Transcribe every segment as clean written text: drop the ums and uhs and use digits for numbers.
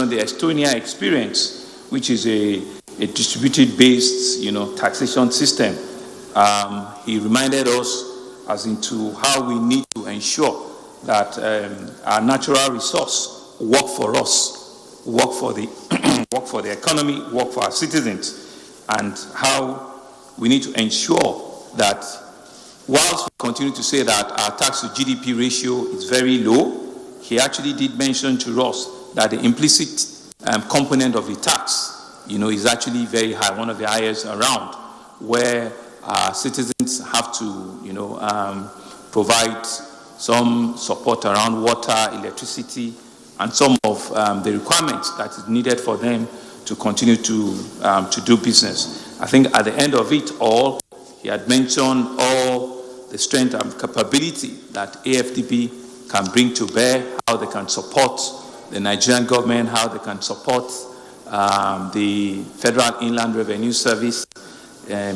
mentioned the Estonia experience, which is a distributed-based, taxation system. He reminded us as into how we need to ensure that our natural resource work for us, work for the work for the economy, work for our citizens, and how we need to ensure that whilst we continue to say that our tax to GDP ratio is very low, he actually did mention to us that the implicit component of the tax, is actually very high, one of the highest around, where citizens have to, provide some support around water, electricity, and some of the requirements that is needed for them to continue to do business. I think at the end of it all, he had mentioned all the strength and capability that AFDB can bring to bear, how they can support the Nigerian government, how they can support the Federal Inland Revenue Service.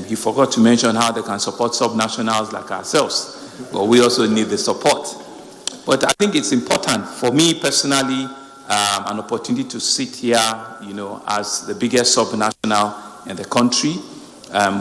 He forgot to mention how they can support subnationals like ourselves, but we also need the support. But I think it's important for me personally, an opportunity to sit here, as the biggest subnational in the country,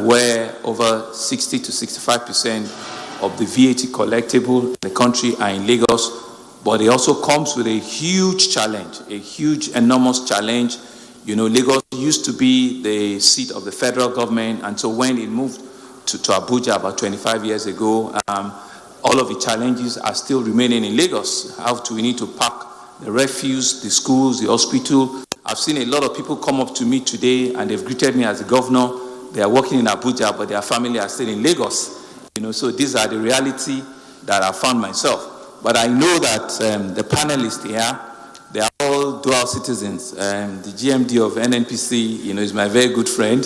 where over 60 to 65% of the VAT collectible in the country are in Lagos. But it also comes with a huge challenge, a huge, enormous challenge. Lagos used to be the seat of the federal government, and so when it moved to Abuja about 25 years ago, all of the challenges are still remaining in Lagos. How do we need to pack the refuse, the schools, the hospital? I've seen a lot of people come up to me today and they've greeted me as the governor. They are working in Abuja, but their family are still in Lagos. So these are the reality that I found myself. But I know that the panelists here, they are all dual citizens. The GMD of NNPC, is my very good friend.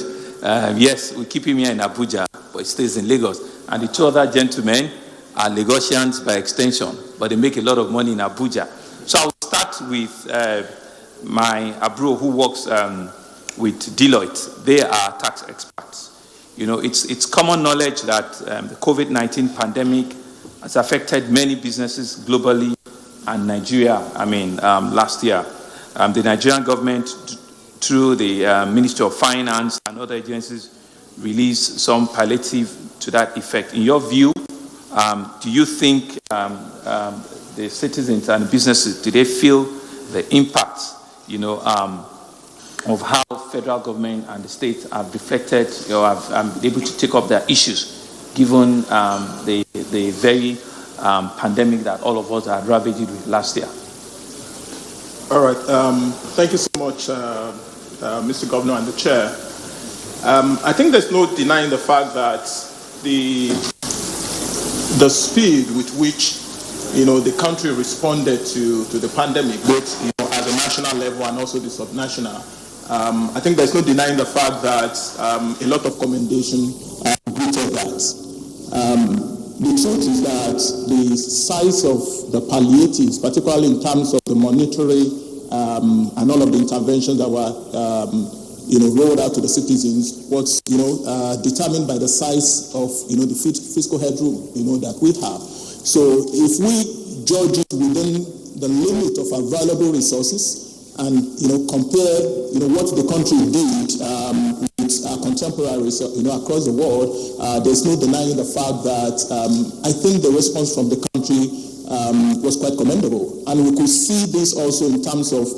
Yes, we keep him here in Abuja, but he stays in Lagos. And the two other gentlemen are Lagosians by extension, but they make a lot of money in Abuja. So I will start with my abro who works with Deloitte. They are tax experts. It's common knowledge that the COVID-19 pandemic has affected many businesses globally and Nigeria, last year. The Nigerian government, through the Ministry of Finance and other agencies, released some palliative to that effect. In your view, do you think the citizens and businesses, do they feel the impact, of how federal government and the state have reflected or have been able to take up their issues, given the very pandemic that all of us are ravaged with last year? All right. Thank you so much, Mr. Governor and the Chair. I think there's no denying the fact that the speed with which the country responded to the pandemic, both at the national level and also the subnational. I think there's no denying the fact that a lot of commendation greeted that. The truth is that the size of the palliatives, particularly in terms of the monetary and all of the interventions that were rolled out to the citizens, was determined by the size of the fiscal headroom that we have. So if we judge it within the limit of available resources and compare what the country did with our contemporaries across the world, there's no denying the fact that I think the response from the country was quite commendable, and we could see this also in terms of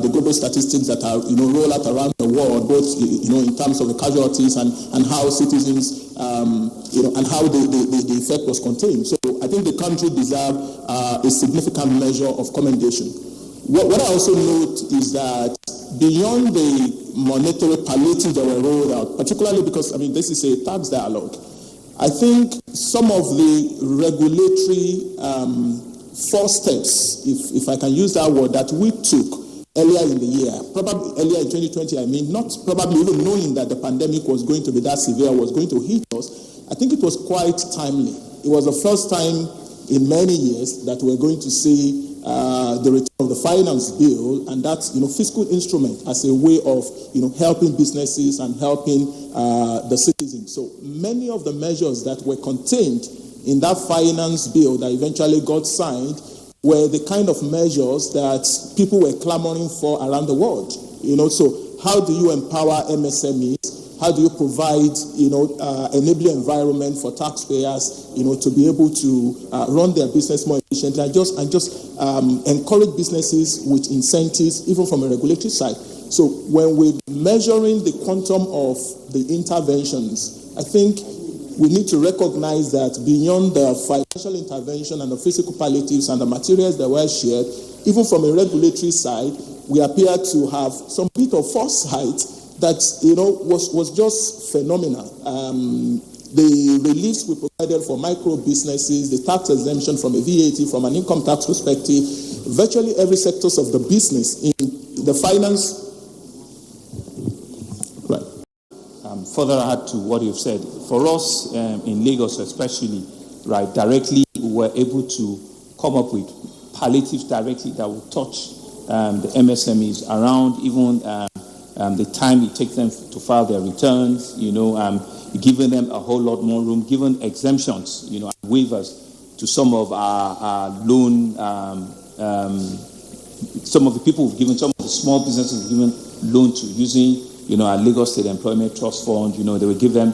the global statistics that are rolled out around the world, both in terms of the casualties and how citizens and how the effect was contained. So I think the country deserved a significant measure of commendation. What I also note is that beyond the monetary palliatives that were rolled out, particularly because this is a tax dialogue, I think some of the regulatory first steps, if I can use that word, that we took earlier in the year, probably earlier in 2020, not probably even knowing that the pandemic was going to be that severe, was going to hit us, I think it was quite timely. It was the first time in many years that we're going to see the return of the finance bill, and that's fiscal instrument as a way of helping businesses and helping the citizens. So many of the measures that were contained in that finance bill that eventually got signed were the kind of measures that people were clamoring for around the world. So how do you empower MSMEs? How do you provide, enabling environment for taxpayers, to be able to run their business more efficiently and just encourage businesses with incentives, even from a regulatory side. So when we're measuring the quantum of the interventions, I think we need to recognize that beyond the financial intervention and the physical palliatives and the materials that were shared, even from a regulatory side, we appear to have some bit of foresight that was just phenomenal. The reliefs we provided for micro businesses, the tax exemption from a VAT, from an income tax perspective, virtually every sectors of the business in the finance. Right. Further add to what you've said, for us in Lagos especially, right, directly we were able to come up with palliatives directly that will touch the MSMEs around even the time it takes them to file their returns, giving them a whole lot more room, giving exemptions, waivers to some of our loan, some of the people who've given, some of the small businesses given loan to using, our Lagos State Employment Trust Fund, they will give them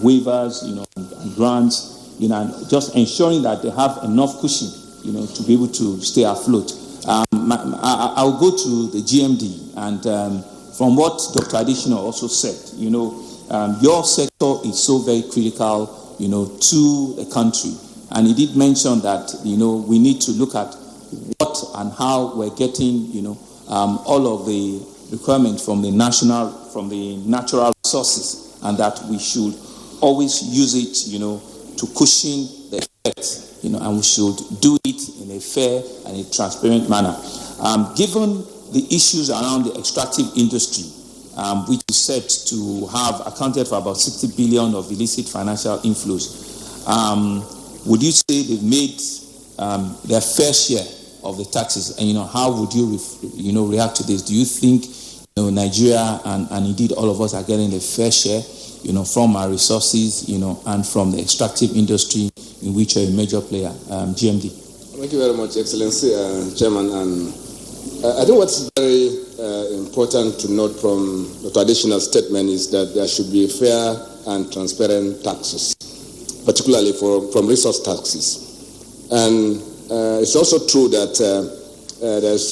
waivers, and grants, and just ensuring that they have enough cushion, to be able to stay afloat. I'll go to the GMD, and from what Dr. Additional also said, your sector is so very critical, to the country. And he did mention that, we need to look at what and how we're getting, all of the requirements from the natural resources, and that we should always use it, to cushion the effects, and we should do it in a fair and a transparent manner. Given the issues around the extractive industry, which is set to have accounted for about 60 billion of illicit financial inflows, would you say they've made their fair share of the taxes? And how would you react to this? Do you think Nigeria and indeed all of us are getting a fair share, from our resources, and from the extractive industry in which you're a major player? GMD. Thank you very much, Excellency, Chairman. And I think what's very important to note from the traditional statement is that there should be fair and transparent taxes, particularly from resource taxes. And it's also true that there's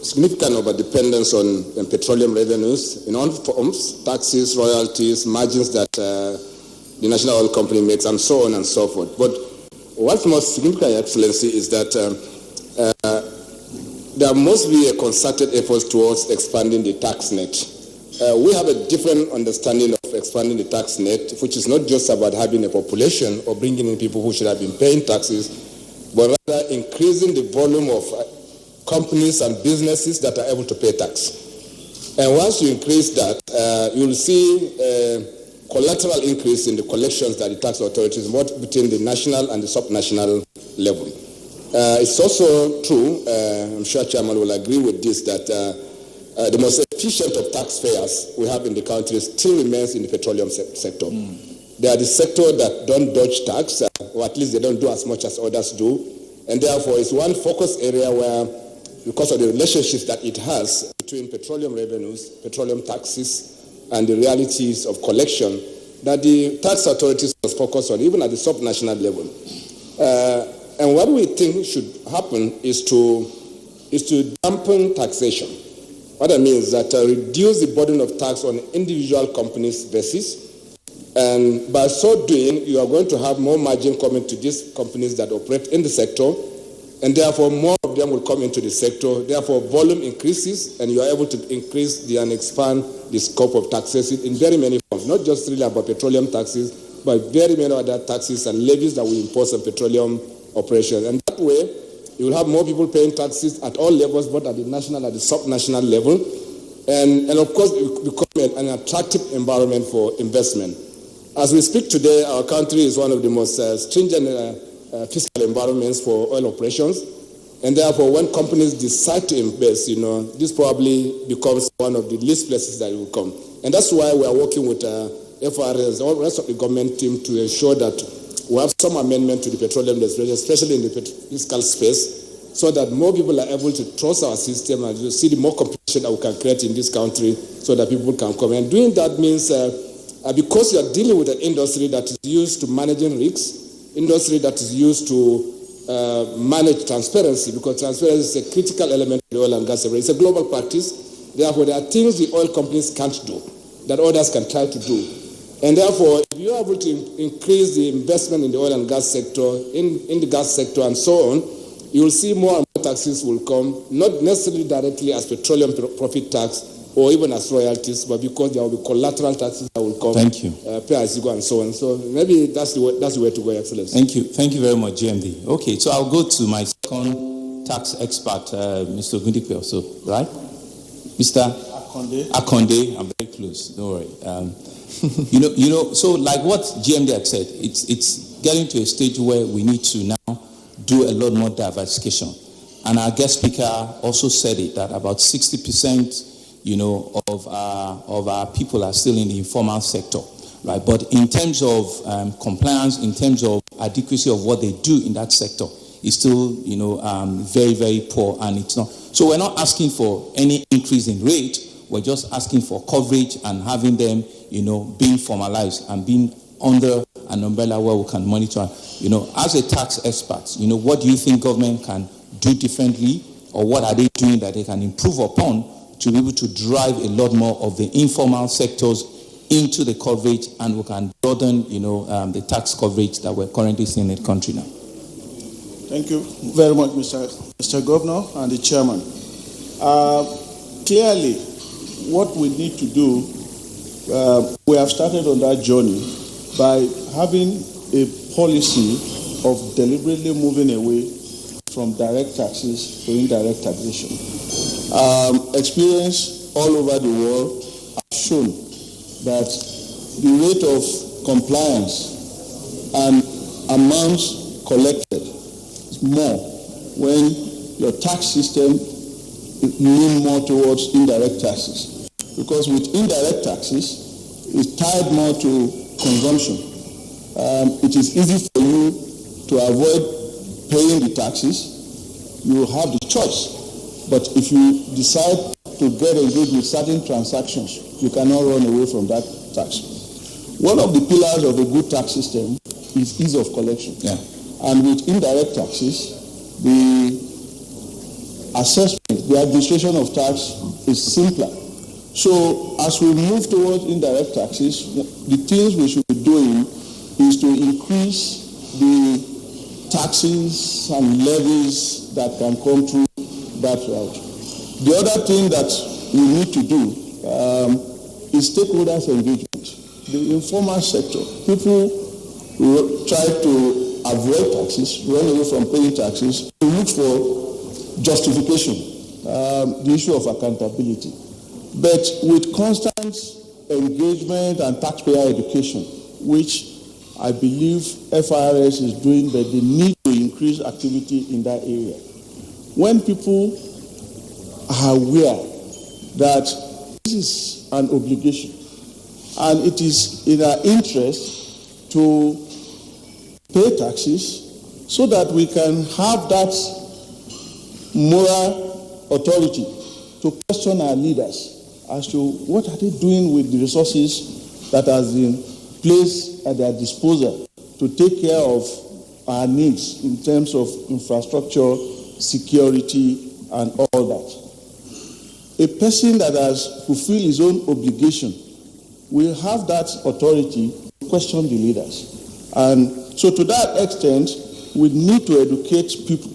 significant overdependence on petroleum revenues in all forms, taxes, royalties, margins that the national oil company makes, and so on and so forth. But what's most significant, Excellency, is that there must be a concerted effort towards expanding the tax net. We have a different understanding of expanding the tax net, which is not just about having a population or bringing in people who should have been paying taxes, but rather increasing the volume of companies and businesses that are able to pay tax. And once you increase that, you'll see a collateral increase in the collections that the tax authorities, both between the national and the subnational level. It's also true, I'm sure Chairman will agree with this, that the most efficient of taxpayers we have in the country still remains in the petroleum sector. They are the sector that don't dodge tax, or at least they don't do as much as others do. And therefore, it's one focus area where, because of the relationships that it has between petroleum revenues, petroleum taxes, and the realities of collection, that the tax authorities must focus on, even at the subnational level. And what we think should happen is to dampen taxation. What that means is that reduce the burden of tax on individual companies' basis. And by so doing, you are going to have more margin coming to these companies that operate in the sector, and therefore more of them will come into the sector. Therefore, volume increases, and you are able to increase and expand the scope of taxation in very many forms, not just really about petroleum taxes, but very many other taxes and levies that we impose on petroleum operations. And that way, you will have more people paying taxes at all levels, both at the national and the subnational level. And of course, it will become an attractive environment for investment. As we speak today, our country is one of the most stringent fiscal environments for oil operations. And therefore, when companies decide to invest, this probably becomes one of the least places that it will come. And that's why we are working with FRS, all the rest of the government team, to ensure that we have some amendment to the petroleum legislation, especially in the fiscal space, so that more people are able to trust our system and you see the more competition that we can create in this country so that people can come. And doing that means because you are dealing with an industry that is used to managing risks, industry that is used to manage transparency, because transparency is a critical element of the oil and gas sector. It's a global practice. Therefore, there are things the oil companies can't do that others can try to do. And therefore, if you're able to increase the investment in the oil and gas sector, in the gas sector and so on, you will see more and more taxes will come, not necessarily directly as petroleum profit tax or even as royalties, but because there will be collateral taxes that will come. Thank you. Pay as you go and so on. So maybe that's the way to go, Excellency. Thank you. Thank you very much, GMD. Okay, so I'll go to my second tax expert, Mr. Gundipe also, right? Mr. Akonde. I'm very close. Don't worry. You know. So, like what GMD had said, it's getting to a stage where we need to now do a lot more diversification. And our guest speaker also said it, that about 60%, of our people are still in the informal sector, right? But in terms of compliance, in terms of adequacy of what they do in that sector, is still, very, very poor, and it's not. So we're not asking for any increase in rate. We're just asking for coverage and having them, being formalized and being under an umbrella where we can monitor. As a tax expert, what do you think government can do differently, or what are they doing that they can improve upon to be able to drive a lot more of the informal sectors into the coverage, and we can broaden, the tax coverage that we're currently seeing in the country now? Thank you very much, Mr. Governor and the Chairman. Clearly, what we need to do, we have started on that journey by having a policy of deliberately moving away from direct taxes to indirect taxation. Experience all over the world has shown that the rate of compliance and amounts collected is more when your tax system leans more towards indirect taxes. Because with indirect taxes, it's tied more to consumption. It is easy for you to avoid paying the taxes. You have the choice. But if you decide to get engaged with certain transactions, you cannot run away from that tax. One of the pillars of a good tax system is ease of collection. Yeah. And with indirect taxes, the assessment, the administration of tax is simpler. So as we move towards indirect taxes, the things we should be doing is to increase the taxes and levies that can come through that route. The other thing that we need to do is stakeholders engagement. The informal sector, people try to avoid taxes, run away from paying taxes, to look for justification, the issue of accountability. But with constant engagement and taxpayer education, which I believe FIRS is doing, but they need to increase activity in that area. When people are aware that this is an obligation and it is in our interest to pay taxes so that we can have that moral authority to question our leaders as to what are they doing with the resources that has been placed at their disposal to take care of our needs in terms of infrastructure, security, and all that. A person that has fulfilled his own obligation will have that authority to question the leaders. And so to that extent, we need to educate people,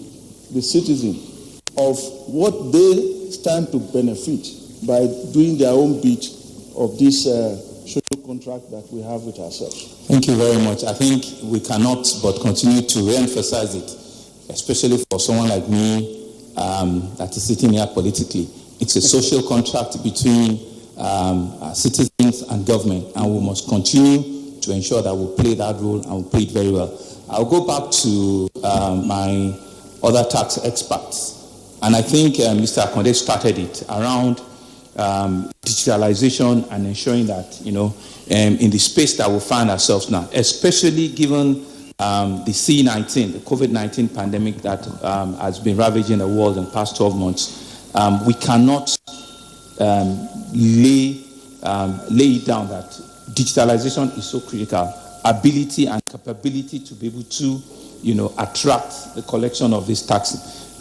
the citizen, of what they stand to benefit by doing their own bit of this social contract that we have with ourselves. Thank you very much. I think we cannot but continue to re-emphasize it, especially for someone like me that is sitting here politically. It's a social contract between citizens and government, and we must continue to ensure that we play that role and we play it very well. I'll go back to my other tax experts. And I think Mr. Akonde started it around digitalization and ensuring that, in the space that we find ourselves now, especially given the C-19, the COVID-19 pandemic that has been ravaging the world in the past 12 months, we cannot lay it down that digitalization is so critical. Ability and capability to be able to, attract the collection of this tax.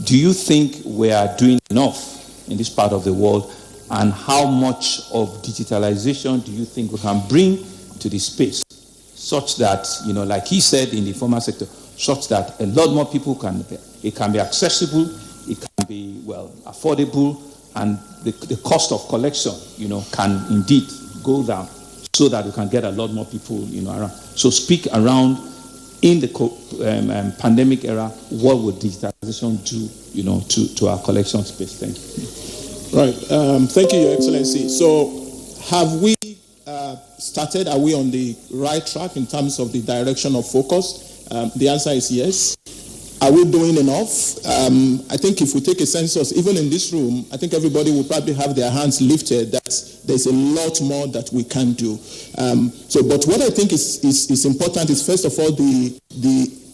Do you think we are doing enough in this part of the world? And how much of digitalization do you think we can bring to this space, such that, like he said in the informal sector, such that a lot more people it can be accessible, it can be, affordable, and the cost of collection, can indeed go down, so that we can get a lot more people, around. So speak around in the pandemic era, what would digitalization do, to our collection space? Thank you. Right. Thank you, Your Excellency. So have we started? Are we on the right track in terms of the direction of focus? The answer is yes. Are we doing enough? I think if we take a census, even in this room, I think everybody will probably have their hands lifted that there's a lot more that we can do. But what I think is important is, first of all, the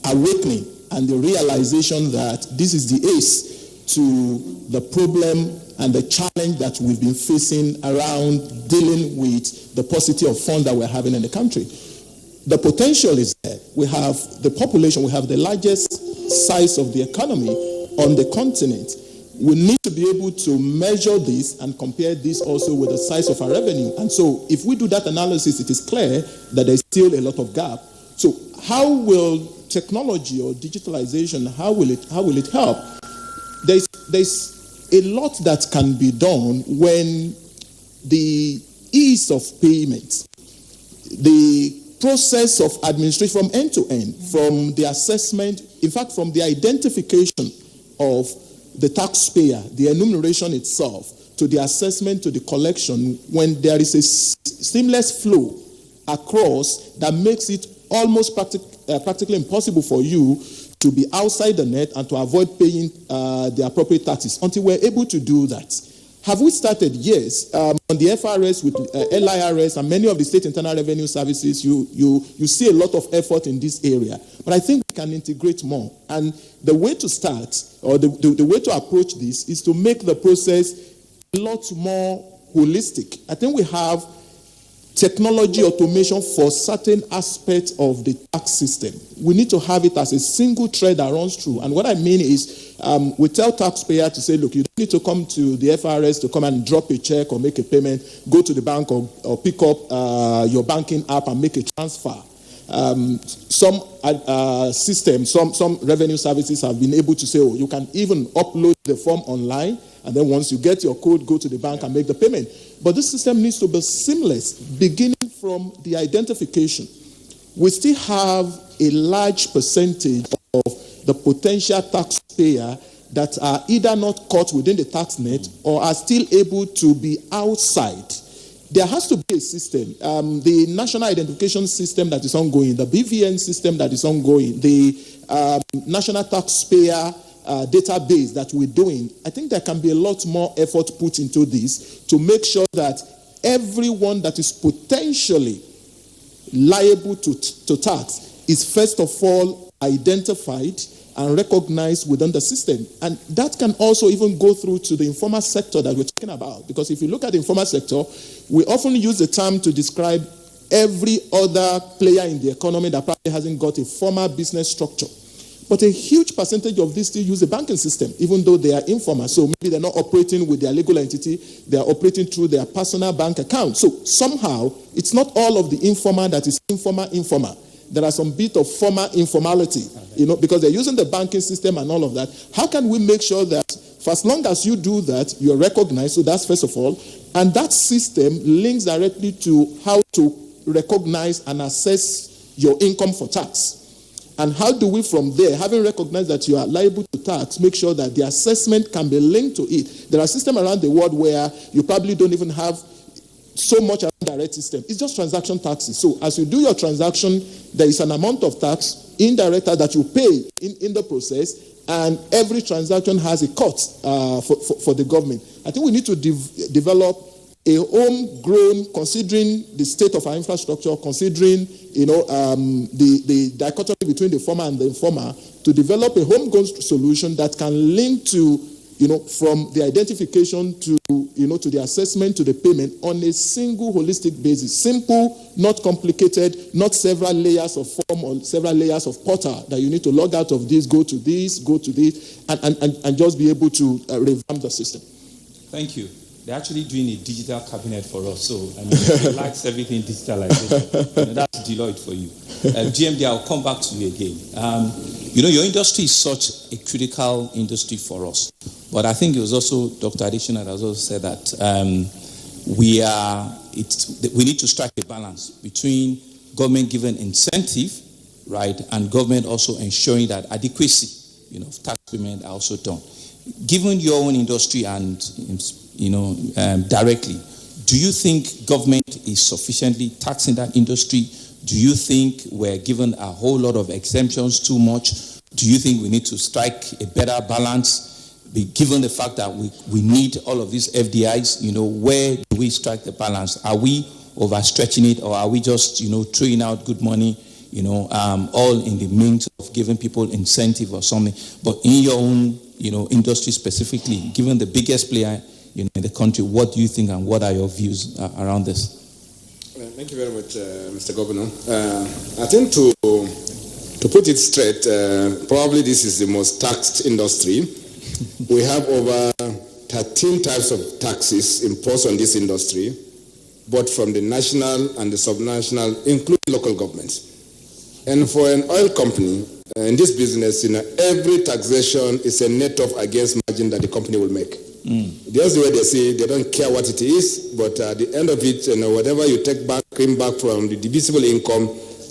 awakening and the realization that this is the ace to the problem and the challenge that we've been facing around dealing with the paucity of funds that we're having in the country. The potential is there. We have the population, we have the largest size of the economy on the continent. We need to be able to measure this and compare this also with the size of our revenue. And so if we do that analysis, it is clear that there's still a lot of gap. So how will technology or digitalization, how will it help? There's a lot that can be done when the ease of payment, the process of administration from end to end, from the assessment, in fact, from the identification of the taxpayer, the enumeration itself, to the assessment, to the collection, when there is a seamless flow across that makes it almost practically impossible for you to be outside the net and to avoid paying the appropriate taxes until we're able to do that. Have we started? Yes. On the FRS with LIRS and many of the state internal revenue services, you see a lot of effort in this area. But I think we can integrate more. And the way to start, or the way to approach this, is to make the process a lot more holistic. I think we have technology automation for certain aspects of the tax system. We need to have it as a single thread that runs through. And what I mean is, we tell taxpayers to say, look, you don't need to come to the FRS to come and drop a check or make a payment, go to the bank or pick up your banking app and make a transfer. Some systems, some revenue services have been able to say, you can even upload the form online, and then once you get your code, go to the bank and make the payment. But this system needs to be seamless, beginning from the identification. We still have a large percentage of the potential taxpayer that are either not caught within the tax net or are still able to be outside. There has to be a system. The national identification system that is ongoing, the BVN system that is ongoing, the national taxpayer database that we're doing, I think there can be a lot more effort put into this to make sure that everyone that is potentially liable to tax is first of all identified and recognized within the system. And that can also even go through to the informal sector that we're talking about. Because if you look at the informal sector, we often use the term to describe every other player in the economy that probably hasn't got a formal business structure. But a huge percentage of these still use the banking system, even though they are informal. So maybe they're not operating with their legal entity, they are operating through their personal bank account. So somehow, it's not all of the informal that is informal. There are some bit of formal informality, because they're using the banking system and all of that. How can we make sure that for as long as you do that, you're recognized? So that's first of all. And that system links directly to how to recognize and assess your income for tax. And how do we from there, having recognized that you are liable to tax, make sure that the assessment can be linked to it? There are systems around the world where you probably don't even have so much around direct system. It's just transaction taxes. So as you do your transaction, there is an amount of tax, indirect tax, that you pay in the process, and every transaction has a cut for the government. I think we need to develop a homegrown, considering the state of our infrastructure, considering the dichotomy between the former and the informer, to develop a homegrown solution that can link to, from the identification to, to the assessment to the payment on a single holistic basis. Simple, not complicated, not several layers of form or several layers of portal that you need to log out of this, go to this, and just be able to revamp the system. Thank you. They're actually doing a digital cabinet for us, so it likes everything digitalization. That's Deloitte for you. GMD, I'll come back to you again. Your industry is such a critical industry for us, but I think it was also Dr. Additional has also said that we need to strike a balance between government giving incentive, right, and government also ensuring that adequacy, of tax payment are also done. Given your own industry and directly, do you think government is sufficiently taxing that industry? Do you think we're given a whole lot of exemptions too much? Do you think we need to strike a better balance? Given the fact that we need all of these FDIs, where do we strike the balance? Are we overstretching it, or are we just, throwing out good money, all in the means of giving people incentive or something? But in your own, industry specifically, given the biggest player in the country, what do you think and what are your views around this? Thank you very much, Mr. Governor. I think to put it straight, probably this is the most taxed industry. We have over 13 types of taxes imposed on this industry, both from the national and the subnational, including local governments. And for an oil company in this business, every taxation is a net off against margin that the company will make. That's the way they say they don't care what it is, but at the end of it, whatever you claim back from the divisible income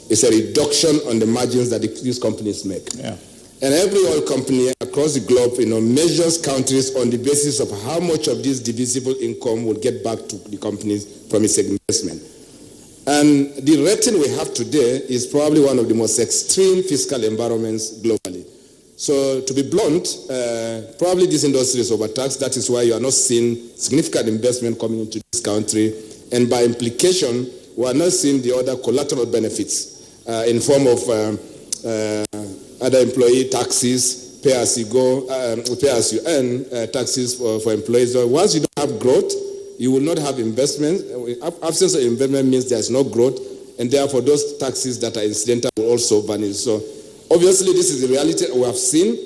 is a reduction on the margins that these companies make. Yeah. And every oil company across the globe, measures countries on the basis of how much of this divisible income will get back to the companies from its investment. And the rating we have today is probably one of the most extreme fiscal environments globally. So to be blunt, probably this industry is overtaxed. That is why you are not seeing significant investment coming into this country. And by implication, we are not seeing the other collateral benefits in form of other employee taxes, pay as you earn taxes for employees. So once you don't have growth, you will not have investment. Absence of investment means there is no growth, and therefore those taxes that are incidental will also vanish. So obviously this is the reality we have seen,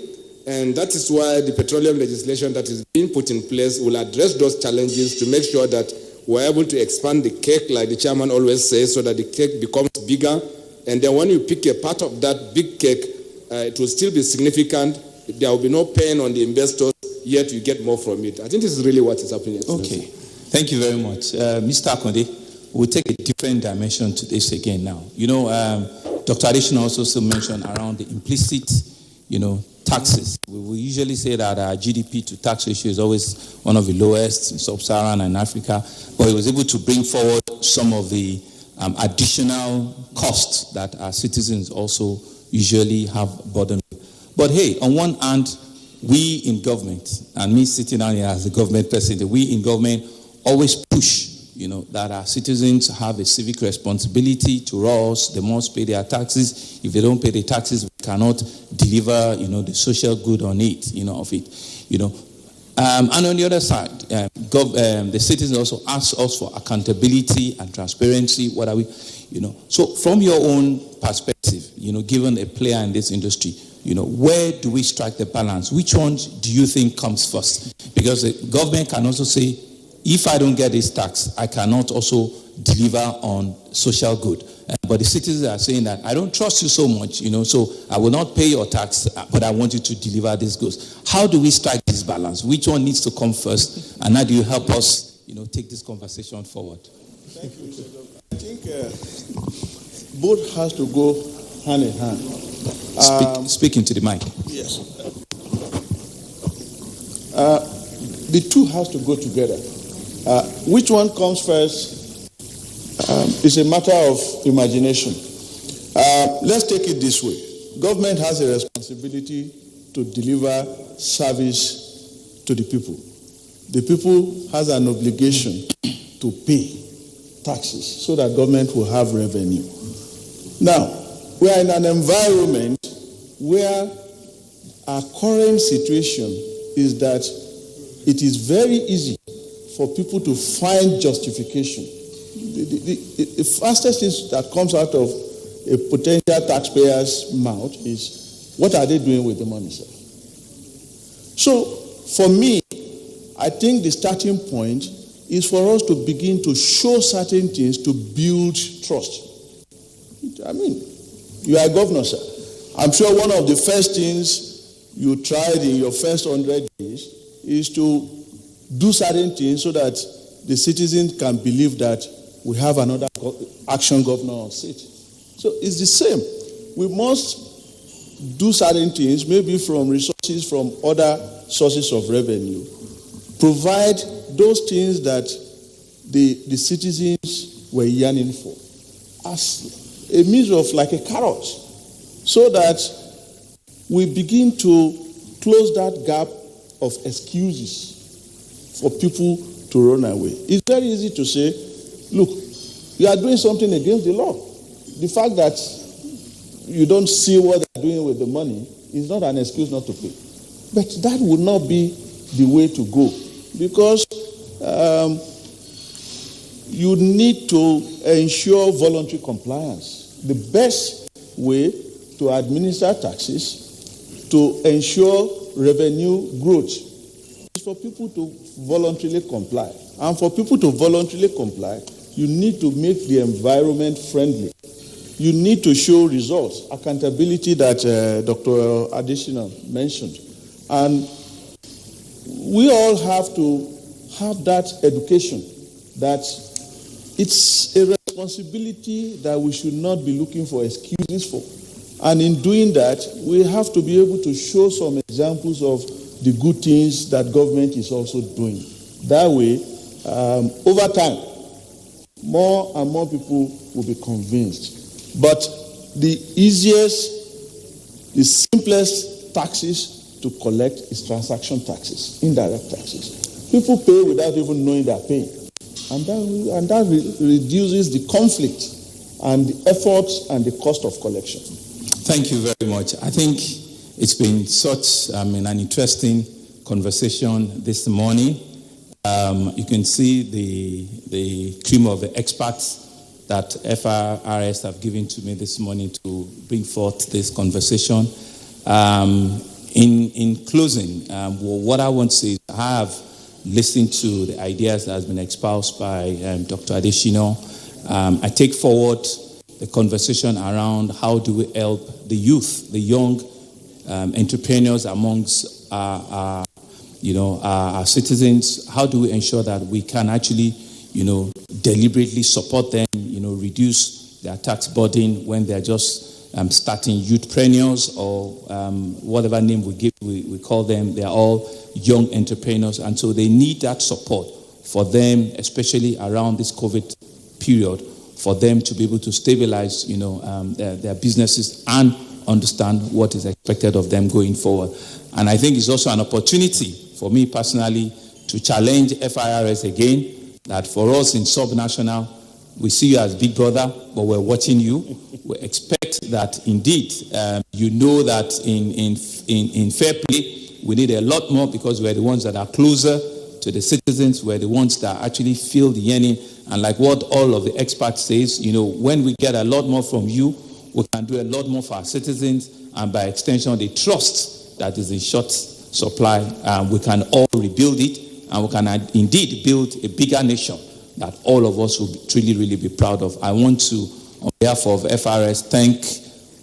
and that is why the petroleum legislation that is being put in place will address those challenges to make sure that we're able to expand the cake, like the chairman always says, so that the cake becomes bigger. And then when you pick a part of that big cake, it will still be significant. There will be no pain on the investors, yet you get more from it. I think this is really what is happening. Okay. Thank you very much. Mr. Akonde, we'll take a different dimension to this again now. Dr. Additional also mentioned around the implicit, taxes. We usually say that our GDP to tax ratio is always one of the lowest in Sub-Saharan and Africa, but he was able to bring forward some of the additional costs that our citizens also usually have burdened with. But hey, on one hand, we in government, and me sitting down here as the government president, we in government always push, that our citizens have a civic responsibility to us. They must pay their taxes. If they don't pay the taxes, we cannot deliver, the social good on it, of it, And on the other side, the citizens also ask us for accountability and transparency. What are we, So from your own perspective, given a player in this industry, where do we strike the balance? Which one do you think comes first? Because the government can also say, if I don't get this tax, I cannot also deliver on social good. But the citizens are saying that I don't trust you so much, so I will not pay your tax, but I want you to deliver these goods. How do we strike this balance? Which one needs to come first? And how do you help us, take this conversation forward? Thank you, Mr. Governor. I think both has to go hand in hand. Speak into the mic. Yes. The two has to go together. Which one comes first is a matter of imagination. Let's take it this way. Government has a responsibility to deliver service to the people. The people has an obligation to pay taxes so that government will have revenue. Now, we are in an environment where our current situation is that it is very easy for people to find justification. The fastest thing that comes out of a potential taxpayer's mouth is, what are they doing with the money, sir? So, for me, I think the starting point is for us to begin to show certain things to build trust. I mean, you are a governor, sir. I'm sure one of the first things you tried in your first 100 days is to do certain things so that the citizens can believe that we have another action governor on seat. So it's the same. We must do certain things, maybe from resources from other sources of revenue, provide those things that the citizens were yearning for as a means of like a carrot, so that we begin to close that gap of excuses for people to run away. It's very easy to say, look, you are doing something against the law. The fact that you don't see what they're doing with the money is not an excuse not to pay. But that would not be the way to go, because you need to ensure voluntary compliance. The best way to administer taxes, to ensure revenue growth, is for people to voluntarily comply. And for people to voluntarily comply, you need to make the environment friendly. You need to show results, accountability that Dr. Additional mentioned. And we all have to have that education, that it's a responsibility that we should not be looking for excuses for. And in doing that, we have to be able to show some examples of the good things that government is also doing. That way, over time, more and more people will be convinced. But the easiest, the simplest taxes to collect is transaction taxes, indirect taxes. People pay without even knowing they're paying. And that reduces the conflict and the efforts and the cost of collection. Thank you very much. I think it's been such an interesting conversation this morning. You can see the cream of the experts that FRRS have given to me this morning to bring forth this conversation. In closing, what I want to say is I have listened to the ideas that has been espoused by Dr. Adesina. I take forward the conversation around how do we help the youth, the young entrepreneurs amongst our citizens. How do we ensure that we can actually, deliberately support them, reduce their tax burden when they're just starting youthpreneurs or whatever name we call them. They're all young entrepreneurs, and so they need that support for them, especially around this COVID period, for them to be able to stabilize, their businesses and understand what is expected of them going forward. And I think it's also an opportunity for me personally to challenge FIRS again, that for us in subnational, we see you as big brother, but we're watching you. We expect that indeed, that in fair play, we need a lot more, because we're the ones that are closer to the citizens. We're the ones that actually feel the yearning. And like what all of the experts says, when we get a lot more from you, we can do a lot more for our citizens, and by extension, the trust that is in short supply, we can all rebuild it, and we can indeed build a bigger nation that all of us will truly, really be proud of. I want to, on behalf of FRS, thank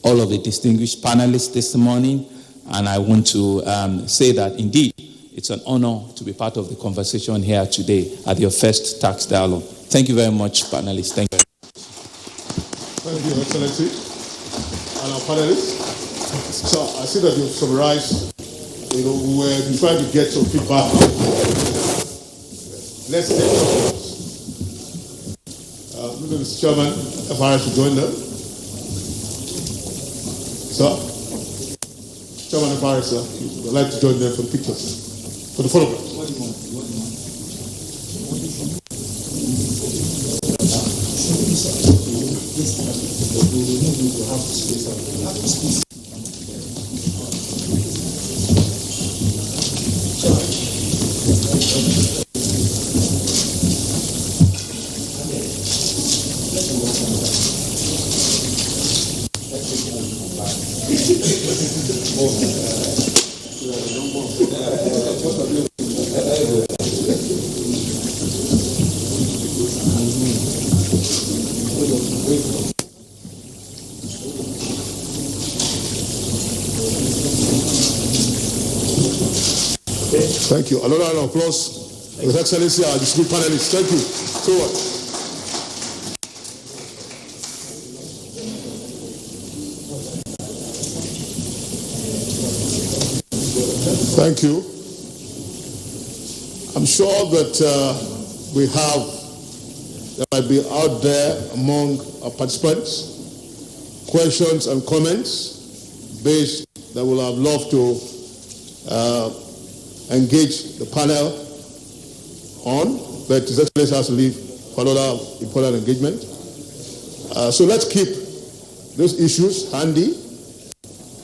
all of the distinguished panelists this morning, and I want to say that indeed it's an honor to be part of the conversation here today at your first tax dialogue. Thank you very much, panelists. Thank you. Thank you, Excellency, and our panelists. So I see that you've summarized. We were trying to get some feedback. Let's take questions. Mr. Chairman, FRS to join them. Sir, Chairman FRS, sir, would like to join them for the pictures, for the photographs. Thank you. Another round of applause for His Excellency, our distinguished panelists. Thank you so much. Thank you. I'm sure that there might be out there among our participants questions and comments based that we'll have loved to engage the panel on, but His Excellency has to leave for another important engagement. So let's keep those issues handy.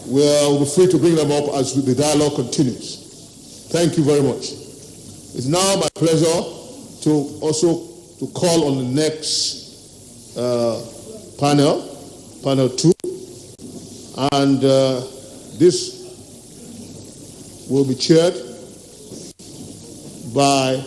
We'll be free to bring them up as the dialogue continues. Thank you very much. It's now my pleasure to also call on the next panel 2, and this will be chaired by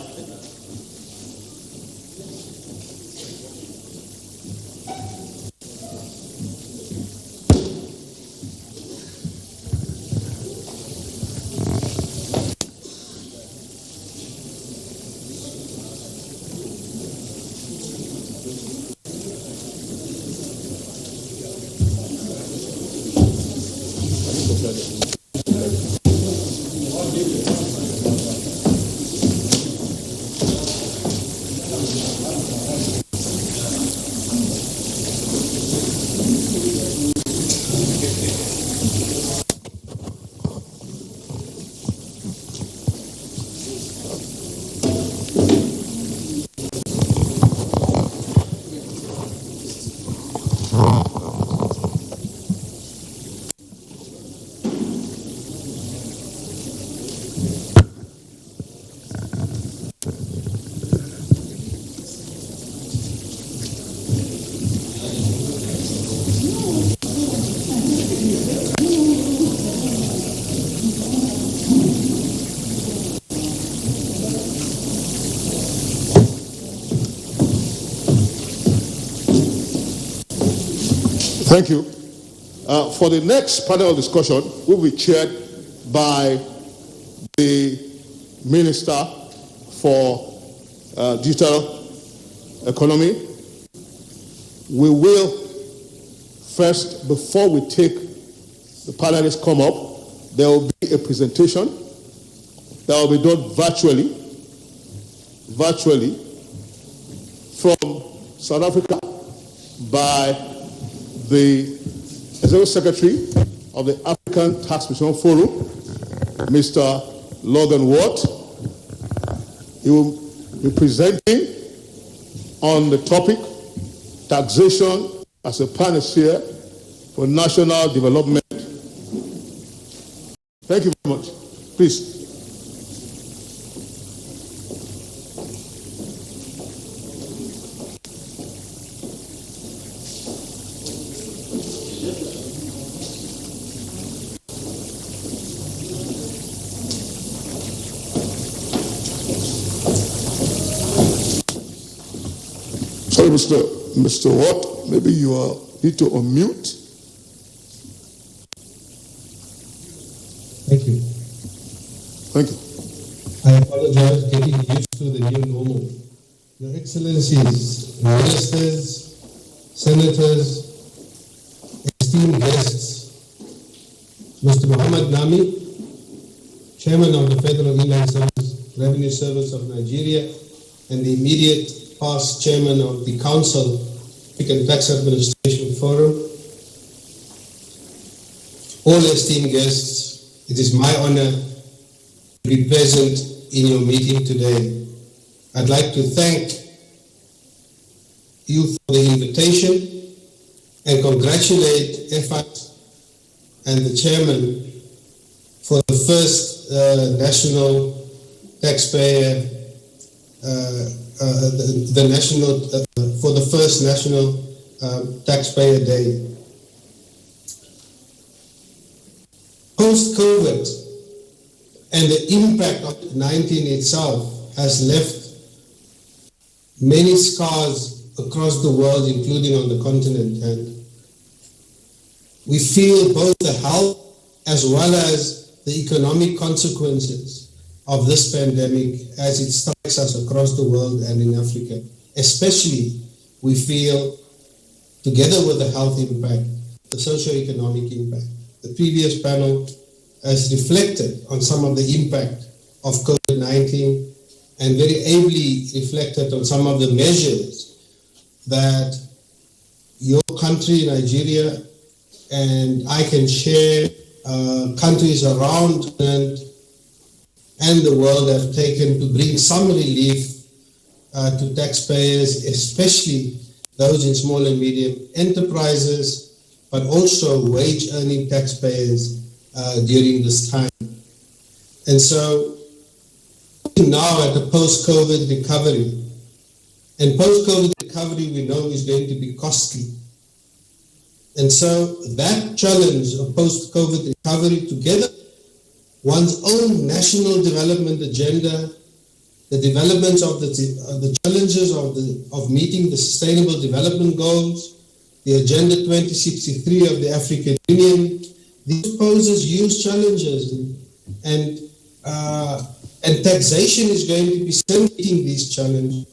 Thank you. For the next panel discussion, will be chaired by the Minister for Digital Economy. We will first, before we take the panelists come up, there will be a presentation that will be done virtually from South Africa by the Executive Secretary of the African Tax Reform Forum, Mr. Logan Watt. He will be presenting on the topic, taxation as a panacea for national development. Thank you very much. Please. Sorry, Mr. Watt, maybe you need to unmute. Thank you. Thank you. I apologize getting used to the new normal. Your Excellencies, Ministers, Senators, esteemed guests, Mr. Muhammad Nami, Chairman of the Federal Inland Revenue Service of Nigeria, and the immediate past Chairman of the Council, African Tax Administration Forum, all esteemed guests, it is my honor to be present in your meeting today. I'd like to thank you for the invitation and congratulate EFAT and the chairman for the first national taxpayer, for the first national taxpayer day. Post-COVID and the impact of COVID-19 itself has left many scars across the world, including on the continent, and we feel both the health as well as the economic consequences of this pandemic as it strikes us across the world and in Africa. Especially, we feel, together with the health impact, the socio-economic impact. The previous panel has reflected on some of the impact of COVID-19 and very ably reflected on some of the measures that your country, Nigeria, and I can share countries around and the world have taken to bring some relief to taxpayers, especially those in small and medium enterprises, but also wage-earning taxpayers during this time. And so now at the post-COVID recovery, and post-COVID recovery we know is going to be costly. And so that challenge of post-COVID recovery, together one's own national development agenda, the developments of the challenges of meeting the Sustainable Development Goals, the Agenda 2063 of the African Union, these poses huge challenges, and taxation is going to be meeting these challenges.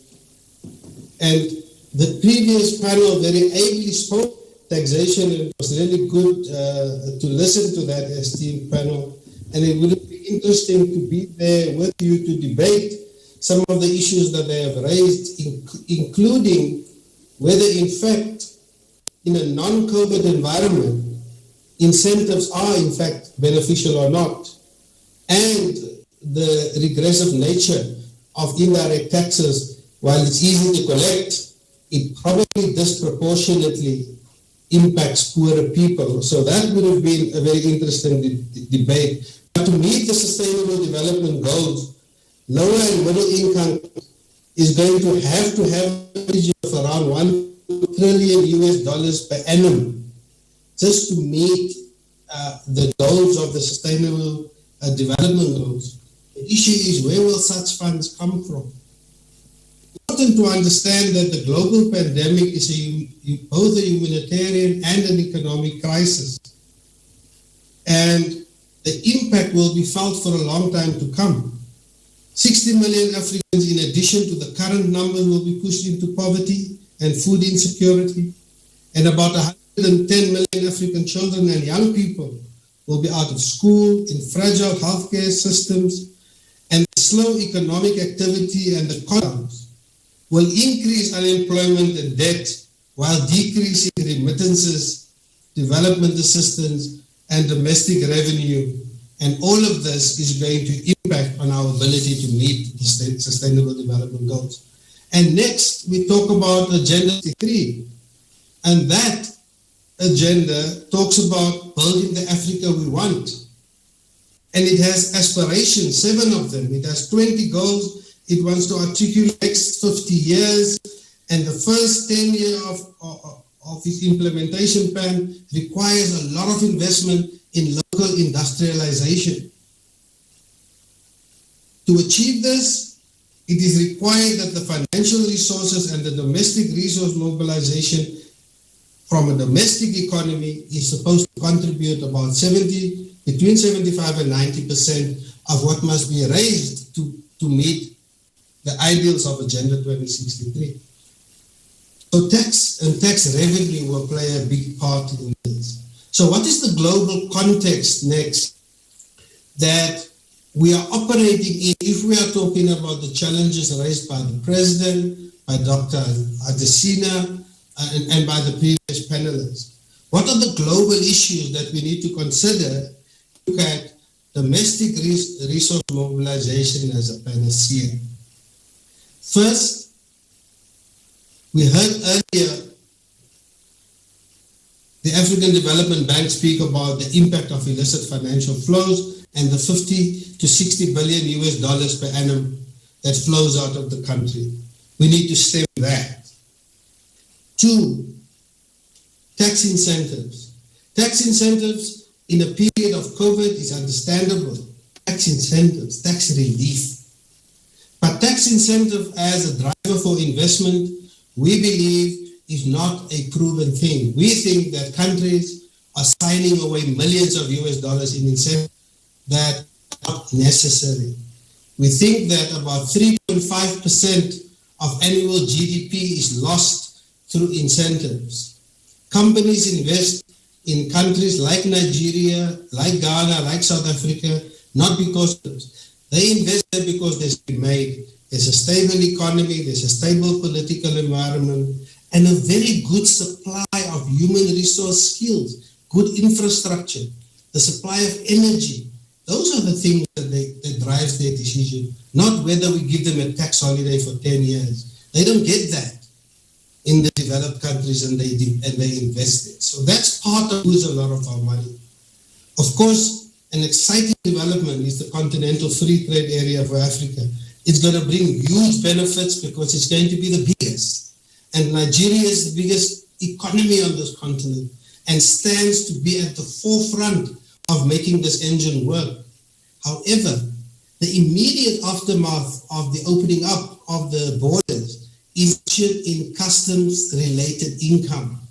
And the previous panel very ably spoke taxation. It was really good to listen to that esteemed panel, and it would be interesting to be there with you to debate some of the issues that they have raised, including whether in fact in a non-COVID environment incentives are in fact beneficial or not, and the regressive nature of indirect taxes. While it's easy to collect, it probably disproportionately impacts poorer people. So that would have been a very interesting debate. But to meet the Sustainable Development Goals, lower and middle income is going to have a budget of around $1 trillion per annum just to meet the goals of the Sustainable Development Goals. The issue is, where will such funds come from? It's important to understand that the global pandemic is both a humanitarian and an economic crisis. And the impact will be felt for a long time to come. 60 million Africans, in addition to the current numbers, will be pushed into poverty and food insecurity. And about 110 million African children and young people will be out of school, in fragile healthcare systems, and slow economic activity and the economies will increase unemployment and debt while decreasing remittances, development assistance, and domestic revenue. And all of this is going to impact on our ability to meet the Sustainable Development Goals. And next, we talk about Agenda 3. And that agenda talks about building the Africa we want. And it has aspirations, 7 of them. It has 20 goals. It wants to articulate the next 50 years. And the first 10 years of its implementation plan requires a lot of investment in local industrialization. To achieve this, it is required that the financial resources and the domestic resource mobilization from a domestic economy is supposed to contribute about between 75 and 90% of what must be raised to meet the ideals of Agenda 2063. So tax and tax revenue will play a big part in this. So what is the global context next that we are operating in if we are talking about the challenges raised by the President, by Dr. Adesina, and by the previous panelists? What are the global issues that we need to consider? Look at domestic resource mobilization as a panacea. First, we heard earlier African Development Bank speak about the impact of illicit financial flows and the 50 to 60 billion US dollars per annum that flows out of the country. We need to stem that. 2, tax incentives. Tax incentives in a period of COVID is understandable. Tax incentives, tax relief. But tax incentive as a driver for investment, we believe is not a proven thing. We think that countries are signing away millions of US dollars in incentives that are not necessary. We think that about 3.5% of annual GDP is lost through incentives. Companies invest in countries like Nigeria, like Ghana, like South Africa, not because they invest there because there's a stable economy, there's a stable political environment, and a very good supply of human resource skills, good infrastructure, the supply of energy. Those are the things that drives their decision, not whether we give them a tax holiday for 10 years. They don't get that in the developed countries, and they invest it. So that's part of lose a lot of our money. Of course, an exciting development is the continental free trade area for Africa. It's going to bring huge benefits because it's going to be the biggest. And Nigeria is the biggest economy on this continent and stands to be at the forefront of making this engine work. However, the immediate aftermath of the opening up of the borders is in customs-related income.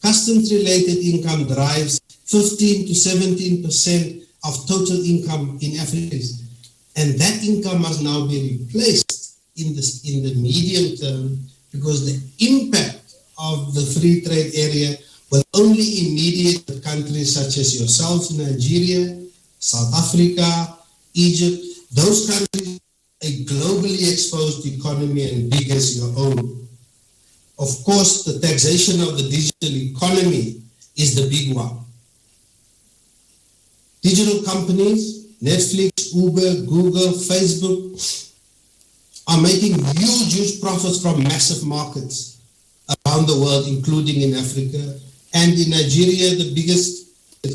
Customs-related income drives 15 to 17% of total income in Africa. And that income must now be replaced in the medium term, because the impact of the free trade area will only immediate the countries such as yourself, Nigeria, South Africa, Egypt, those countries, a globally exposed economy and big as your own. Of course, the taxation of the digital economy is the big one. Digital companies, Netflix, Uber, Google, Facebook, are making huge profits from massive markets around the world, including in Africa, and in Nigeria, the biggest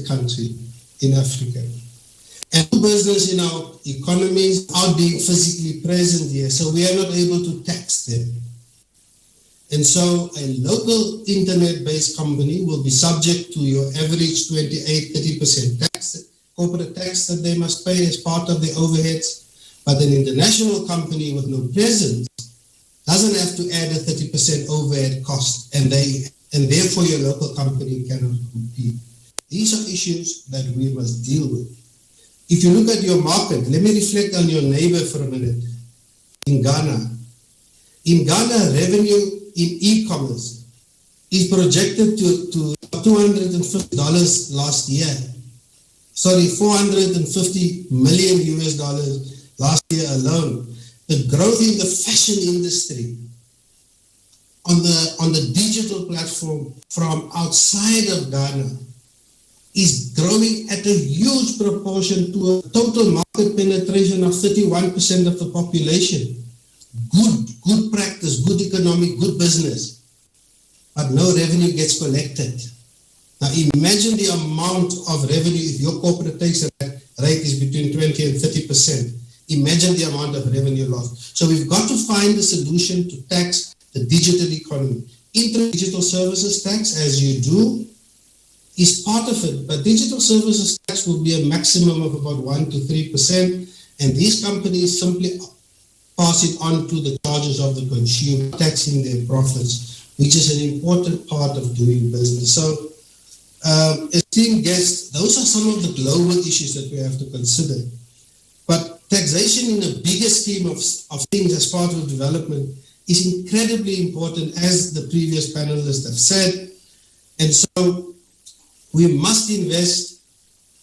country in Africa. And business in our economies are being physically present here, so we are not able to tax them. And so a local internet-based company will be subject to your average 28-30% tax, corporate tax that they must pay as part of their overheads. But an international company with no presence doesn't have to add a 30% overhead cost, and therefore your local company cannot compete. These are issues that we must deal with. If you look at your market, let me reflect on your neighbor for a minute. In Ghana, revenue in e-commerce is projected to $250 last year. Sorry, 450 million US dollars last year alone. The growth in the fashion industry on the digital platform from outside of Ghana is growing at a huge proportion to a total market penetration of 31% of the population. Good practice, good economic, good business, but no revenue gets collected. Now imagine the amount of revenue if your corporate tax rate is between 20 and 30%. Imagine the amount of revenue lost. So we've got to find a solution to tax the digital economy. Digital services tax, as you do, is part of it, but digital services tax will be a maximum of about 1 to 3%, and these companies simply pass it on to the charges of the consumer, taxing their profits, which is an important part of doing business. So, esteemed guests, those are some of the global issues that we have to consider. But taxation in a bigger scheme of things as part of development is incredibly important, as the previous panelists have said. And so we must invest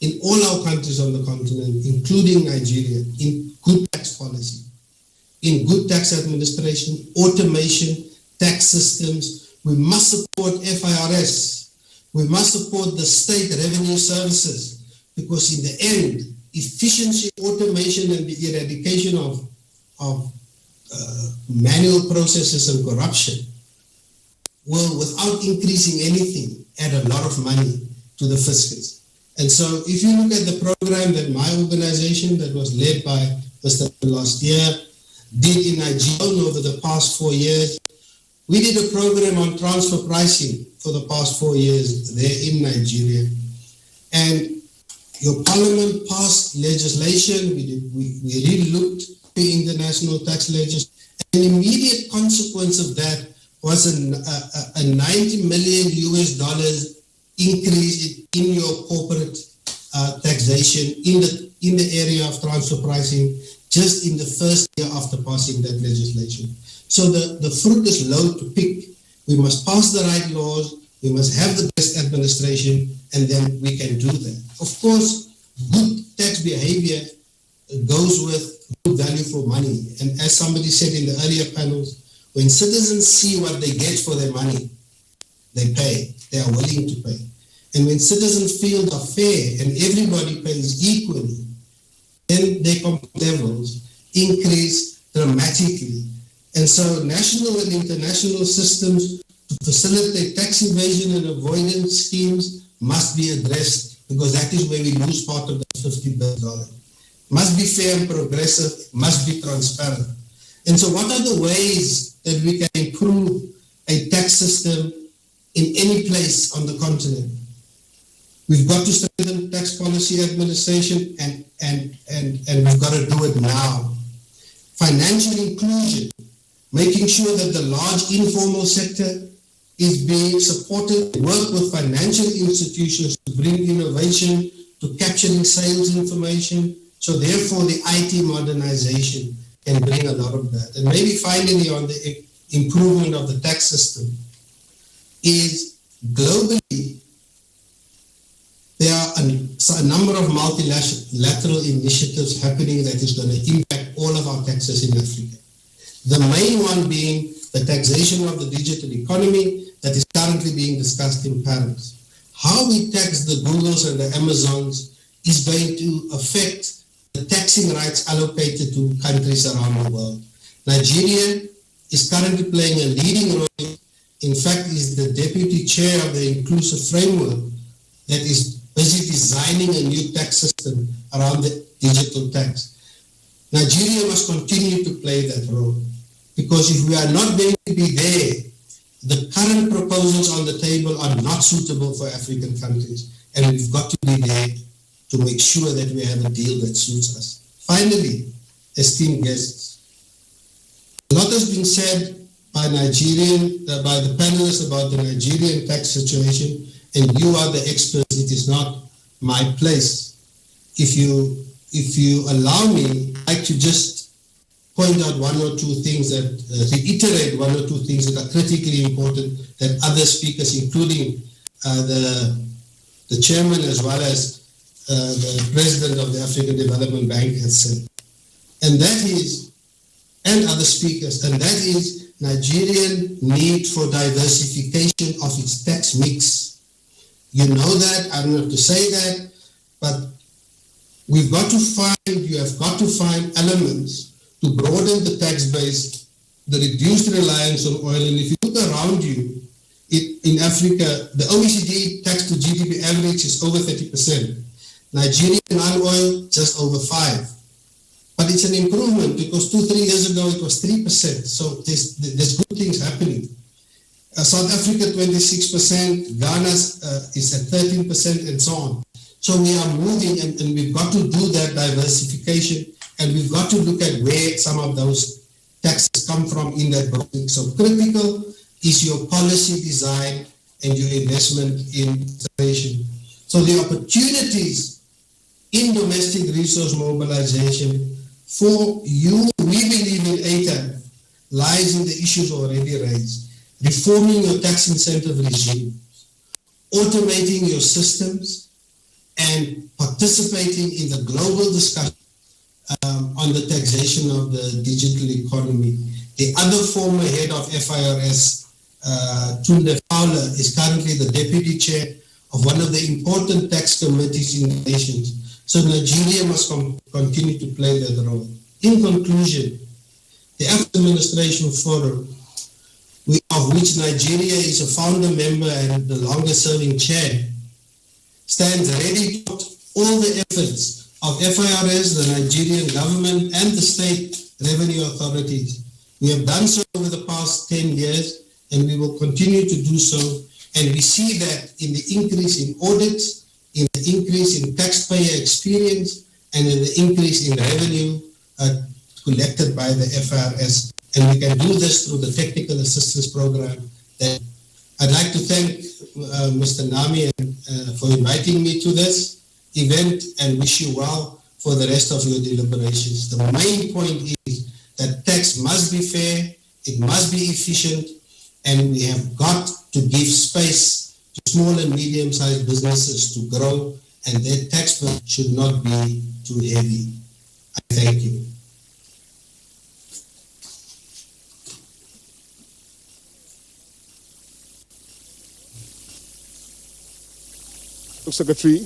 in all our countries on the continent, including Nigeria, in good tax policy, in good tax administration, automation, tax systems. We must support FIRS. We must support the state revenue services, because in the end, efficiency, automation, and the eradication of manual processes and corruption will, without increasing anything, add a lot of money to the fiscals. And so if you look at the program that my organization, that was led by Mr. last year, did in Nigeria over the past 4 years, we did a program on transfer pricing for the past 4 years there in Nigeria. And your parliament passed legislation. We really looked at the international tax legislation. An immediate consequence of that was a $90 million increase in your corporate taxation in the area of transfer pricing just in the first year after passing that legislation. So the fruit is low to pick. We must pass the right laws, we must have the best administration, and then we can do that. Of course, good tax behavior goes with good value for money. And as somebody said in the earlier panels, when citizens see what they get for their money, they pay, they are willing to pay. And when citizens feel are fair and everybody pays equally, then their comfort levels increase dramatically. And so national and international systems to facilitate tax evasion and avoidance schemes must be addressed, because that is where we lose part of the $50 billion. Must be fair and progressive, must be transparent. And so what are the ways that we can improve a tax system in any place on the continent? We've got to strengthen tax policy administration, and we've got to do it now. Financial inclusion, making sure that the large informal sector is being supported, work with financial institutions to bring innovation to capturing sales information. So therefore the IT modernization can bring a lot of that. And maybe finally on the improvement of the tax system is globally, there are a number of multilateral initiatives happening that is going to impact all of our taxes in Africa. The main one being the taxation of the digital economy that is currently being discussed in Paris. How we tax the Googles and the Amazons is going to affect the taxing rights allocated to countries around the world. Nigeria is currently playing a leading role. In fact, is the deputy chair of the inclusive framework that is busy designing a new tax system around the digital tax. Nigeria must continue to play that role, because if we are not going to be there, the current proposals on the table are not suitable for African countries, and we've got to be there to make sure that we have a deal that suits us. Finally, esteemed guests, a lot has been said by the panelists about the Nigerian tax situation, and you are the experts. It is not my place. If you allow me, I'd like to just point out one or two things that reiterate one or two things that are critically important that other speakers, including the chairman as well as the president of the African Development Bank, has said. And that is, and other speakers, and that is Nigerian need for diversification of its tax mix. You know that, I don't have to say that, but you have got to find elements to broaden the tax base, the reduced reliance on oil. And if you look around you, in Africa, the OECD tax to GDP average is over 30%. Nigeria non-oil, just over 5%. But it's an improvement, because 2-3 years ago it was 3%. So there's good things happening. South Africa 26%, Ghana is at 13%, and so on. So we are moving, and we've got to do that diversification, and we've got to look at where some of those taxes come from in that broadening. So critical is your policy design and your investment in taxation. So the opportunities in domestic resource mobilization for you, we believe in ATAN, lies in the issues already raised. Reforming your tax incentive regime, automating your systems, and participating in the global discussion on the taxation of the digital economy. The other former head of FIRS, Tunde Fowler, is currently the deputy chair of one of the important tax committees in the nations. So Nigeria must continue to play that role. In conclusion, the African Administration Forum of which Nigeria is a founder member and the longest-serving chair, stands ready to support all the efforts of FIRS, the Nigerian government, and the state revenue authorities. We have done so over the past 10 years, and we will continue to do so. And we see that in the increase in audits, in the increase in taxpayer experience, and in the increase in revenue collected by the FIRS. And we can do this through the technical assistance program. That I'd like to thank Mr. Nami for inviting me to this event and wish you well for the rest of your deliberations. The main point is that tax must be fair, it must be efficient, and we have got to give space to small and medium-sized businesses to grow, and their tax bill should not be too heavy. I thank you. Secretary,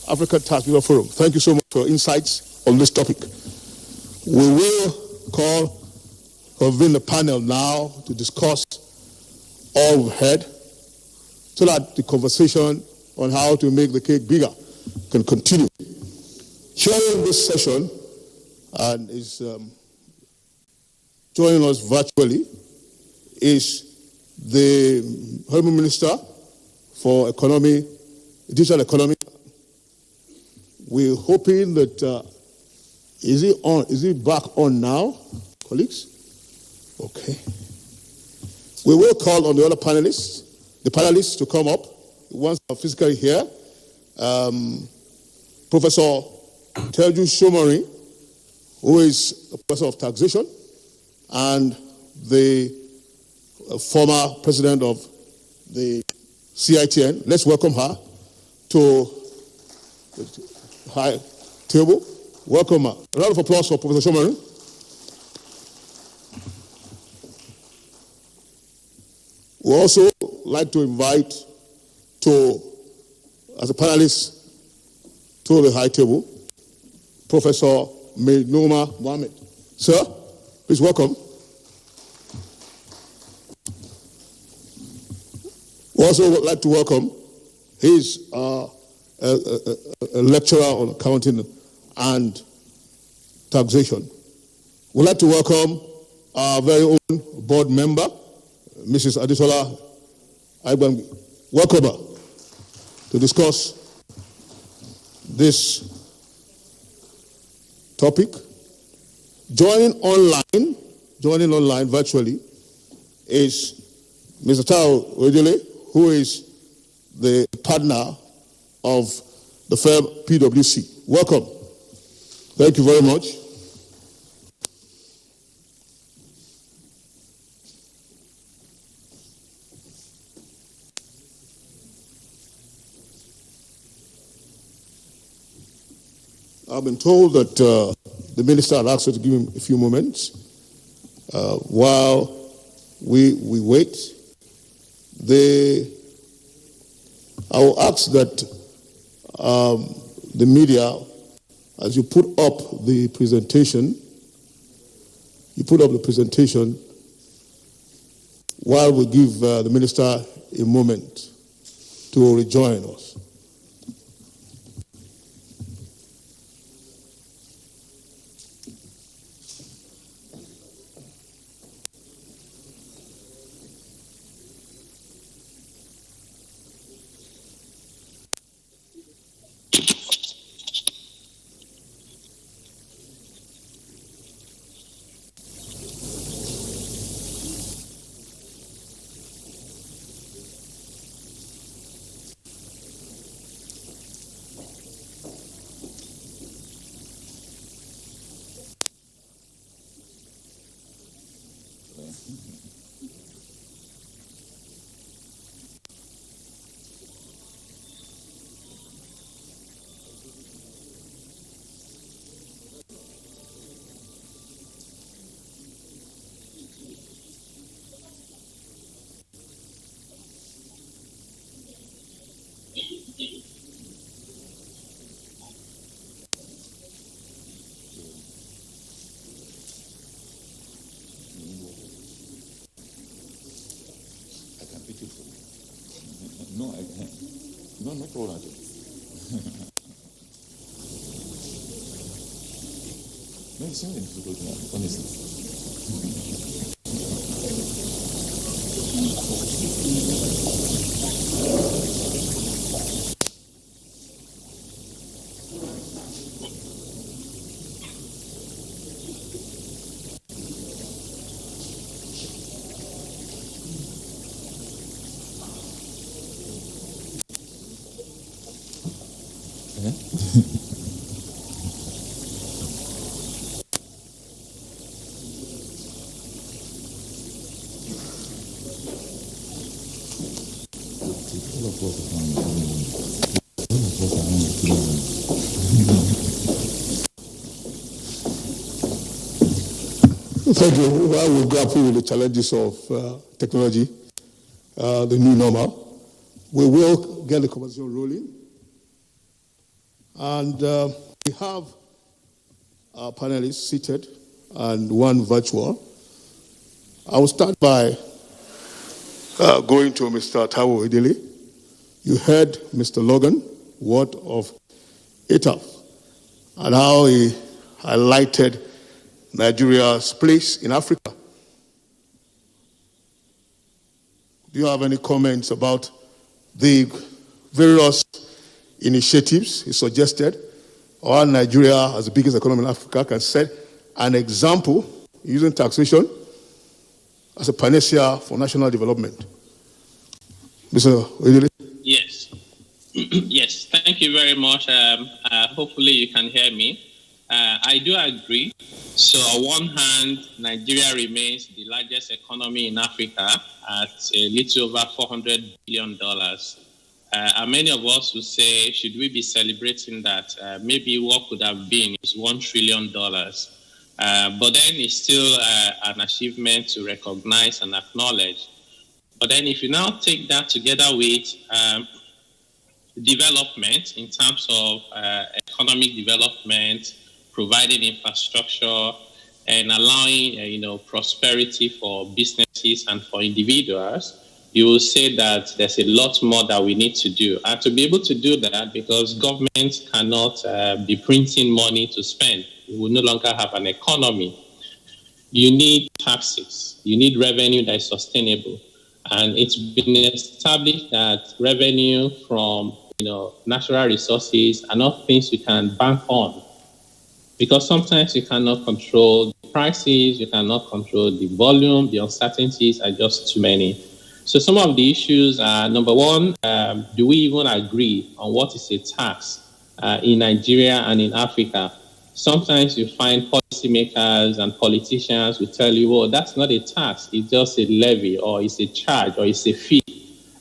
Africa Tax Bureau Forum. Thank you so much for your insights on this topic. We will convene the panel now to discuss all we've heard so that the conversation on how to make the cake bigger can continue. Chairing this session and is joining us virtually is the Honorable Minister for Economy, Digital Economy. We're hoping that, is he back on now, colleagues? Okay. We will call on the other panelists, to come up. Once are physically here. Professor Telju Shomari, who is a professor of taxation and the former president of the CITN. Let's welcome her to the high table. Welcome her. A round of applause for Professor Shomari. We also like to invite as a panelist to the high table, Professor Mainoma Mohammed. Sir, please welcome. We also would like to welcome, he's a lecturer on accounting and taxation. We'd like to welcome our very own board member, Mrs. Adesola Aigbangi. Welcome her to discuss this topic. Joining online virtually is Mr. Tao Ojele, who is the partner of the firm PwC. Welcome. Thank you very much. I've been told that the minister had asked us to give him a few moments while we wait. I will ask that the media, as you put up the presentation, while we give the minister a moment to rejoin us. No, no problem. No, it's not difficult, honestly. Thank you. While we grapple with the challenges of technology, the new normal, we will get the conversation rolling. And we have our panelists seated and one virtual. I will start by going to Mr. Tawo Idili. You heard Mr. Logan, word of ETAF, and how he highlighted Nigeria's place in Africa. Do you have any comments about the various initiatives he suggested, or how Nigeria, as the biggest economy in Africa, can set an example using taxation as a panacea for national development? Mr. Oedele? Yes. Yes, thank you very much. Hopefully you can hear me. I do agree. So on one hand, Nigeria remains the largest economy in Africa at a little over $400 billion. And many of us would say, should we be celebrating that? Maybe what could have been is $1 trillion. But then it's still an achievement to recognize and acknowledge. But then if you now take that together with development in terms of economic development, providing infrastructure, and allowing prosperity for businesses and for individuals, you will say that there's a lot more that we need to do. And to be able to do that, because governments cannot be printing money to spend, we will no longer have an economy. You need taxes. You need revenue that is sustainable. And it's been established that revenue from natural resources are not things you can bank on. Because sometimes you cannot control the prices, you cannot control the volume, the uncertainties are just too many. So some of the issues are, number one, do we even agree on what is a tax in Nigeria and in Africa? Sometimes you find policymakers and politicians will tell you, well, that's not a tax, it's just a levy, or it's a charge, or it's a fee.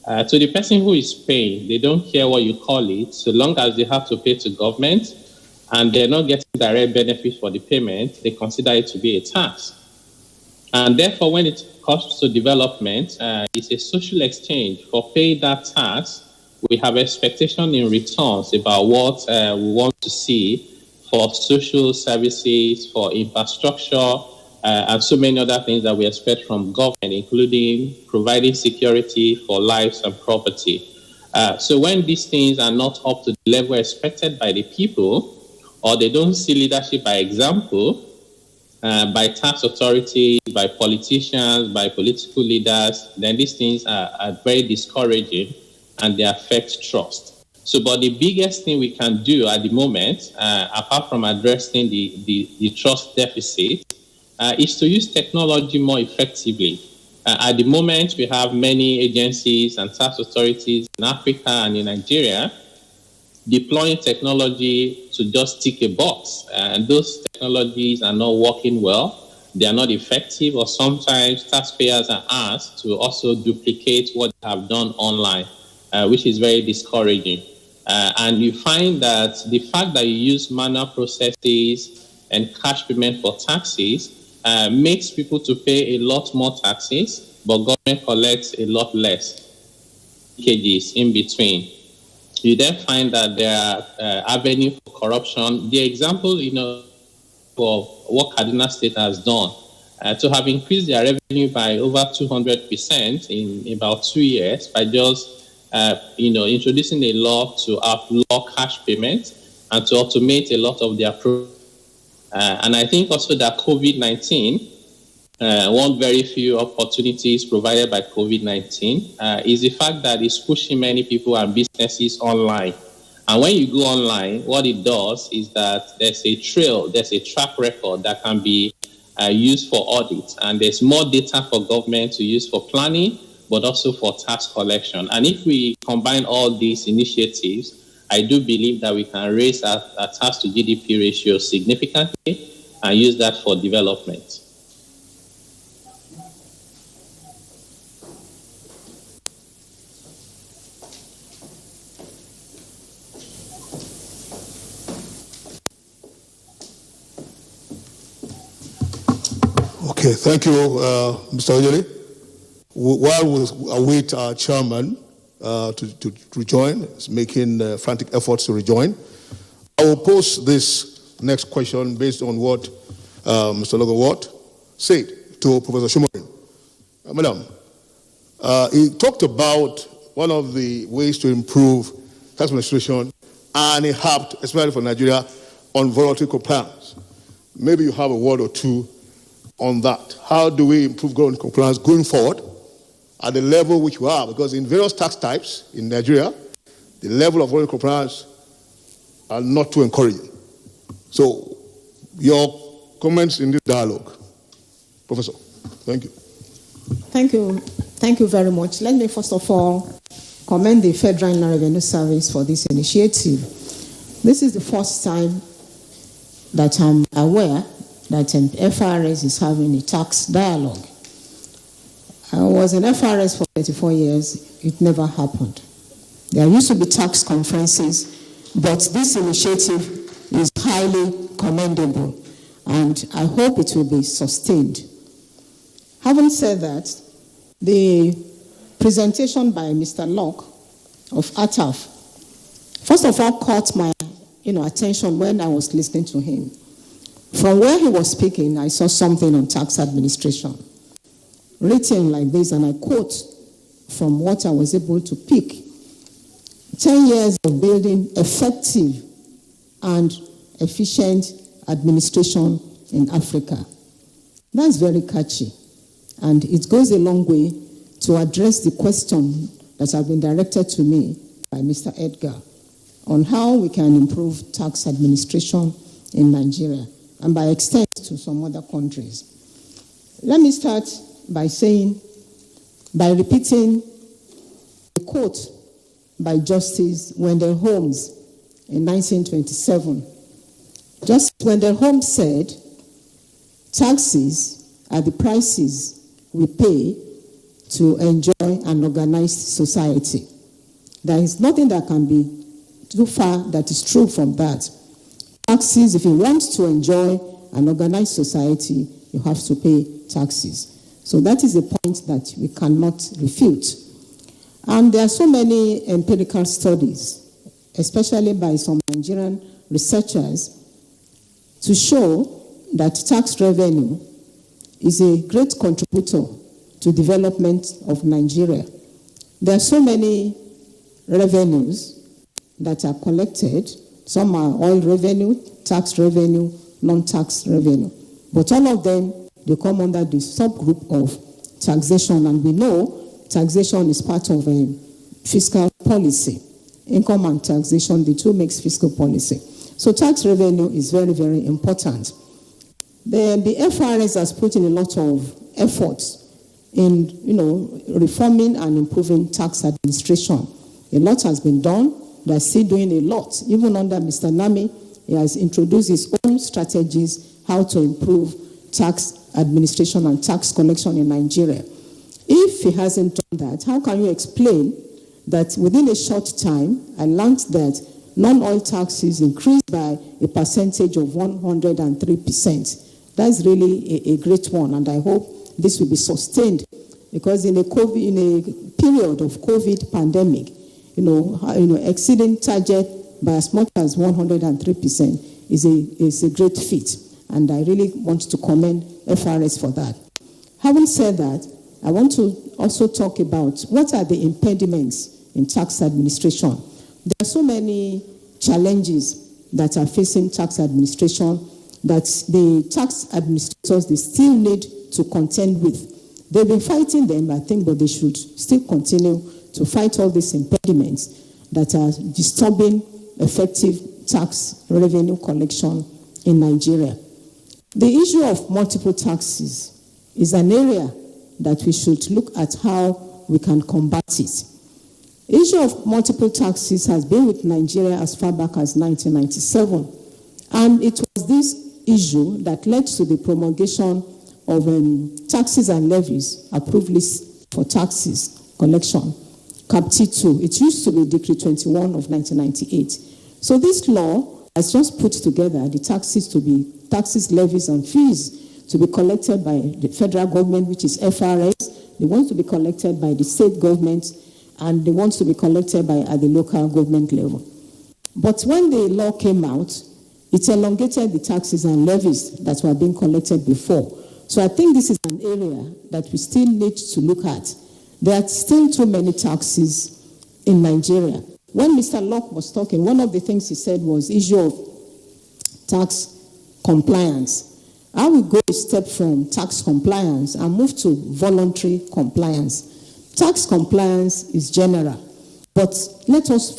To the person who is paying, they don't care what you call it, so long as they have to pay to government, and they're not getting direct benefit for the payment, they consider it to be a tax. And therefore, when it comes to development, it's a social exchange. For paying that tax, we have expectation in returns about what we want to see for social services, for infrastructure, and so many other things that we expect from government, including providing security for lives and property. So when these things are not up to the level expected by the people, or they don't see leadership by example, by tax authorities, by politicians, by political leaders, then these things are very discouraging and they affect trust. So, but the biggest thing we can do at the moment, apart from addressing the trust deficit, is to use technology more effectively. At the moment, we have many agencies and tax authorities in Africa and in Nigeria deploying technology to just tick a box. And those technologies are not working well. They are not effective, or sometimes taxpayers are asked to also duplicate what they have done online, which is very discouraging. And you find that the fact that you use manual processes and cash payment for taxes makes people to pay a lot more taxes, but government collects a lot less leakages in between. You then find that there are avenues for corruption. The example, of what Kaduna State has done, to have increased their revenue by over 200% in about 2 years by just introducing a law to outlaw cash payment and to automate a lot of their and I think also that COVID-19, one very few opportunities provided by COVID-19 is the fact that it's pushing many people and businesses online. And when you go online, what it does is that there's a track record that can be used for audit. And there's more data for government to use for planning, but also for tax collection. And if we combine all these initiatives, I do believe that we can raise our tax to GDP ratio significantly and use that for development. Okay, thank you, Mr. Ojeli. While we await our chairman to rejoin, he's making frantic efforts to rejoin, I will pose this next question based on what Mr. Logowat said to Professor Shumarin. Madam, he talked about one of the ways to improve tax administration, and he harped, especially for Nigeria, on voluntary compliance. Maybe you have a word or two on that. How do we improve voluntary compliance going forward at the level which we are? Because in various tax types in Nigeria, the level of voluntary compliance are not too encouraging. So, your comments in this dialogue, Professor. Thank you. Thank you. Thank you very much. Let me first of all commend the Federal Inland Revenue Service for this initiative. This is the first time that I'm aware that an FRS is having a tax dialogue. I was in FRS for 34 years. It never happened. There used to be tax conferences, but this initiative is highly commendable, and I hope it will be sustained. Having said that, the presentation by Mr. Locke of ATAF, first of all, caught my attention when I was listening to him. From where he was speaking, I saw something on tax administration written like this, and I quote from what I was able to pick. 10 years of building effective and efficient administration in Africa. That's very catchy, and it goes a long way to address the question that have been directed to me by Mr. Edgar on how we can improve tax administration in Nigeria, and by extent to some other countries. Let me start by repeating a quote by Justice Wendell Holmes in 1927. Justice Wendell Holmes said, "Taxes are the prices we pay to enjoy an organized society." There is nothing that can be too far that is true from that. Taxes, if you want to enjoy an organized society, you have to pay taxes. So that is a point that we cannot refute. And there are so many empirical studies, especially by some Nigerian researchers, to show that tax revenue is a great contributor to development of Nigeria. There are so many revenues that are collected. Some are oil revenue, tax revenue, non-tax revenue. But all of them, they come under the subgroup of taxation. And we know taxation is part of a fiscal policy. Income and taxation, the two makes fiscal policy. So tax revenue is very, very important. The FRS has put in a lot of efforts in, reforming and improving tax administration. A lot has been done. They're still doing a lot. Even under Mr. Nami, he has introduced his own strategies how to improve tax administration and tax collection in Nigeria. If he hasn't done that, how can you explain that within a short time, I learned that non-oil taxes increased by a percentage of 103%. That's really a great one, and I hope this will be sustained, because in a period of COVID pandemic, exceeding target by as much as 103% is a great feat, and I really want to commend FRS for that. Having said that, I want to also talk about what are the impediments in tax administration. There are so many challenges that are facing tax administration that the tax administrators, they still need to contend with. They've been fighting them, I think, but they should still continue to fight all these impediments that are disturbing effective tax revenue collection in Nigeria. The issue of multiple taxes is an area that we should look at how we can combat it. The issue of multiple taxes has been with Nigeria as far back as 1997, and it was this issue that led to the promulgation of taxes and levies approved list for taxes collection, CAPT 2. It used to be Decree 21 of 1998. So this law has just put together the taxes to be taxes, levies, and fees to be collected by the federal government, which is FRS. They want to be collected by the state government, and they want to be collected by at the local government level. But when the law came out, it elongated the taxes and levies that were being collected before. So I think this is an area that we still need to look at. There are still too many taxes in Nigeria. When Mr. Locke was talking, one of the things he said was issue of tax compliance. I will go a step from tax compliance and move to voluntary compliance. Tax compliance is general, but let us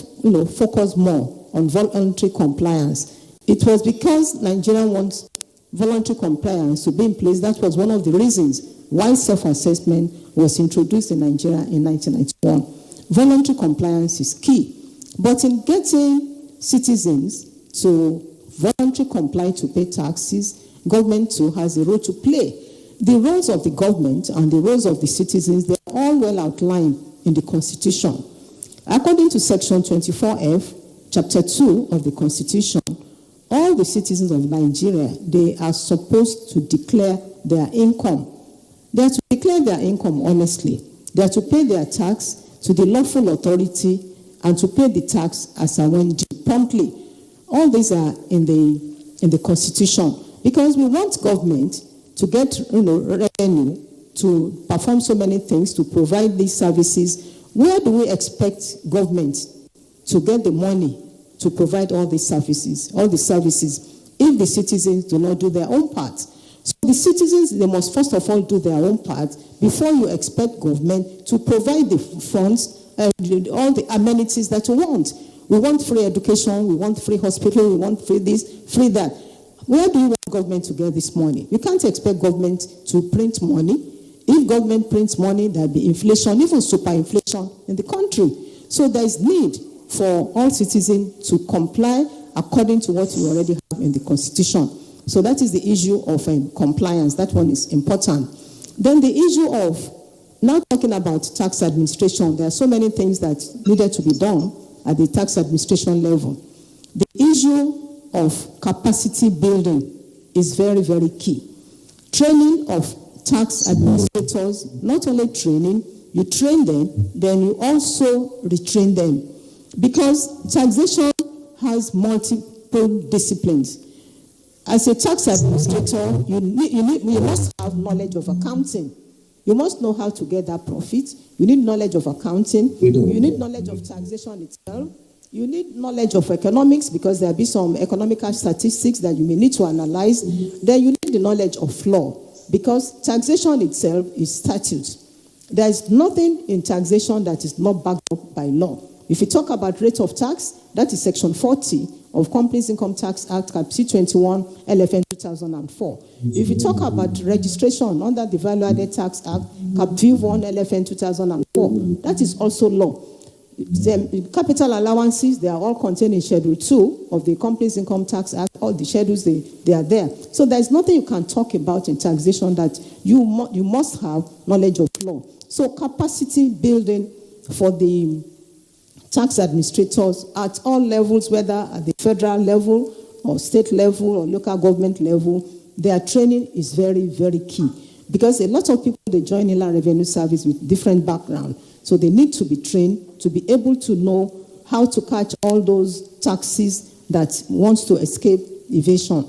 focus more on voluntary compliance. It was because Nigeria wants voluntary compliance to be in place. That was one of the reasons why self-assessment was introduced in Nigeria in 1991. Voluntary compliance is key. But in getting citizens to voluntarily comply to pay taxes, government too has a role to play. The roles of the government and the roles of the citizens, they're all well outlined in the Constitution. According to Section 24F, Chapter 2 of the Constitution, all the citizens of Nigeria, they are supposed to declare their income. They are to declare their income honestly. They are to pay their tax to the lawful authority and to pay the tax as and when due promptly. All these are in the Constitution, because we want government to get revenue to perform so many things, to provide these services. Where do we expect government to get the money to provide all these services, if the citizens do not do their own part? So the citizens, they must first of all do their own part before you expect government to provide the funds and all the amenities that we want. We want free education, we want free hospital, we want free this, free that. Where do you want government to get this money? You can't expect government to print money. If government prints money, there'll be inflation, even superinflation in the country. So there is need for all citizens to comply according to what we already have in the Constitution. So that is the issue of compliance. That one is important. Then the issue of, now talking about tax administration, there are so many things that needed to be done at the tax administration level. The issue of capacity building is very, very key. Training of tax administrators, not only training, you train them, then you also retrain them. Because taxation has multiple disciplines. As a tax administrator, you must have knowledge of accounting. You must know how to get that profit. You need knowledge of accounting. You need knowledge of taxation itself. You need knowledge of economics, because there will be some economical statistics that you may need to analyze. Then you need the knowledge of law, because taxation itself is statute. There is nothing in taxation that is not backed up by law. If you talk about rate of tax, that is Section 40 of Companies Income Tax Act, CAPT 21, LFN 2004. If you talk about registration under the Value Added Tax Act, CAPT 1, LFN 2004, that is also law. The capital allowances, they are all contained in Schedule 2 of the Companies Income Tax Act. All the schedules, they are there. So there is nothing you can talk about in taxation that you must have knowledge of law. So capacity building for the tax administrators at all levels, whether at the federal level or state level or local government level, their training is very, very key. Because a lot of people, they join Inland Revenue Service with different backgrounds. So they need to be trained to be able to know how to catch all those taxes that wants to escape evasion.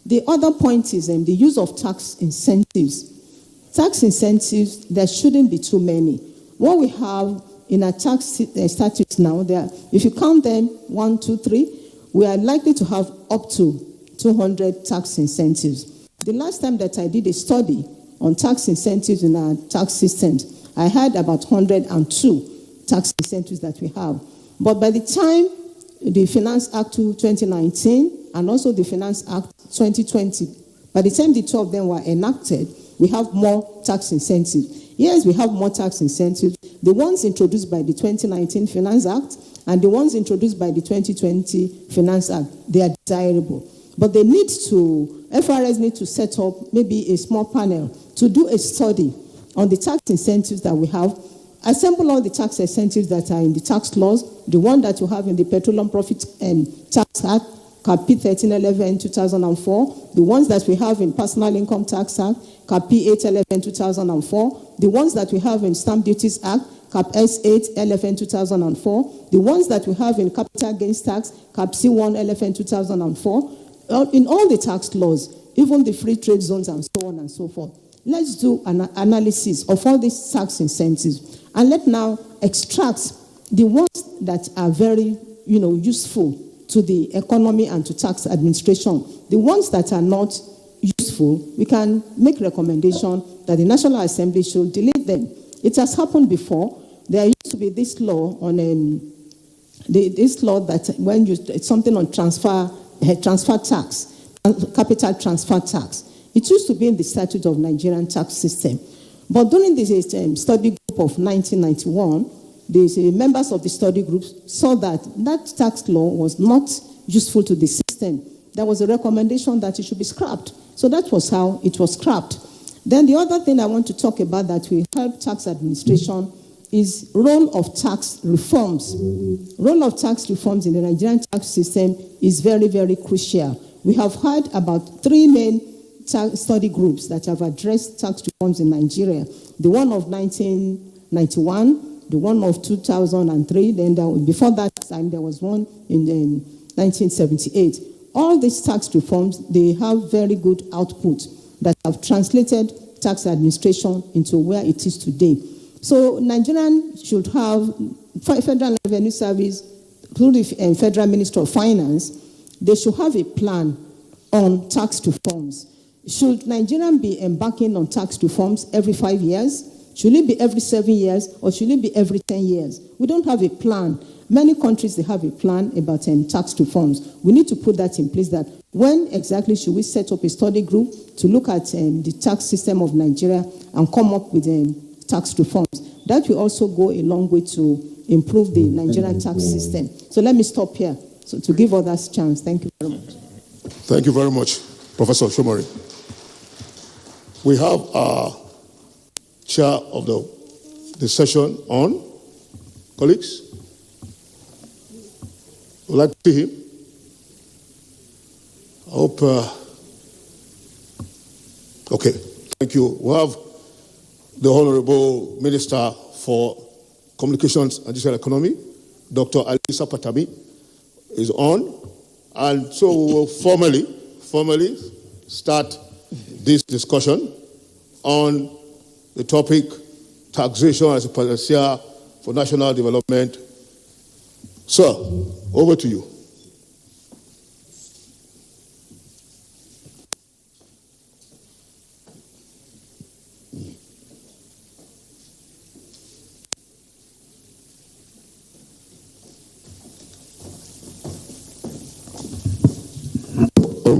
The other point is the use of tax incentives. Tax incentives, there shouldn't be too many. What we have in our tax statutes now, if you count them, 1, 2, 3, we are likely to have up to 200 tax incentives. The last time that I did a study on tax incentives in our tax systems, I had about 102 tax incentives that we have. But by the time the Finance Act 2019 and also the Finance Act 2020, by the time the two of them were enacted, we have more tax incentives. Yes, we have more tax incentives. The ones introduced by the 2019 Finance Act and the ones introduced by the 2020 Finance Act, they are desirable. But FRS need to set up maybe a small panel to do a study on the tax incentives that we have, assemble all the tax incentives that are in the tax laws, the one that you have in the Petroleum Profit Tax Act, Cap P 1311 2004, the ones that we have in Personal Income Tax Act, Cap P 811 2004, the ones that we have in Stamp Duties Act, Cap S 811 2004, the ones that we have in Capital Gains Tax, Cap C 111 2004, in all the tax laws, even the free trade zones and so on and so forth. Let's do an analysis of all these tax incentives and let's now extract the ones that are very, useful to the economy and to tax administration. The ones that are not useful, we can make recommendation that the National Assembly should delete them. It has happened before. There used to be this law on this law that when it's something on transfer tax, capital transfer tax. It used to be in the statute of Nigerian tax system. But during this study group of 1991, the members of the study group saw that tax law was not useful to the system. There was a recommendation that it should be scrapped. So that was how it was scrapped. Then the other thing I want to talk about that will help tax administration is role of tax reforms. Role of tax reforms in the Nigerian tax system is very, very crucial. We have had about 3 main study groups that have addressed tax reforms in Nigeria. The one of 1991, the one of 2003, then before that time there was one in 1978. All these tax reforms, they have very good output that have translated tax administration into where it is today. So Nigerians should have Federal Revenue Service, through the Federal Ministry of Finance, they should have a plan on tax reforms. Should Nigerians be embarking on tax reforms every 5 years? Should it be every 7 years or should it be every 10 years? We don't have a plan. Many countries, they have a plan about tax reforms. We need to put that in place, that when exactly should we set up a study group to look at the tax system of Nigeria and come up with tax reforms. That will also go a long way to improve the Nigerian tax system. So let me stop here to give others a chance. Thank you very much. Thank you very much, Professor Shomari. We have our chair of the session on. Colleagues? Would like to see him? I hope. Okay, thank you. We have the Honorable Minister for Communications and Digital Economy, Dr. Alisa Patami, is on. And so we will formally start this discussion on the topic, taxation as a panacea for national development. Sir, over to you.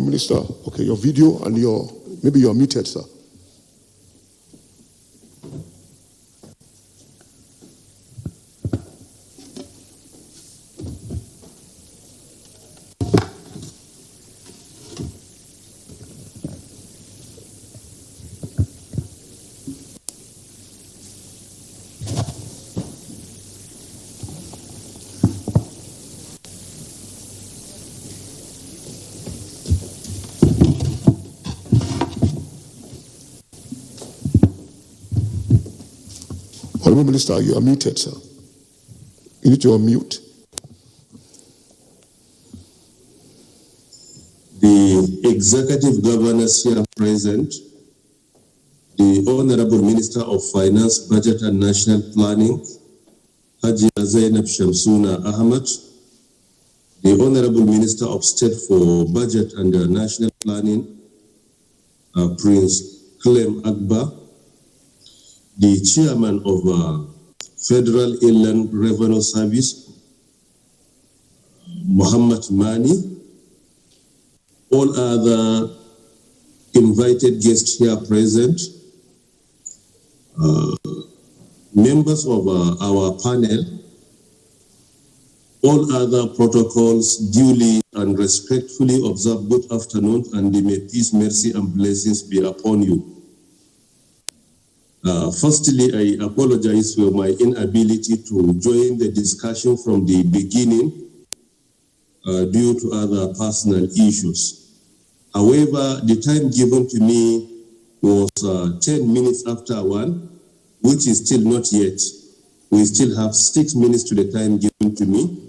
Minister, okay, your video and maybe you're muted, sir. Honorable Minister, you are muted, sir. You need to unmute. The executive governors here present, the Honorable Minister of Finance, Budget and National Planning, Haji Zainab Shamsuna Ahmad, the Honorable Minister of State for Budget and National Planning, Prince Clem Agba, the Chairman of Federal Inland Revenue Service, Muhammad Mani, all other invited guests here present, members of our panel, all other protocols duly and respectfully observed. Good afternoon, and may peace, mercy, and blessings be upon you. Firstly, I apologize for my inability to join the discussion from the beginning due to other personal issues. However, the time given to me was 10 minutes after 1, which is still not yet. We still have 6 minutes to the time given to me.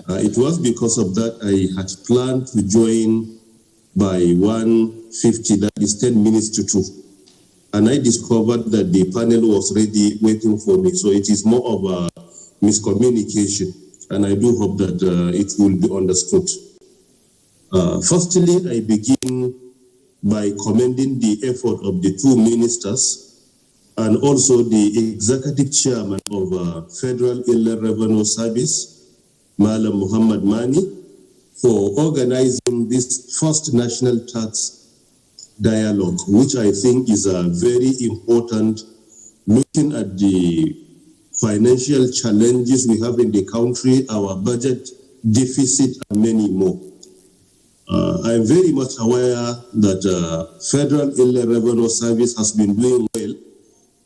It was because of that I had planned to join by 1:50, that is 10 minutes to 2. And I discovered that the panel was ready waiting for me. So it is more of a miscommunication. And I do hope that it will be understood. Firstly, I begin by commending the effort of the two ministers and also the executive chairman of Federal Inland Revenue Service, Malam Muhammad Mani, for organizing this first national tax dialogue, which I think is very important, looking at the financial challenges we have in the country, our budget deficit, and many more. I'm very much aware that Federal Inland Revenue Service has been doing well,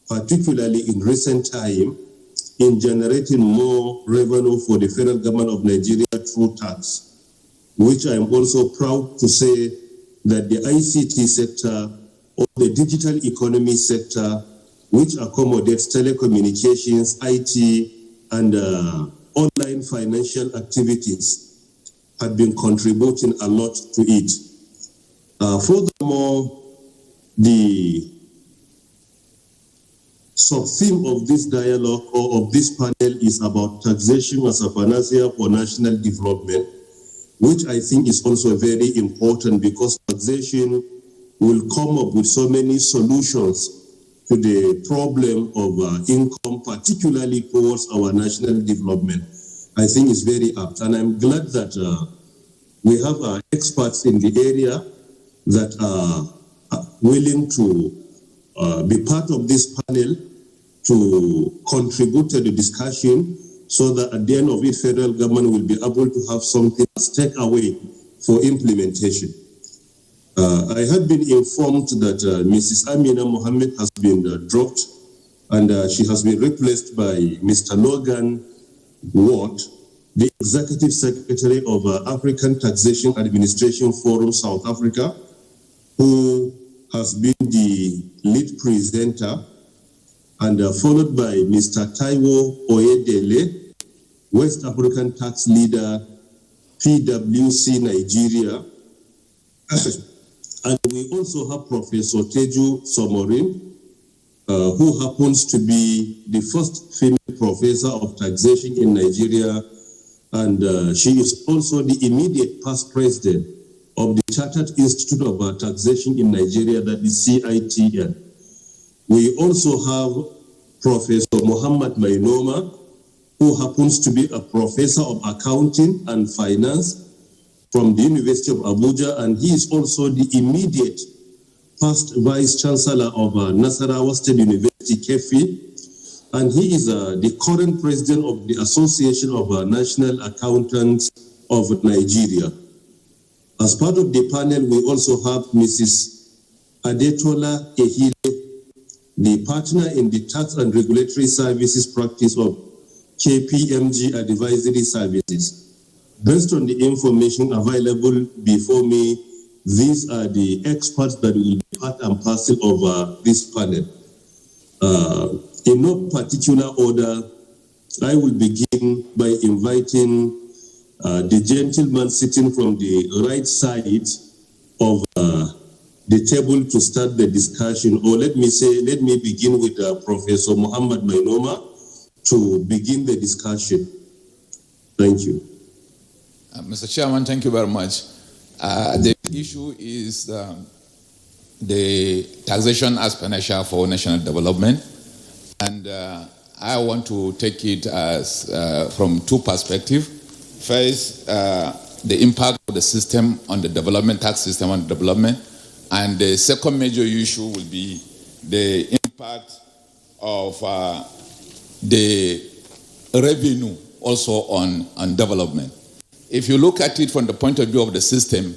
particularly in recent time, in generating more revenue for the federal government of Nigeria through tax, which I'm also proud to say that the ICT sector or the digital economy sector, which accommodates telecommunications, IT, and online financial activities, had been contributing a lot to it. Furthermore, the sub-theme of this dialogue or of this panel is about taxation as a panacea for national development, which I think is also very important because taxation will come up with so many solutions to the problem of income, particularly towards our national development. I think it's very apt. And I'm glad that we have experts in the area that are willing to be part of this panel to contribute to the discussion so that at the end of it, federal government will be able to have something as take away for implementation. I had been informed that Mrs. Amina Mohammed has been dropped and she has been replaced by Mr. Logan Ward, the Executive Secretary of African Taxation Administration Forum South Africa, who has been the lead presenter, and followed by Mr. Taiwo Oyedele, West African Tax Leader, PwC Nigeria. And we also have Professor Teju Somorin, who happens to be the first female professor of taxation in Nigeria, and she is also the immediate past president of the Chartered Institute of Taxation in Nigeria, that is CITN. We also have Professor Muhammad Mainoma, who happens to be a professor of accounting and finance from the University of Abuja, and he is also the immediate past vice chancellor of Nasarawa State University, Kefi, and he is the current president of the Association of National Accountants of Nigeria. As part of the panel, we also have Mrs. Adetola Ehile, the partner in the Tax and Regulatory Services practice of KPMG Advisory Services. Based on the information available before me, these are the experts that will be part and parcel of this panel. In no particular order, I will begin by inviting the gentleman sitting from the right side of the table to start the discussion, or let me begin with Professor Muhammad Mainoma to begin the discussion. Thank you. Mr. Chairman, thank you very much. The issue is the taxation as panacea for national development. And I want to take it as from two perspectives. First, the impact of the system on the development, tax system on development. And the second major issue will be the impact of the revenue also on development. If you look at it from the point of view of the system,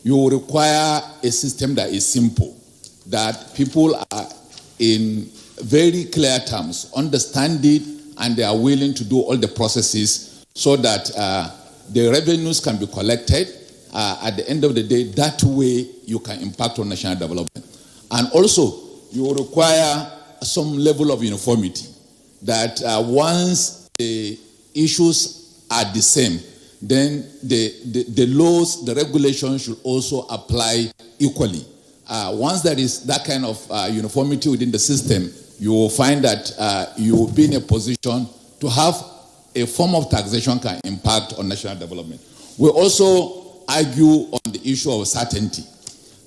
you will require a system that is simple, that people are in very clear terms, understand it, and they are willing to do all the processes so that the revenues can be collected. At the end of the day, that way you can impact on national development. And also, you will require some level of uniformity, that once the issues are the same, then the laws, the regulations should also apply equally. Once there is that kind of uniformity within the system, you will find that you will be in a position to have a form of taxation can impact on national development. We also argue on the issue of certainty,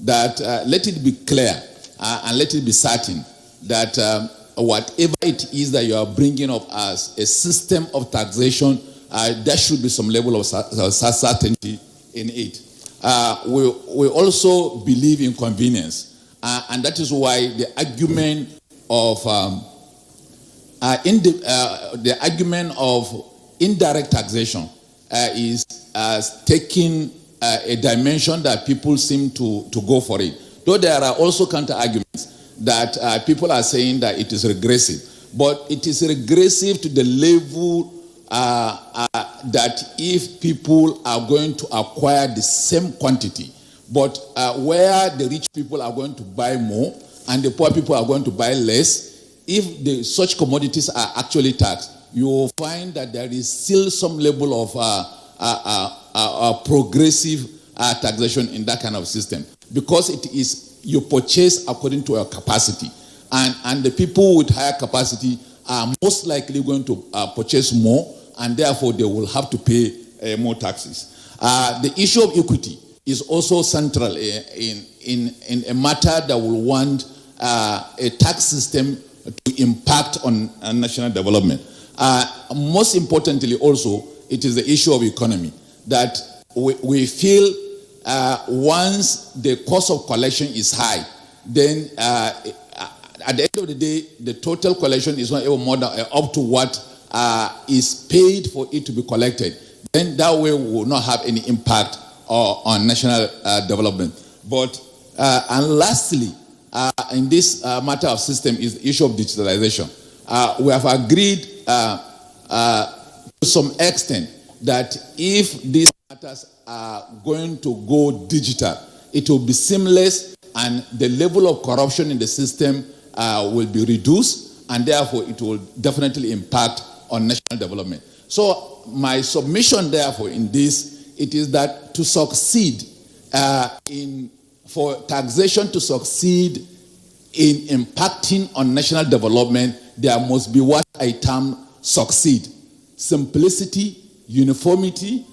that let it be clear and let it be certain that whatever it is that you are bringing up as a system of taxation, there should be some level of certainty in it. We also believe in convenience, and that is why the argument of the argument of indirect taxation is taking a dimension that people seem to go for it. Though there are also counter arguments that people are saying that it is regressive, but it is regressive to the level that if people are going to acquire the same quantity, but where the rich people are going to buy more and the poor people are going to buy less, if such commodities are actually taxed, you will find that there is still some level of progressive taxation in that kind of system, because it is you purchase according to your capacity, and the people with higher capacity are most likely going to purchase more, and therefore they will have to pay more taxes. The issue of equity is also central in a matter that will want a tax system to impact on national development. Most importantly also, it is the issue of economy, that we feel once the cost of collection is high, then at the end of the day, the total collection is not even more than up to what is paid for it to be collected. Then that way we will not have any impact on national development. But and lastly, in this matter of system is the issue of digitalization. We have agreed to some extent that if these matters are going to go digital, it will be seamless and the level of corruption in the system will be reduced, and therefore it will definitely impact on national development. So my submission therefore in this, it is that to succeed for taxation to succeed in impacting on national development, there must be what I term succeed: simplicity, uniformity,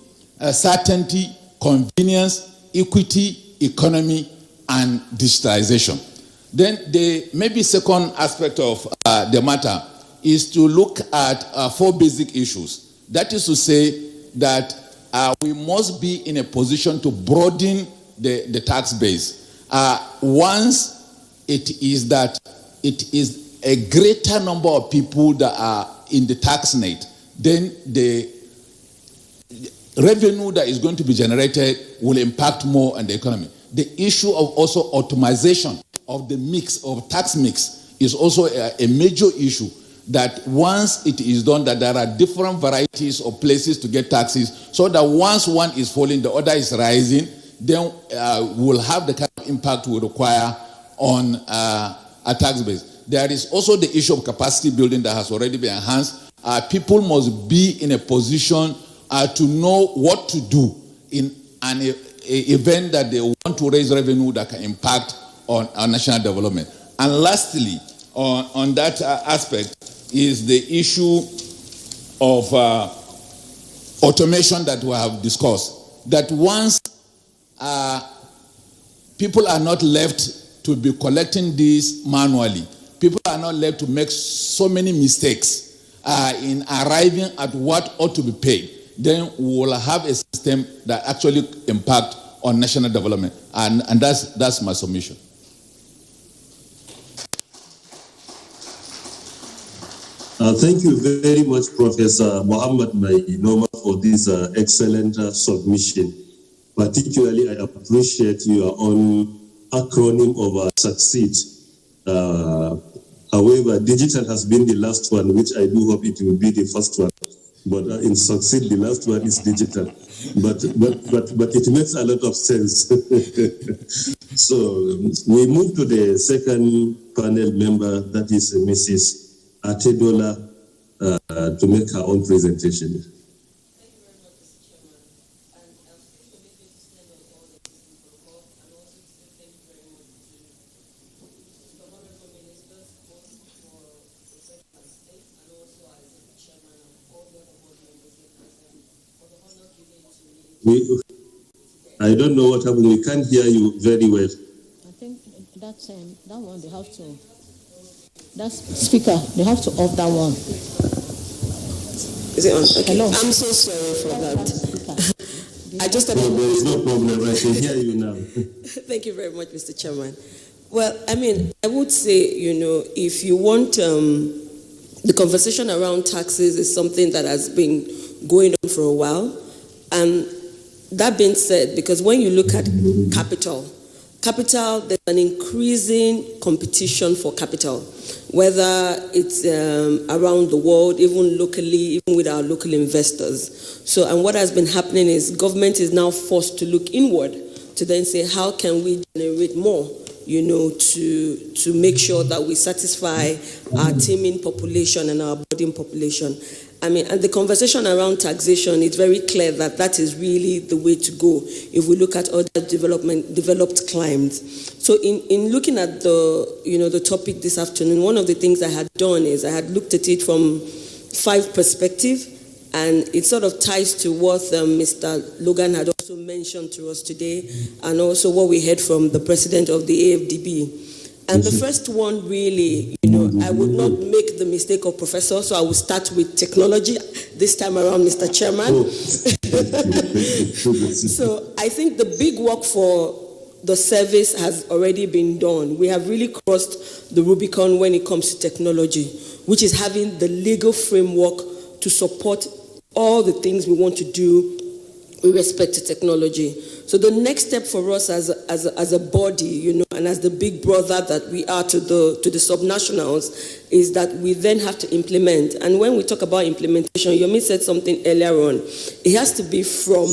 certainty, convenience, equity, economy, and digitalization. Then the maybe second aspect of the matter is to look at 4 basic issues. That is to say that we must be in a position to broaden the tax base. Once it is that it is a greater number of people that are in the tax net, then the revenue that is going to be generated will impact more on the economy. The issue of also automation of the mix, of tax mix, is also a major issue, that once it is done, that there are different varieties of places to get taxes, so that once one is falling, the other is rising, then we'll have the kind of impact we require on a tax base. There is also the issue of capacity building that has already been enhanced. People must be in a position to know what to do in an event that they want to raise revenue that can impact on national development. And lastly, on that aspect is the issue of automation that we have discussed, that once people are not left to be collecting this manually, people are not left to make so many mistakes in arriving at what ought to be paid, then we will have a system that actually impact on national development. And that's my submission. Thank you very much, Professor Muhammad Mainoma, for this excellent submission. Particularly, I appreciate your own acronym of SUCCEED. However, digital has been the last one, which I do hope it will be the first one. But in SUCCEED, the last one is digital. But it makes a lot of sense. So we move to the second panel member, that is Mrs. Atedola, to make her own presentation. I don't know what happened. We can't hear you very well. I think that one they have to. That speaker, they have to off that one. Is it on? Okay. Hello. I'm so sorry for that. I just there is no problem. I can hear you now. Thank you very much, Mr. Chairman. Well, I mean, I would say, if you want, the conversation around taxes is something that has been going on for a while. And that being said, because when you look at capital, there's an increasing competition for capital, whether it's around the world, even locally, even with our local investors. So, and what has been happening is government is now forced to look inward to then say, how can we generate more, to make sure that we satisfy our teeming population and our budding population. I mean, and the conversation around taxation, it's very clear that that is really the way to go if we look at other developed climes. So in looking at the topic this afternoon, one of the things I had done is I had looked at it from 5 perspectives, and it sort of ties to what Mr. Logan had also mentioned to us today, and also what we heard from the president of the AFDB. And the first one really, I would not make the mistake of professor, so I will start with technology this time around, Mr. Chairman. So I think the big work for the service has already been done. We have really crossed the Rubicon when it comes to technology, which is having the legal framework to support all the things we want to do with respect to technology. So the next step for us as a body, and as the big brother that we are to the subnationals, is that we then have to implement. And when we talk about implementation, Yomi said something earlier on. It has to be from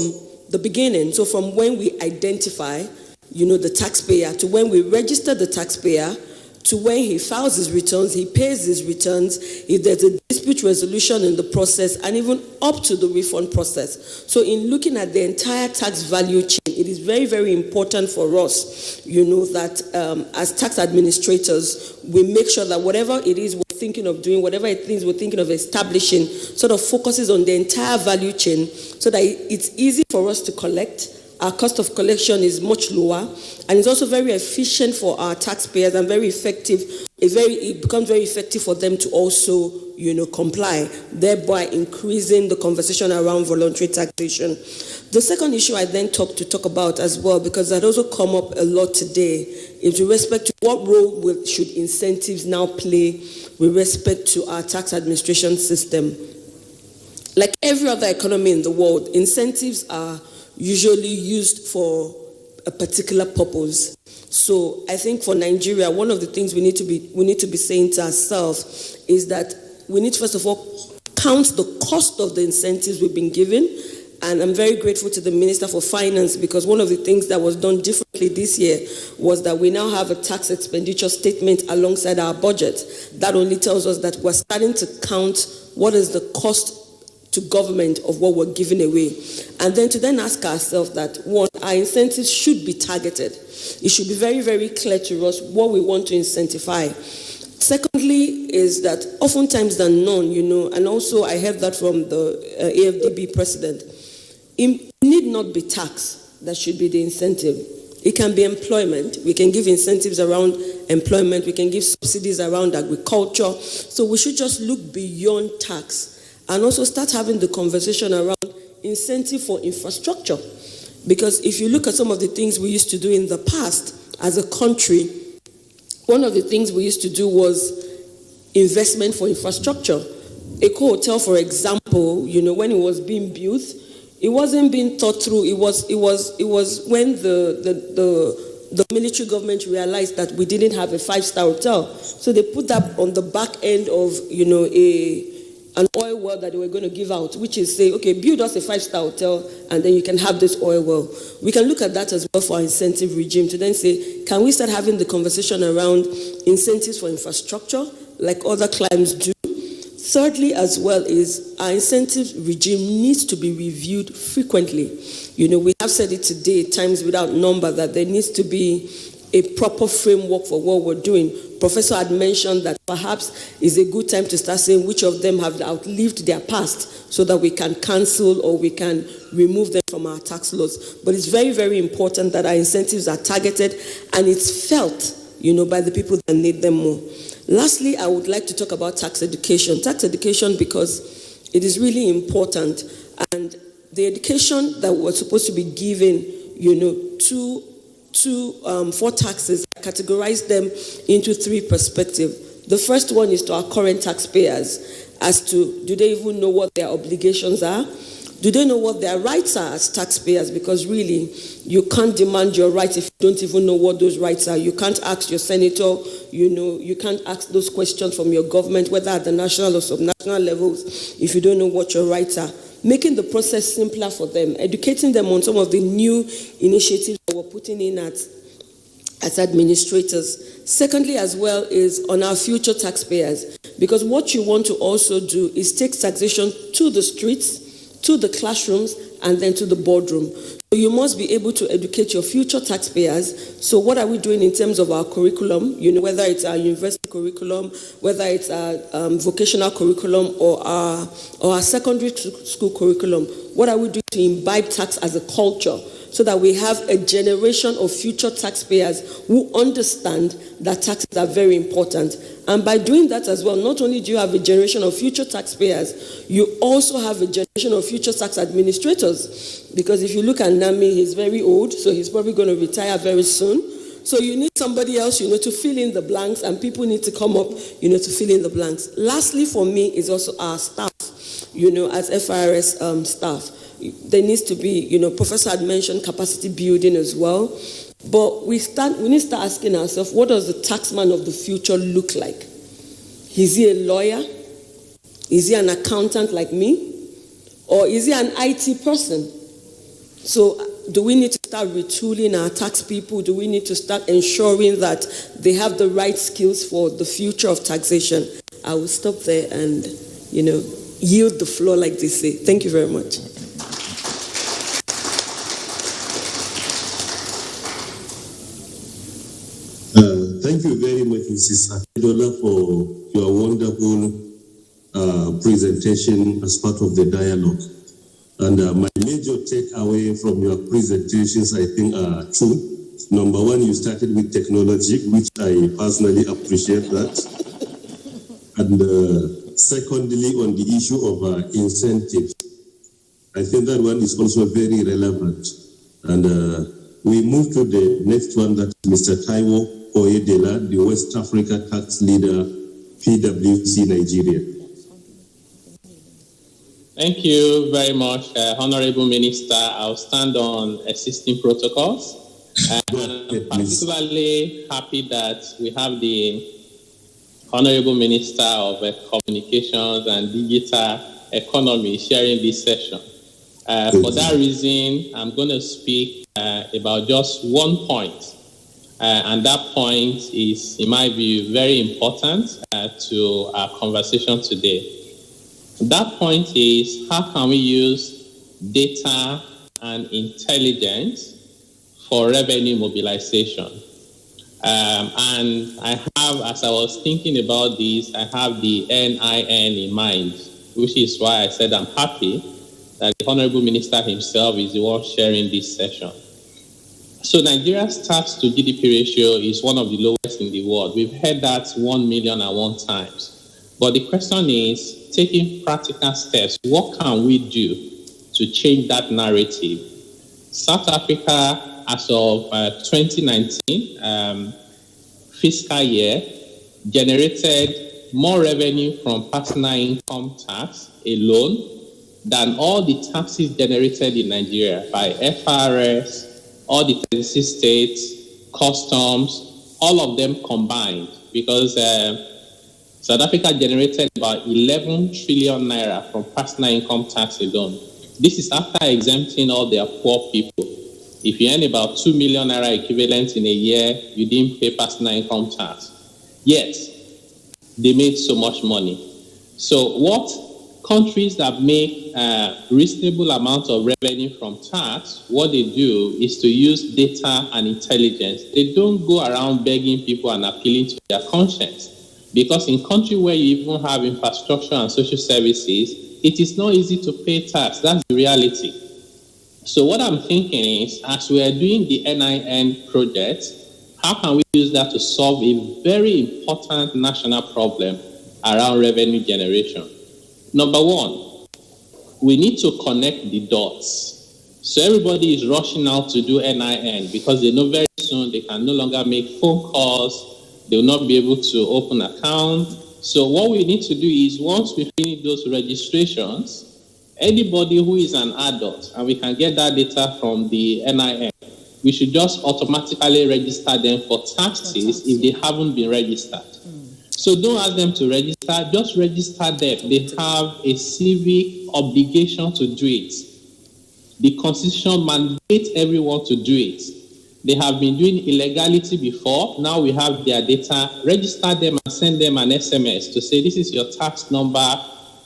the beginning. So from when we identify, the taxpayer, to when we register the taxpayer, to when he files his returns, he pays his returns, if there's a dispute resolution in the process, and even up to the refund process. So in looking at the entire tax value chain, it is very, very important for us, that as tax administrators, we make sure that whatever it is we're thinking of doing, whatever it is we're thinking of establishing, sort of focuses on the entire value chain so that it's easy for us to collect. Our cost of collection is much lower, and it's also very efficient for our taxpayers and very effective. It becomes very effective for them to also, comply, thereby increasing the conversation around voluntary taxation. The second issue I then talk about as well, because that also come up a lot today, is with respect to what role should incentives now play with respect to our tax administration system. Like every other economy in the world, incentives are usually used for a particular purpose. So I think for Nigeria, one of the things we need to be saying to ourselves is that we need to first of all count the cost of the incentives we've been given. And I'm very grateful to the Minister for Finance, because one of the things that was done differently this year was that we now have a tax expenditure statement alongside our budget. That only tells us that we're starting to count what is the cost to government of what we're giving away. And then to then ask ourselves that, one, our incentives should be targeted. It should be very, very clear to us what we want to incentivize. Secondly is that oftentimes than none, and also I heard that from the AFDB president, it need not be tax that should be the incentive. It can be employment. We can give incentives around employment. We can give subsidies around agriculture. So we should just look beyond tax and also start having the conversation around incentive for infrastructure. Because if you look at some of the things we used to do in the past as a country, one of the things we used to do was investment for infrastructure. Eco Hotel, for example, when it was being built, it wasn't being thought through. It was when the military government realized that we didn't have a 5-star hotel. So they put that on the back end of, an oil well that they were going to give out, which is say, okay, build us a 5-star hotel and then you can have this oil well. We can look at that as well for our incentive regime to then say, can we start having the conversation around incentives for infrastructure like other climes do? Thirdly, as well, is our incentive regime needs to be reviewed frequently. We have said it today, times without number, that there needs to be a proper framework for what we're doing. Professor had mentioned that perhaps is a good time to start saying which of them have outlived their past so that we can cancel or we can remove them from our tax laws. But it's very, very important that our incentives are targeted and it's felt, by the people that need them more. Lastly, I would like to talk about tax education. Tax education because it is really important, and the education that we're supposed to be given, for taxes, categorize them into 3 perspectives. The first one is to our current taxpayers as to, do they even know what their obligations are? Do they know what their rights are as taxpayers? Because really, you can't demand your rights if you don't even know what those rights are. You can't ask your senator, you can't ask those questions from your government, whether at the national or subnational levels, if you don't know what your rights are. Making the process simpler for them, educating them on some of the new initiatives that we're putting in as administrators. Secondly, as well, is on our future taxpayers. Because what you want to also do is take taxation to the streets, to the classrooms, and then to the boardroom. So you must be able to educate your future taxpayers. So what are we doing in terms of our curriculum? Whether it's our university curriculum, whether it's our vocational curriculum or our secondary school curriculum. What are we doing to imbibe tax as a culture so that we have a generation of future taxpayers who understand that taxes are very important? And by doing that as well, not only do you have a generation of future taxpayers, you also have a generation of future tax administrators. Because if you look at Nami, he's very old, so he's probably going to retire very soon. So you need somebody else, to fill in the blanks, and people need to come up, to fill in the blanks. Lastly, for me, is also our staff, as FIRS staff. There needs to be, Professor had mentioned capacity building as well. But we need to start asking ourselves, what does the taxman of the future look like? Is he a lawyer? Is he an accountant like me? Or is he an IT person? So do we need to start retooling our tax people? Do we need to start ensuring that they have the right skills for the future of taxation? I will stop there and, yield the floor like they say. Thank you very much. Thank you very much, Mrs. Akedola, for your wonderful presentation as part of the dialogue. And my major takeaway from your presentations, I think, are 2. Number 1, you started with technology, which I personally appreciate that. And secondly, on the issue of incentives, I think that one is also very relevant. And we move to the next one, that Mr. Taiwo Oyedela, the West Africa tax leader, PwC Nigeria. Thank you very much, Honorable Minister. I'll stand on existing protocols. I'm particularly happy that we have the Honorable Minister of Communications and Digital Economy sharing this session. For that reason, I'm going to speak about just one point. And that point is, in my view, very important to our conversation today. That point is, how can we use data and intelligence for revenue mobilization? And I have have, as I was thinking about this, I have the NIN in mind, which is why I said I'm happy that the Honorable Minister himself is the one sharing this session. So Nigeria's tax to GDP ratio is one of the lowest in the world. We've heard that 1,000,001 times. But the question is, taking practical steps, what can we do to change that narrative? South Africa, as of 2019 fiscal year, generated more revenue from personal income tax alone than all the taxes generated in Nigeria by FRS, all the 36 states, customs, all of them combined, because South Africa generated about 11 trillion naira from personal income tax alone. This is after exempting all their poor people. If you earn about 2 million naira equivalent in a year, you didn't pay personal income tax. Yet, they made so much money. So what countries that make reasonable amount of revenue from tax, what they do is to use data and intelligence. They don't go around begging people and appealing to their conscience. Because in countries where you even have infrastructure and social services, it is not easy to pay tax. That's the reality. So what I'm thinking is, as we are doing the NIN project, how can we use that to solve a very important national problem around revenue generation? Number one, we need to connect the dots. So everybody is rushing out to do NIN because they know very soon they can no longer make phone calls, they will not be able to open accounts. So what we need to do is, once we finish those registrations, anybody who is an adult, and we can get that data from the NIN, we should just automatically register them for taxes if they haven't been registered. So don't ask them to register, just register them. They have a civic obligation to do it. The Constitution mandates everyone to do it. They have been doing illegality before. Now we have their data. Register them and send them an SMS to say, this is your tax number.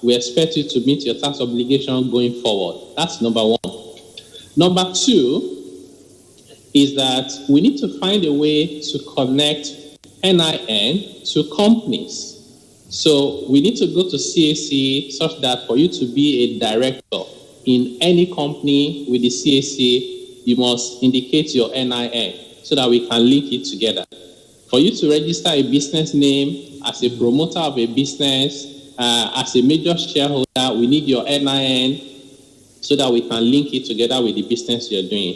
We expect you to meet your tax obligation going forward. That's number one. Number two is that we need to find a way to connect NIN to companies. So we need to go to CAC such that for you to be a director in any company with the CAC, you must indicate your NIN so that we can link it together. For you to register a business name as a promoter of a business, as a major shareholder, we need your NIN so that we can link it together with the business you're doing.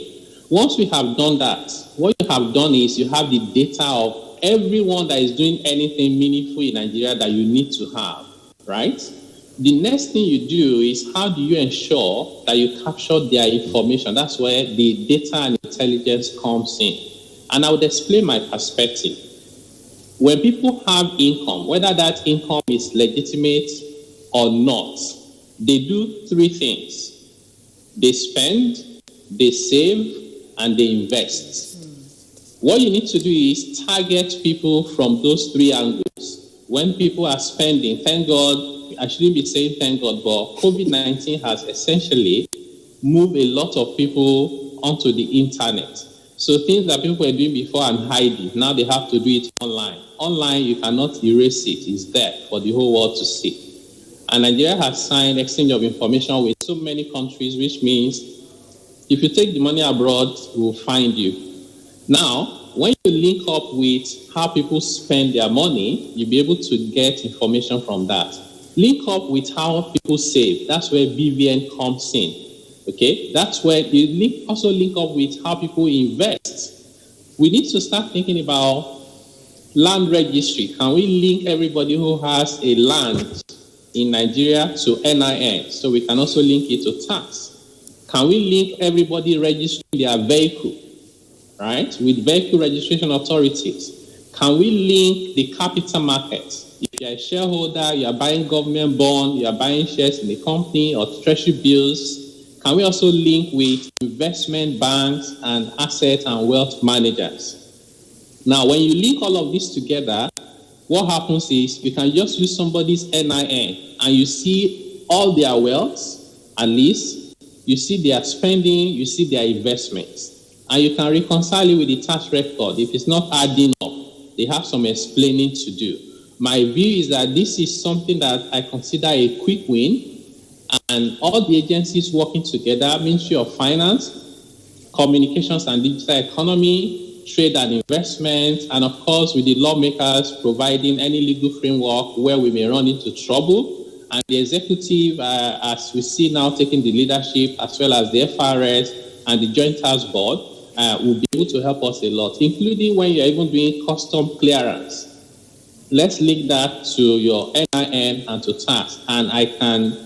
Once we have done that, what you have done is you have the data of everyone that is doing anything meaningful in Nigeria that you need to have, right? The next thing you do is, how do you ensure that you capture their information? That's where the data and intelligence comes in. And I would explain my perspective. When people have income, whether that income is legitimate or not, they do three things. They spend, they save, and they invest. What you need to do is target people from those three angles. When people are spending, thank God, I shouldn't be saying thank God, but COVID-19 has essentially moved a lot of people onto the internet. So things that people were doing before and hiding, now they have to do it online. Online, you cannot erase it. It's there for the whole world to see. And Nigeria has signed exchange of information with so many countries, which means if you take the money abroad, we'll find you. Now, when you link up with how people spend their money, you'll be able to get information from that. Link up with how people save. That's where BVN comes in. Okay, that's where you also link up with how people invest. We need to start thinking about land registry. Can we link everybody who has a land in Nigeria to NIN so we can also link it to tax? Can we link everybody registering their vehicle, right, with vehicle registration authorities? Can we link the capital markets? If you're a shareholder, you're buying government bond, you're buying shares in the company or treasury bills, can we also link with investment banks and asset and wealth managers? Now, when you link all of this together, what happens is you can just use somebody's NIN and you see all their wealth, at least, you see their spending, you see their investments, and you can reconcile it with the tax record if it's not adding up. they have some explaining to do. My view is that this is something that I consider a quick win, and all the agencies working together, Ministry of Finance, Communications and Digital Economy, Trade and Investment, and of course with the lawmakers providing any legal framework where we may run into trouble, and the executive, as we see now, taking the leadership, as well as the FRS and the Joint Task Board, will be able to help us a lot, including when you're even doing custom clearance. Let's link that to your NIN and to tax. And I can,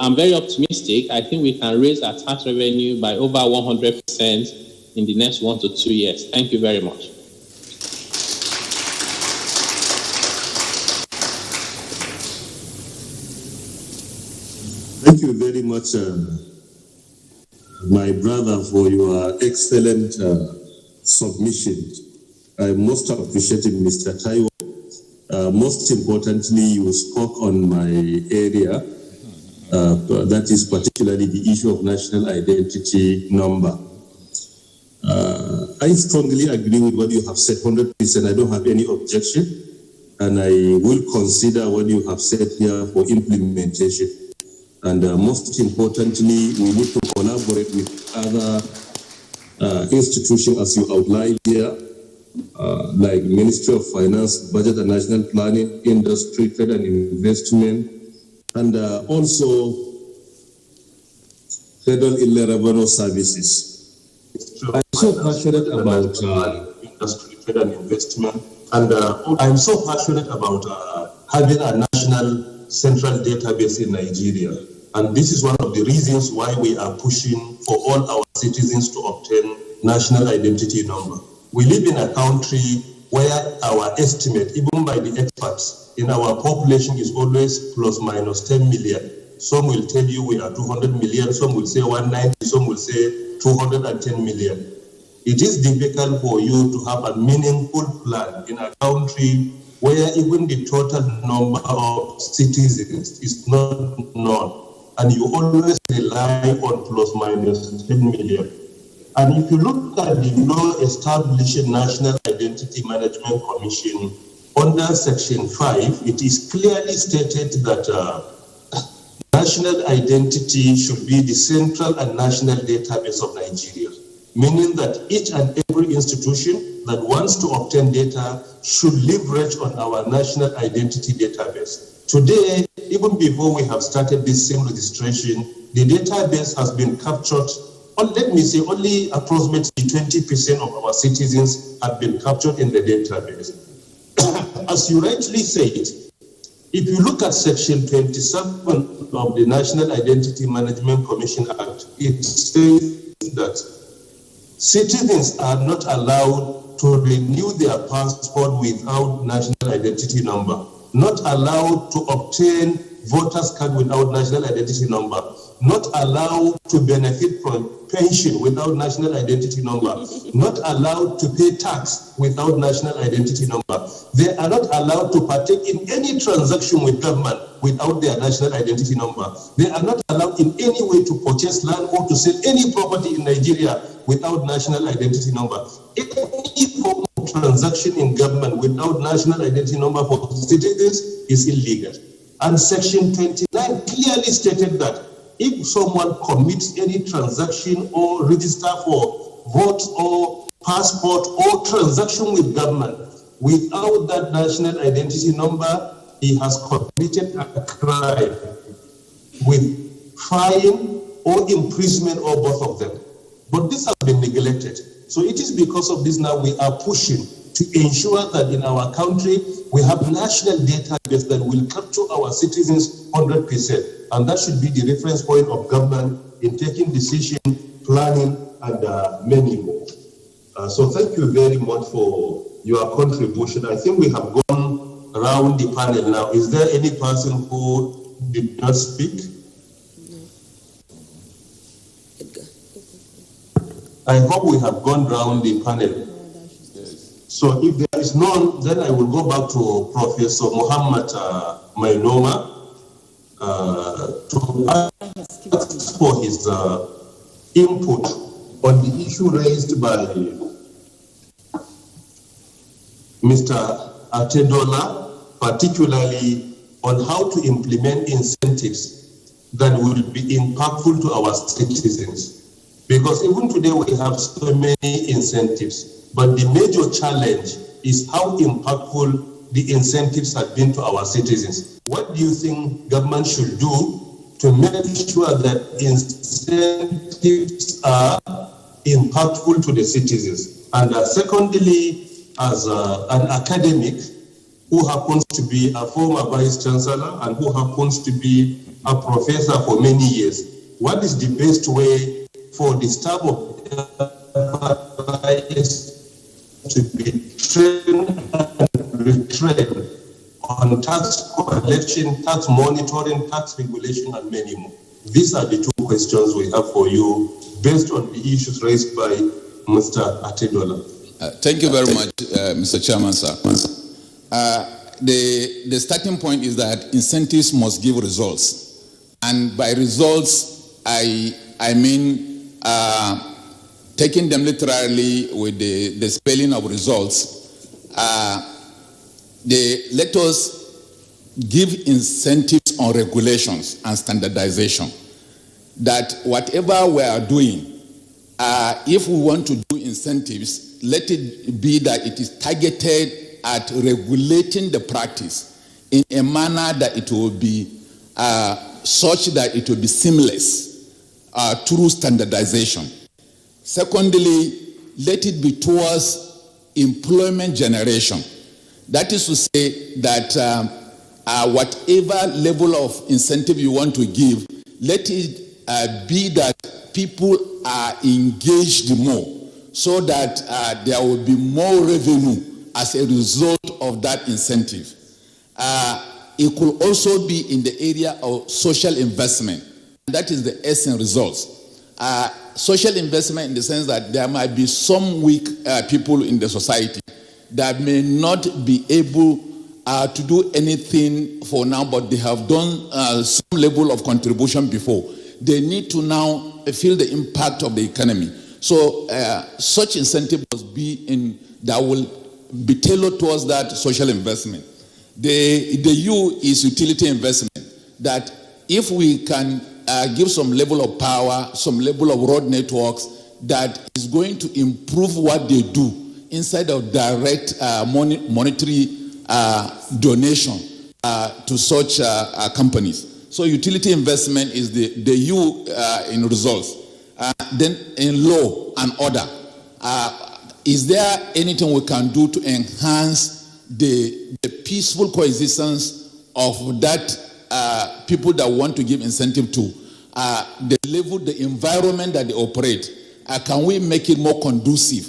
I'm very optimistic. I think we can raise our tax revenue by over 100% in the next 1 to 2 years. Thank you very much. Thank you very much, my brother, for your excellent submission. I most appreciated Mr. Taiwo. Most importantly, you spoke on my area, that is particularly the issue of national identity number. I strongly agree with what you have said, 100%. I don't have any objection, and I will consider what you have said here for implementation. And most importantly, we need to collaborate with other institutions, as you outlined here, like Ministry of Finance, Budget and National Planning, Industry, Trade and Investment, and also Federal Inland Revenue Services. I'm so passionate about industry, trade and investment, and I'm so passionate about having a national central database in Nigeria. And this is one of the reasons why we are pushing for all our citizens to obtain national identity number. We live in a country where our estimate, even by the experts, in our population is always plus minus 10 million. Some will tell you we are 200 million, some will say 190, some will say 210 million. It is difficult for you to have a meaningful plan in a country where even the total number of citizens is not known, and you always rely on plus minus 10 million. And if you look at the law establishing National Identity Management Commission, under Section 5, it is clearly stated that national identity should be the central and national database of Nigeria, meaning that each and every institution that wants to obtain data should leverage on our national identity database. Today, even before we have started this same registration, the database has been captured. Let me say only approximately 20% of our citizens have been captured in the database. As you rightly said, if you look at Section 27 of the National Identity Management Commission Act, it says that citizens are not allowed to renew their passport without national identity number, not allowed to obtain voters card without national identity number, not allowed to benefit from pension without national identity number, not allowed to pay tax without national identity number. They are not allowed to partake in any transaction with government without their national identity number. They are not allowed in any way to purchase land or to sell any property in Nigeria without national identity number. Any form of transaction in government without national identity number for citizens is illegal. And Section 29 clearly stated that if someone commits any transaction or register for vote or passport or transaction with government without that national identity number, he has committed a crime with fine or imprisonment or both of them. But this has been neglected. So it is because of this now we are pushing to ensure that in our country we have national database that will capture our citizens 100%. And that should be the reference point of government in taking decision, planning, and many more. So thank you very much for your contribution. I think we have gone around the panel now. Is there any person who did not speak? I hope we have gone round the panel. So if there is none, then I will go back to Professor Muhammad Mainoma to ask for his input on the issue raised by Mr. Atedola, particularly on how to implement incentives that will be impactful to our citizens. Because even today we have so many incentives, but the major challenge is how impactful the incentives have been to our citizens. What do you think government should do to make sure that incentives are impactful to the citizens? And secondly, as an academic who happens to be a former vice chancellor and who happens to be a professor for many years, what is the best way for the staff of FIS to be trained and retrained on tax collection, tax monitoring, tax regulation, and many more? These are the two questions we have for you based on the issues raised by Mr. Atedola. Thank you very much, Mr. Chairman, sir. The starting point is that incentives must give results. And by results, I mean taking them literally with the spelling of results. Let us give incentives on regulations and standardization. That whatever we are doing, if we want to do incentives, let it be that it is targeted at regulating the practice in a manner that it will be such that it will be seamless through standardization. Secondly, let it be towards employment generation. That is to say that whatever level of incentive you want to give, let it be that people are engaged more, so that there will be more revenue as a result of that incentive. It could also be in the area of social investment. That is the essence results. Social investment in the sense that there might be some weak people in the society that may not be able to do anything for now, but they have done some level of contribution before. They need to now feel the impact of the economy. So such incentive must be that will be tailored towards that social investment. The U is utility investment. That if we can give some level of power, some level of road networks that is going to improve what they do inside of direct monetary donation to such companies. So utility investment is the U in results. Then in law and order, is there anything we can do to enhance the peaceful coexistence of that people that want to give incentive to? The level, the environment that they operate, can we make it more conducive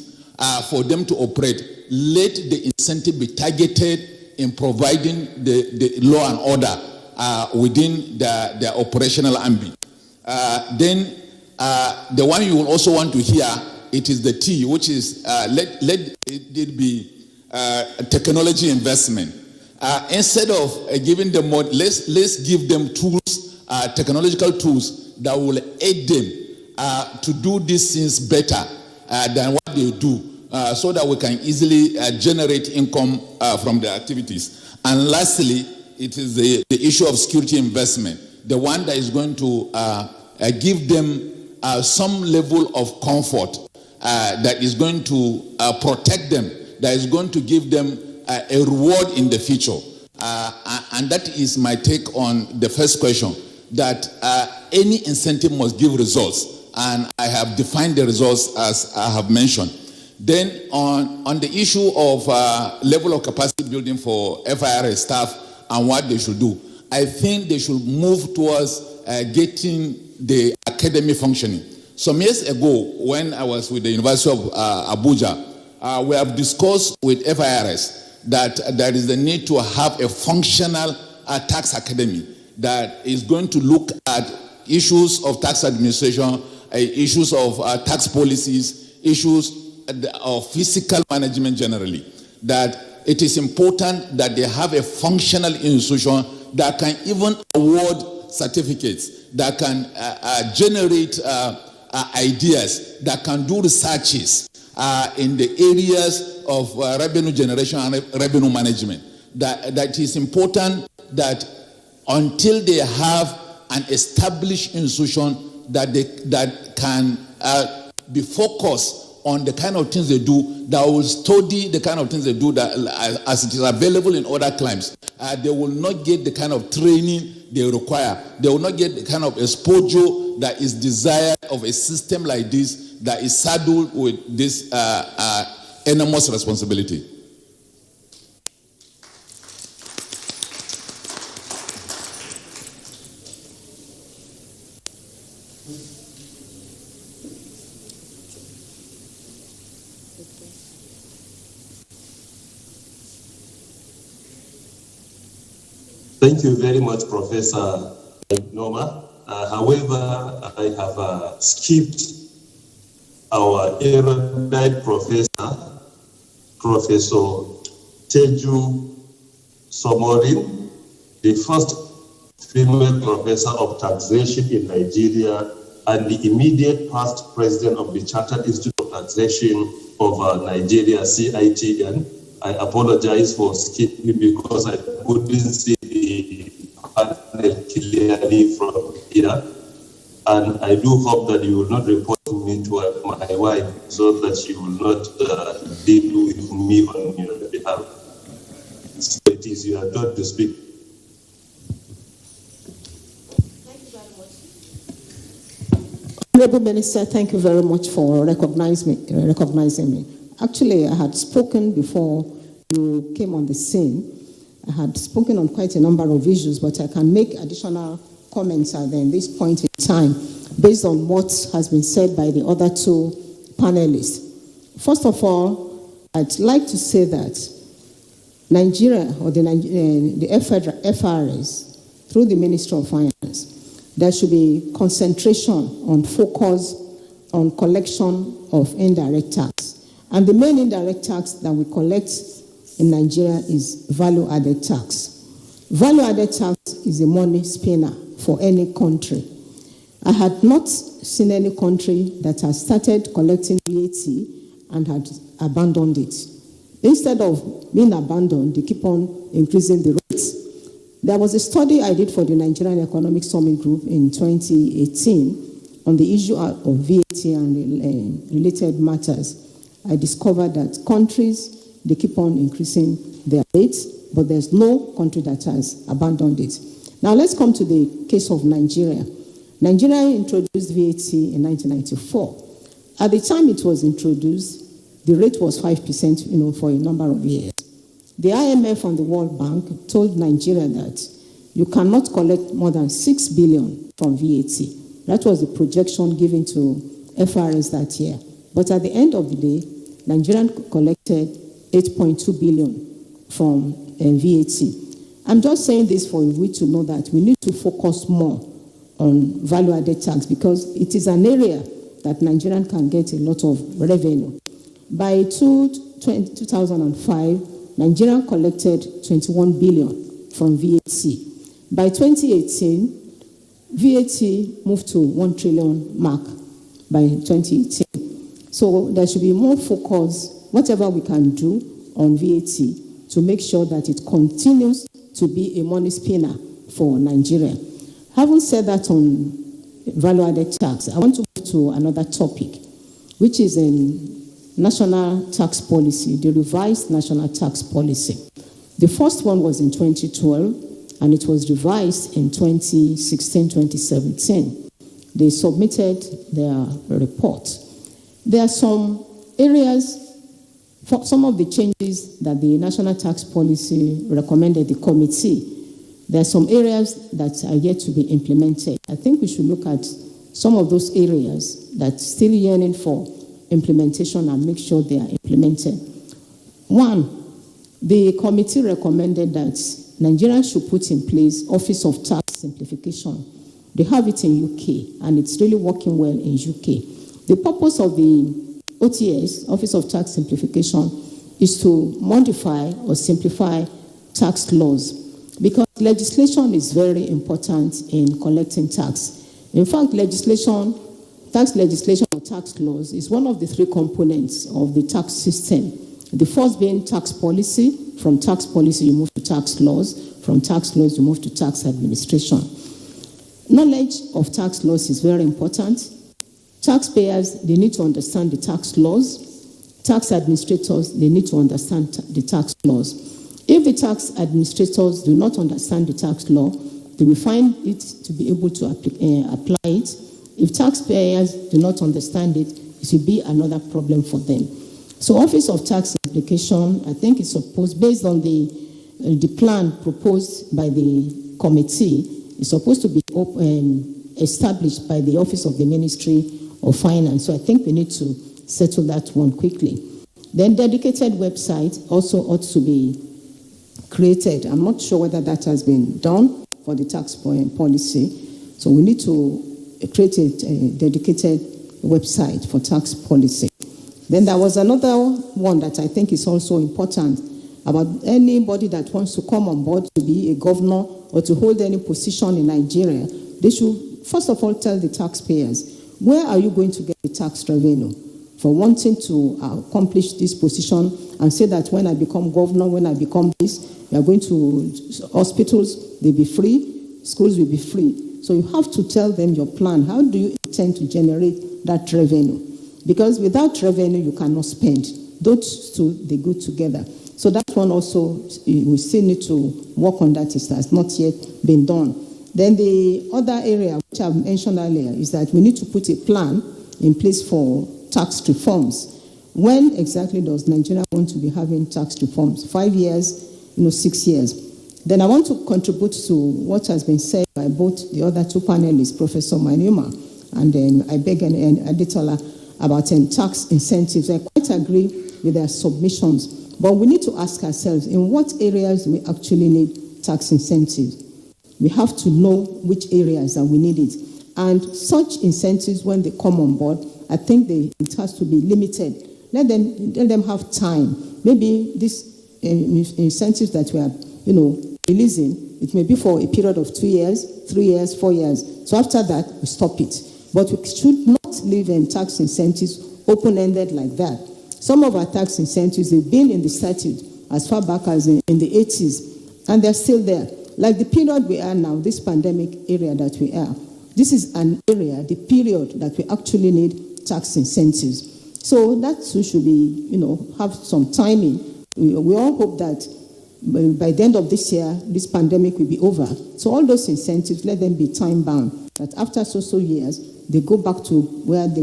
for them to operate? Let the incentive be targeted in providing the law and order within their operational ambit. Then the one you will also want to hear, it is the T, which is let it be technology investment. Instead of giving them more, let's give them tools, technological tools that will aid them to do these things better than what they do, so that we can easily generate income from their activities. And lastly, it is the issue of security investment, the one that is going to give them some level of comfort that is going to protect them, that is going to give them a reward in the future. And that is my take on the first question, that any incentive must give results. And I have defined the results as I have mentioned. Then on the issue of level of capacity building for FIRS staff and what they should do, I think they should move towards getting the academy functioning. Some years ago, when I was with the University of Abuja, we have discussed with FIRS that there is the need to have a functional tax academy that is going to look at issues of tax administration, issues of tax policies, issues of fiscal management generally. That it is important that they have a functional institution that can even award certificates, that can generate ideas, that can do researches in the areas of revenue generation and revenue management, that it is important that until they have an established institution that can be focused on the kind of things they do, that will study the kind of things they do, that as it is available in other climes. They will not get the kind of training they require. They will not get the kind of exposure that is desired of a system like this that is saddled with this enormous responsibility. Thank you very much, Professor Noma. However, I have skipped our erudite professor, Professor Teju Somorin, the first female professor of taxation in Nigeria and the immediate past president of the Chartered Institute of Taxation of Nigeria, CITN. I apologize for skipping because I couldn't see the panel clearly from here. And I do hope that you will not report me to my wife so that she will not deal with me on your behalf. So it is your turn to speak. Thank you very much. Honorable Minister, thank you very much for recognizing me. Actually, I had spoken before you came on the scene. I had spoken on quite a number of issues, but I can make additional comments at this point in time based on what has been said by the other two panelists. First of all, I'd like to say that Nigeria, or the FRS, through the Ministry of Finance, there should be concentration on focus on collection of indirect tax. And the main indirect tax that we collect in Nigeria is value-added tax. Value-added tax is a money spinner for any country. I had not seen any country that has started collecting VAT and had abandoned it. Instead of being abandoned, they keep on increasing the rates. There was a study I did for the Nigerian Economic Summit Group in 2018 on the issue of VAT and related matters. I discovered that countries, they keep on increasing their rates, but there's no country that has abandoned it. Now let's come to the case of Nigeria. Nigeria introduced VAT in 1994. At the time it was introduced, the rate was 5%, for a number of years. The IMF and the World Bank told Nigeria that you cannot collect more than 6 billion from VAT. That was the projection given to FRS that year. But at the end of the day, Nigeria collected 8.2 billion from VAT. I'm just saying this for you to know that we need to focus more on value-added tax because it is an area that Nigerian can get a lot of revenue. By 2005, Nigeria collected 21 billion from VAT. By 2018, VAT moved to 1 trillion mark by 2018. So there should be more focus, whatever we can do on VAT, to make sure that it continues to be a money spinner for Nigeria. Having said that on value-added tax, I want to go to another topic, which is in national tax policy, the revised national tax policy. The first one was in 2012, and it was revised in 2016-2017. They submitted their report. There are some areas, for some of the changes that the national tax policy recommended the committee, there are some areas that are yet to be implemented. I think we should look at some of those areas that still yearning for implementation and make sure they are implemented. One, the committee recommended that Nigeria should put in place Office of Tax Simplification. They have it in UK, and it's really working well in UK. The purpose of the OTS, Office of Tax Simplification, is to modify or simplify tax laws because legislation is very important in collecting tax. In fact, tax legislation or tax laws is one of the three components of the tax system. The first being tax policy. From tax policy, you move to tax laws. From tax laws, you move to tax administration. Knowledge of tax laws is very important. Taxpayers, they need to understand the tax laws. Tax administrators, they need to understand the tax laws. If the tax administrators do not understand the tax law, they will find it to be able to apply it. If taxpayers do not understand it, it will be another problem for them. So Office of Tax Application, I think it's supposed, based on the plan proposed by the committee, is supposed to be established by the Office of the Ministry of Finance. So I think we need to settle that one quickly. Then dedicated website also ought to be created. I'm not sure whether that has been done for the tax policy. So we need to create a dedicated website for tax policy. Then there was another one that I think is also important about anybody that wants to come on board to be a governor or to hold any position in Nigeria. They should first of all tell the taxpayers, where are you going to get the tax revenue for wanting to accomplish this position and say that when I become governor, when I become this, you are going to hospitals, they'll be free, schools will be free. So you have to tell them your plan. How do you intend to generate that revenue? Because without revenue, you cannot spend. Those two, they go together. So that one also, we still need to work on that. It has not yet been done. Then the other area, which I've mentioned earlier, is that we need to put a plan in place for tax reforms. When exactly does Nigeria want to be having tax reforms? 5 years, 6 years. Then I want to contribute to what has been said by both the other two panelists, Professor Manuma and Ibeg and Adetola, about tax incentives. I quite agree with their submissions, but we need to ask ourselves, in what areas do we actually need tax incentives? We have to know which areas that we need it. And such incentives, when they come on board, I think it has to be limited. Let them have time. Maybe these incentives that we are, releasing, it may be for a period of 2 years, 3 years, 4 years. So after that, we stop it. But we should not leave tax incentives open-ended like that. Some of our tax incentives, they've been in the statute as far back as in the 80s, and they're still there. Like the period we are now, this pandemic area that we are, this is an area, the period that we actually need tax incentives. So that should be, have some timing. We all hope that by the end of this year, this pandemic will be over. So all those incentives, let them be time-bound, that after so years, they go back to where they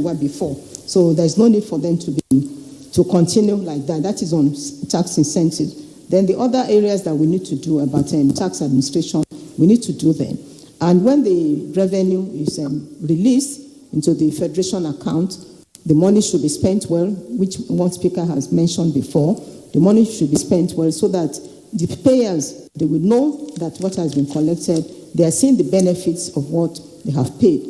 were before. So there's no need for them to continue like that. That is on tax incentives. Then the other areas that we need to do about tax administration, we need to do them. And when the revenue is released into the federation account, the money should be spent well, which one speaker has mentioned before. The money should be spent well so that the payers, they will know that what has been collected, they are seeing the benefits of what they have paid.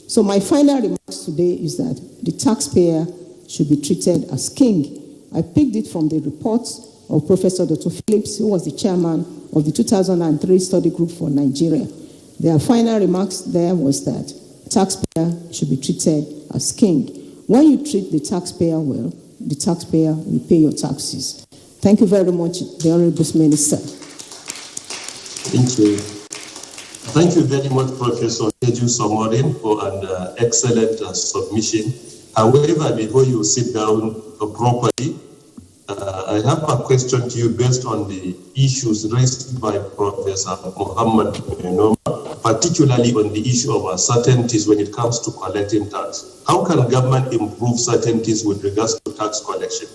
So my final remarks today is that the taxpayer should be treated as king. I picked it from the reports of Professor Dr. Phillips, who was the chairman of the 2003 study group for Nigeria. Their final remarks there was that taxpayer should be treated as king. When you treat the taxpayer well, the taxpayer will pay your taxes. Thank you very much, the Honorable Minister. Thank you. Thank you very much, Professor Teju Somorin, for an excellent submission. However, before you sit down properly, I have a question to you based on the issues raised by Professor Muhammad Benoma, particularly on the issue of uncertainties when it comes to collecting tax. How can government improve certainties with regards to tax collection?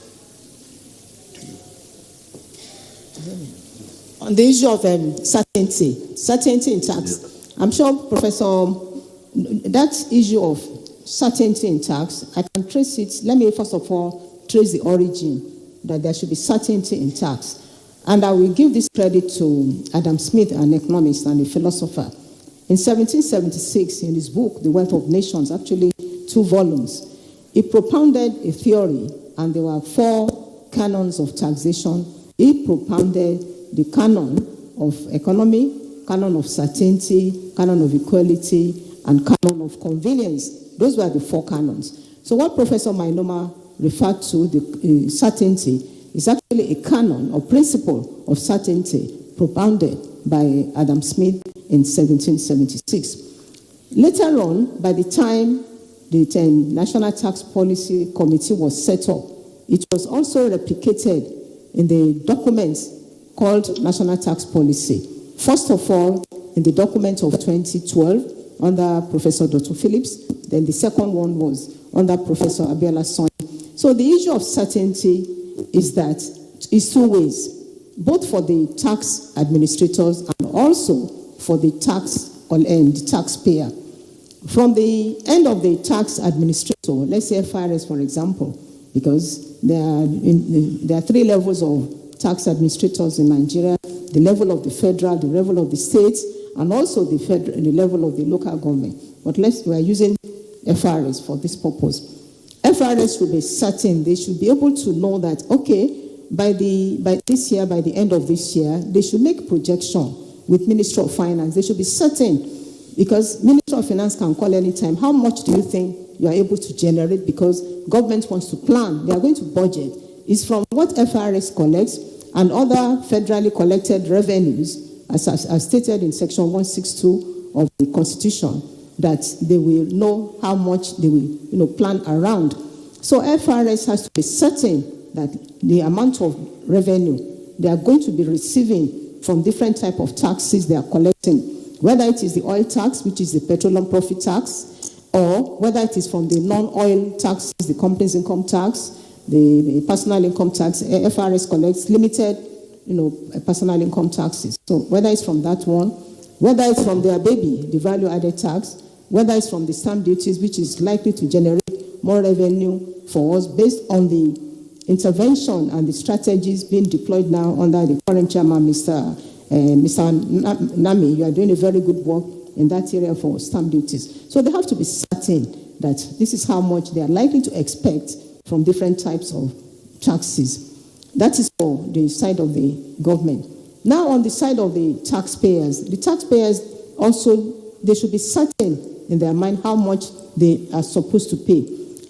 On the issue of certainty in tax, yeah. I'm sure, Professor, that issue of certainty in tax, I can trace it. Let me first of all trace the origin, that there should be certainty in tax. And I will give this credit to Adam Smith, an economist and a philosopher. In 1776, in his book, The Wealth of Nations, actually 2 volumes, he propounded a theory, and there were 4 canons of taxation. He propounded the canon of economy, canon of certainty, canon of equality, and canon of convenience. Those were the 4 canons. So what Professor Mainoma referred to, the certainty, is actually a canon or principle of certainty propounded by Adam Smith in 1776. Later on, by the time the National Tax Policy Committee was set up, it was also replicated in the documents called National Tax Policy. First of all, in the document of 2012 under Professor Dr. Phillips, then the second one was under Professor Abiola Son. So the issue of certainty is two ways, both for the tax administrators and also for the taxpayer. From the end of the tax administrator, let's say FRS, for example, because there are three levels of tax administrators in Nigeria: the level of the federal, the level of the states, and also the level of the local government. But we are using FRS for this purpose. FRS should be certain; they should be able to know that, okay, by the end of this year, they should make projection with Ministry of Finance. They should be certain, because Ministry of Finance can call anytime. How much do you think you are able to generate? Because government wants to plan. They are going to budget. It's from what FRS collects and other federally collected revenues, as stated in Section 162 of the Constitution, that they will know how much they will plan around. So FRS has to be certain that the amount of revenue they are going to be receiving from different type of taxes they are collecting, whether it is the oil tax, which is the petroleum profit tax, or whether it is from the non-oil taxes, the company's income tax, the personal income tax. FRS collects limited, personal income taxes. So whether it's from that one, whether it's from their baby, the value-added tax, whether it's from the stamp duties, which is likely to generate more revenue for us based on the intervention and the strategies being deployed now under the current chairman, Mr. Nami. You are doing a very good work in that area for stamp duties. So they have to be certain that this is how much they are likely to expect from different types of taxes. That is for the side of the government. Now on the side of the taxpayers also, they should be certain in their mind how much they are supposed to pay.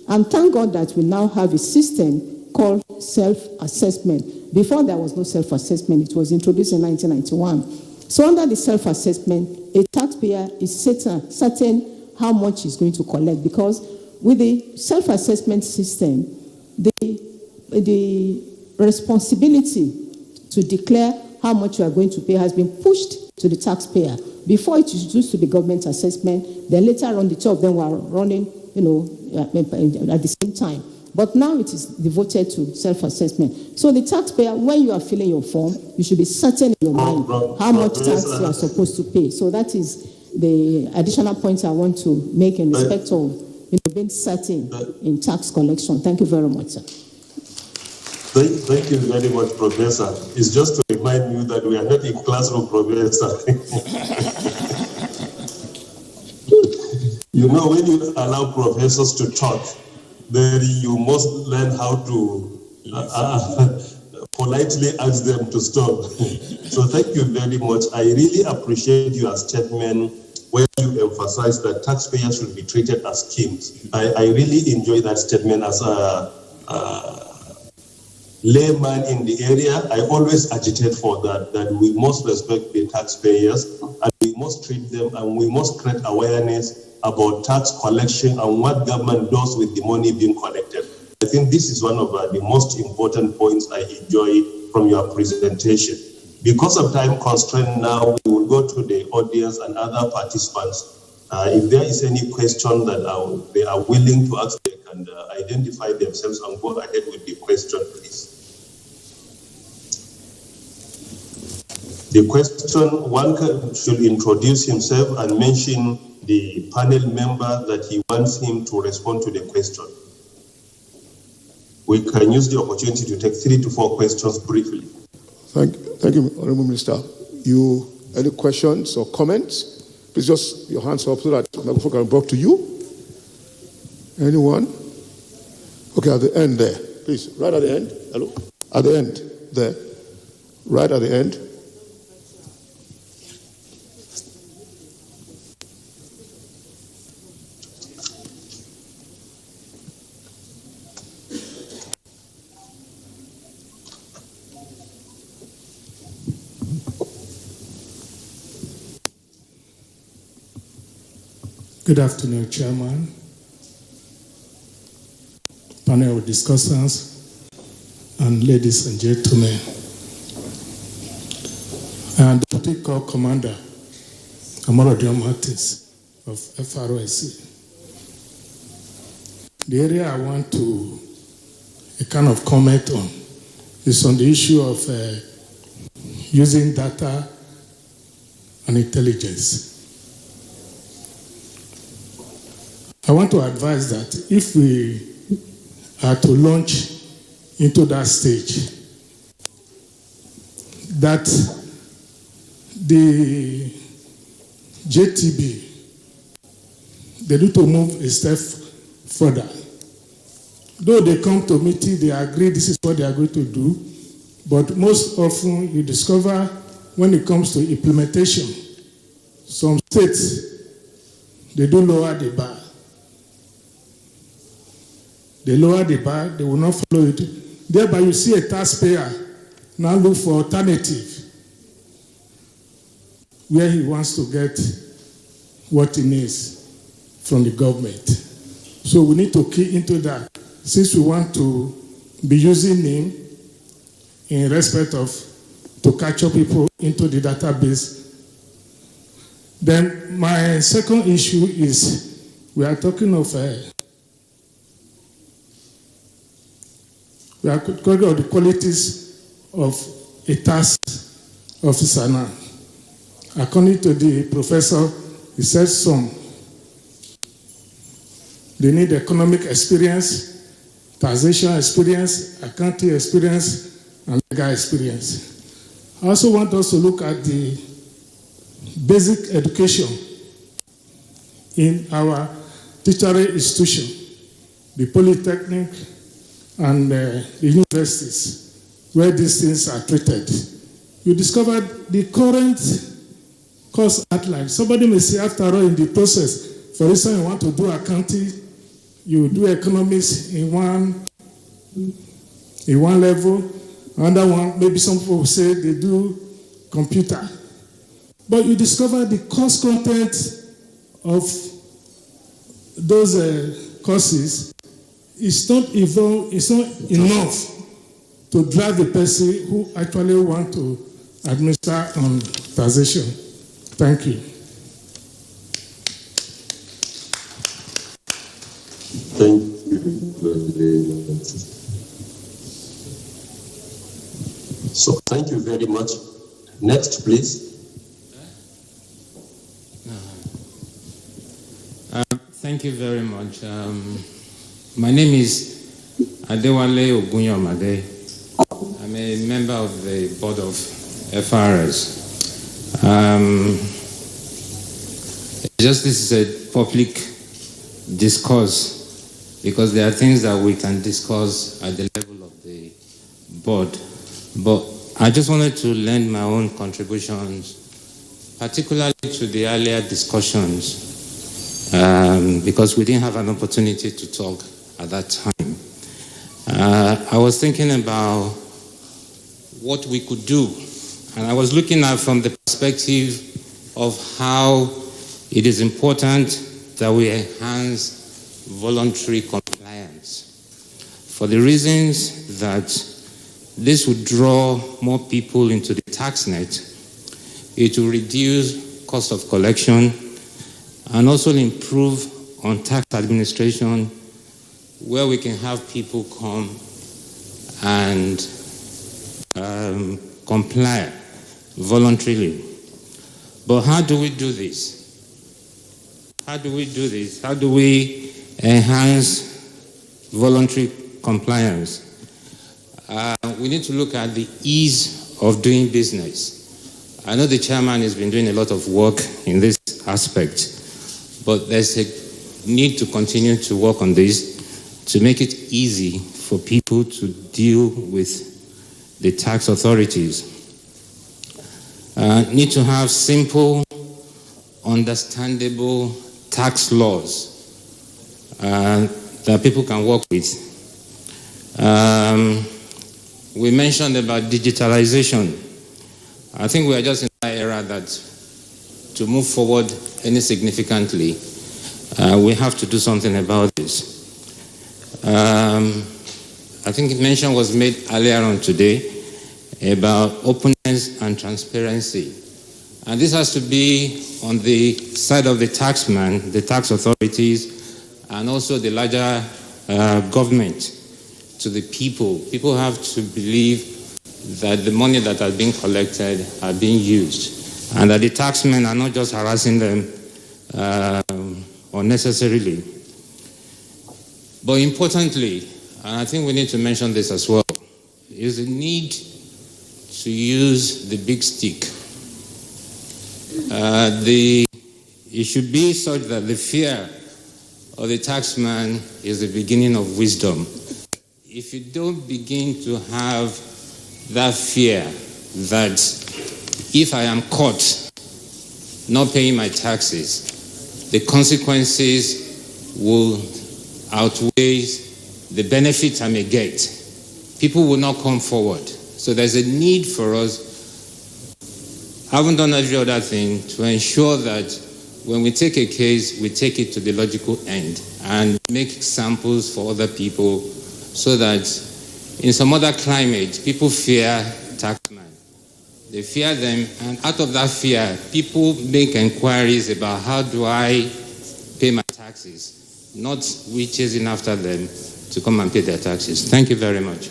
And thank God that we now have a system called self-assessment. Before there was no self-assessment, it was introduced in 1991. So under the self-assessment, a taxpayer is certain how much he's going to collect, because with the self-assessment system, the responsibility to declare how much you are going to pay has been pushed to the taxpayer. Before it used to be government assessment, then later on the two of them were running, at the same time. But now it is devoted to self-assessment. So the taxpayer, when you are filling your form, you should be certain in your mind how much tax you are supposed to pay. So that is the additional point I want to make in respect of being certain in tax collection. Thank you very much, sir. Thank you very much, Professor. It's just to remind you that we are not in classroom, Professor. When you allow professors to talk, then you must learn how to politely ask them to stop. So thank you very much. I really appreciate your statement where you emphasize that taxpayers should be treated as kings. I really enjoy that statement as a layman in the area. I always agitate for that we must respect the taxpayers and we must treat them and we must create awareness about tax collection and what government does with the money being collected. I think this is one of the most important points I enjoy from your presentation. Because of time constraint now, we will go to the audience and other participants. If there is any question that they are willing to ask, they can identify themselves and go ahead with the question, please. The question, one should introduce himself and mention the panel member that he wants him to respond to the question. We can use the opportunity to take 3 to 4 questions briefly. Thank you, Honorable Minister. Any questions or comments? Please just your hands up so that the microphone can be brought to you. Anyone? Okay, at the end there. Please, right at the end. Hello? At the end there. Right at the end. Good afternoon, Chairman, panel of discussants, and ladies and gentlemen. I am Deputy Corps Commander Amorodion Martins of FROSC. The area I want to kind of comment on is on the issue of using data and intelligence. I want to advise that if we are to launch into that stage, that the JTB, they need to move a step further. Though they come to meeting, they agree this is what they are going to do, but most often you discover when it comes to implementation, some states, they do lower the bar. They lower the bar, they will not follow it. Thereby you see a taxpayer now look for alternative where he wants to get what he needs from the government. So we need to key into that. Since we want to be using him in respect of to capture people into the database. Then my second issue is we are talking of the qualities of a tax officer now. According to the professor, he said they need economic experience, taxation experience, accounting experience, and legal experience. I also want us to look at the basic education in our tertiary institution, the polytechnic and the universities, where these things are treated. You discover the current course outline. Somebody may say, after all, in the process, for instance, you want to do accounting, you do economics in one level, another one, maybe some people will say they do computer. But you discover the course content of those courses is not enough to drive the person who actually want to administer on taxation. Thank you. Thank you very much. So thank you very much. Next, please. Thank you very much. My name is Adewale Ogunyomade. I'm a member of the board of FRS. This is a public discourse because there are things that we can discuss at the level of the board. But I just wanted to lend my own contributions, particularly to the earlier discussions, because we didn't have an opportunity to talk at that time. I was thinking about what we could do, and I was looking at from the perspective of how it is important that we enhance voluntary compliance for the reasons that this would draw more people into the tax net, it will reduce cost of collection, and also improve on tax administration, where we can have people come and comply voluntarily. But how do we do this? How do we do this? How do we enhance voluntary compliance? We need to look at the ease of doing business. I know the chairman has been doing a lot of work in this aspect, but there's a need to continue to work on this to make it easy for people to deal with the tax authorities. Need to have simple, understandable tax laws that people can work with. We mentioned about digitalization. I think we are just in that era that to move forward any significantly, we have to do something about this. I think mention was made earlier on today about openness and transparency. And this has to be on the side of the taxman, the tax authorities, and also the larger government to the people. People have to believe that the money that has been collected are being used, and that the taxmen are not just harassing them unnecessarily. But importantly, and I think we need to mention this as well, is the need to use the big stick. It should be such that the fear of the taxman is the beginning of wisdom. If you don't begin to have that fear that if I am caught not paying my taxes, the consequences will outweigh the benefits I may get, people will not come forward. So there's a need for us, having done every other thing, to ensure that when we take a case, we take it to the logical end and make samples for other people, so that in some other climate, people fear taxmen. They fear them, and out of that fear, people make inquiries about how do I pay my taxes, not we chasing after them to come and pay their taxes. Thank you very much.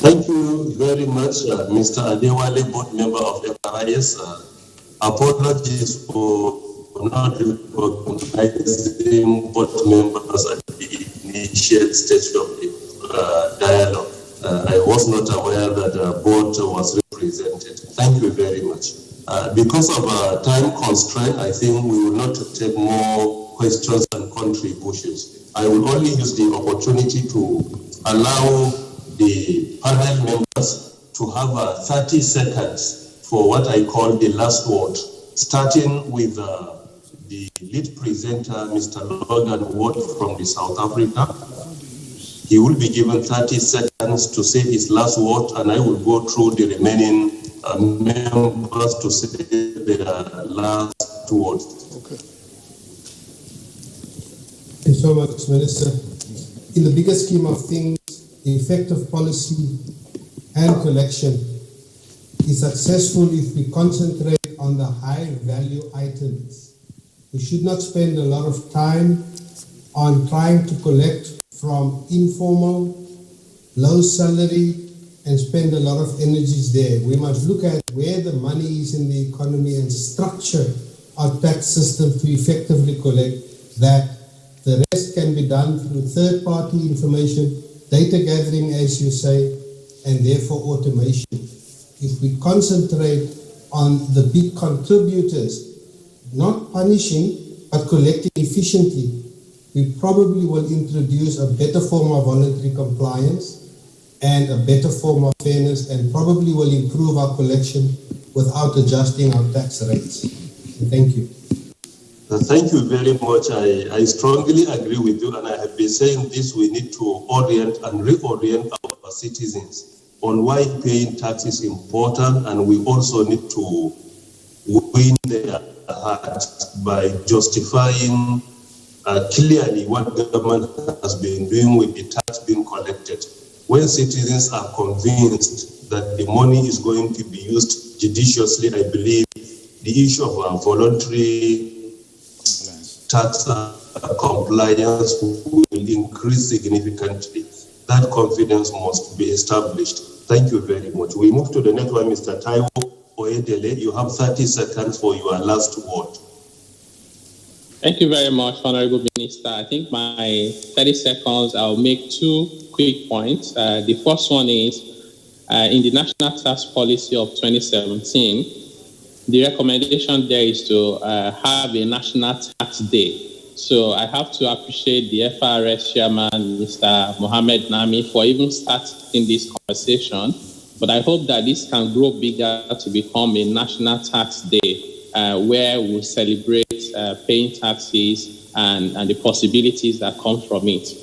Thank you very much, Mr. Adewale, board member of FRIS. Apologies for not recognizing board members at the initial stage of the dialogue. I was not aware that the board was represented. Thank you very much. Because of time constraint, I think we will not take more questions and contributions. I will only use the opportunity to allow the panel members to have 30 seconds for what I call the last word, starting with the lead presenter, Mr. Logan Ward from the South Africa. He will be given 30 seconds to say his last word, and I will go through the remaining members to say their last words. Okay. Thank you so much, Minister. In the bigger scheme of things, effective policy and collection is successful if we concentrate on the high value items. We should not spend a lot of time on trying to collect from informal, low salary, and spend a lot of energies there. We must look at where the money is in the economy and structure our tax system to effectively collect that. The rest can be done through third-party information, data gathering, as you say, and therefore automation. If we concentrate on the big contributors, not punishing, but collecting efficiently, we probably will introduce a better form of voluntary compliance and a better form of fairness, and probably will improve our collection without adjusting our tax rates. And thank you. Thank you very much. I strongly agree with you, and I have been saying this: we need to orient and reorient our citizens on why paying tax is important, and we also need to win their hearts by justifying clearly what government has been doing with the tax being collected. When citizens are convinced that the money is going to be used judiciously, I believe the issue of voluntary tax compliance will increase significantly. That confidence must be established. Thank you very much. We move to the next one, Mr. Taiwo Oyedele. You have 30 seconds for your last word. Thank you very much, Honorable Minister. I think my 30 seconds, I'll make two quick points. The first one is, in the National Tax Policy of 2017, the recommendation there is to have a National Tax Day. So I have to appreciate the FRS Chairman, Mr. Mohammed Nami, for even starting this conversation. But I hope that this can grow bigger to become a National Tax Day, where we'll celebrate paying taxes and the possibilities that come from it.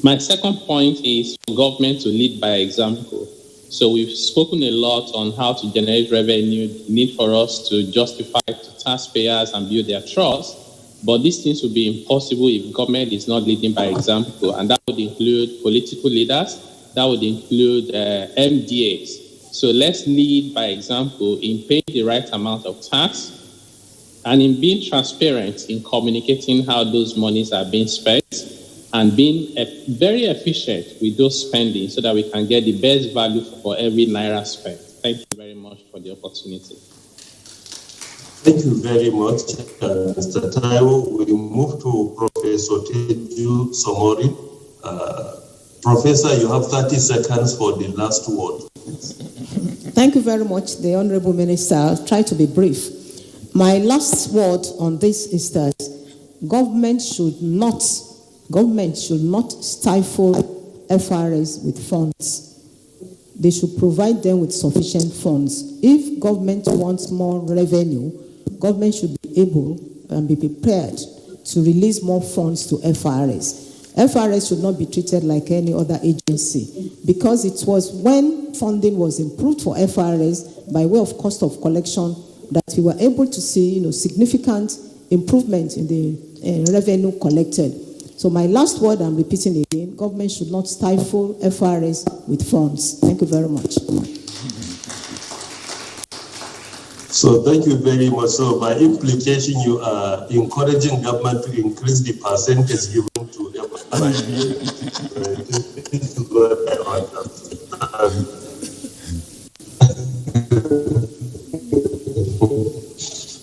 My second point is for government to lead by example. So we've spoken a lot on how to generate revenue, the need for us to justify to taxpayers and build their trust. But these things will be impossible if government is not leading by example. And that would include political leaders, that would include MDAs. So let's lead by example in paying the right amount of tax and in being transparent in communicating how those monies are being spent and being very efficient with those spending so that we can get the best value for every naira spent. Thank you very much for the opportunity. Thank you very much, Mr. Taiwo. We move to Professor Teju Somori. Professor, you have 30 seconds for the last word. Thank you very much, the Honorable Minister. I'll try to be brief. My last word on this is that government should not stifle FRS with funds. They should provide them with sufficient funds. If government wants more revenue, government should be able and be prepared to release more funds to FRS. FRS should not be treated like any other agency because it was when funding was improved for FRS by way of cost of collection that we were able to see, significant improvement in the revenue collected. So my last word, I'm repeating again, government should not stifle FRS with funds. Thank you very much. So thank you very much. So by implication, you are encouraging government to increase the percentage given to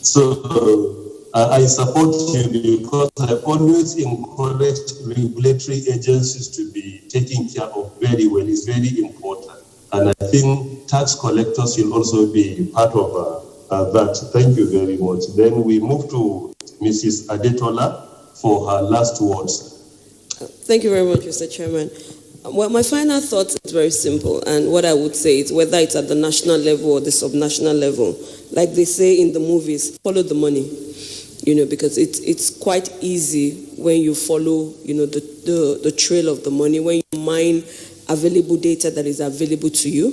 So I support you because I always encourage regulatory agencies to be taken care of very well. It's very important. And I think tax collectors will also be part of that. Thank you very much. Then we move to Mrs. Adetola for her last words. Thank you very much, Mr. Chairman. Well, my final thought is very simple, and what I would say is whether it's at the national level or the subnational level, like they say in the movies, follow the money, because it's quite easy when you follow, the trail of the money, when you mine available data that is available to you,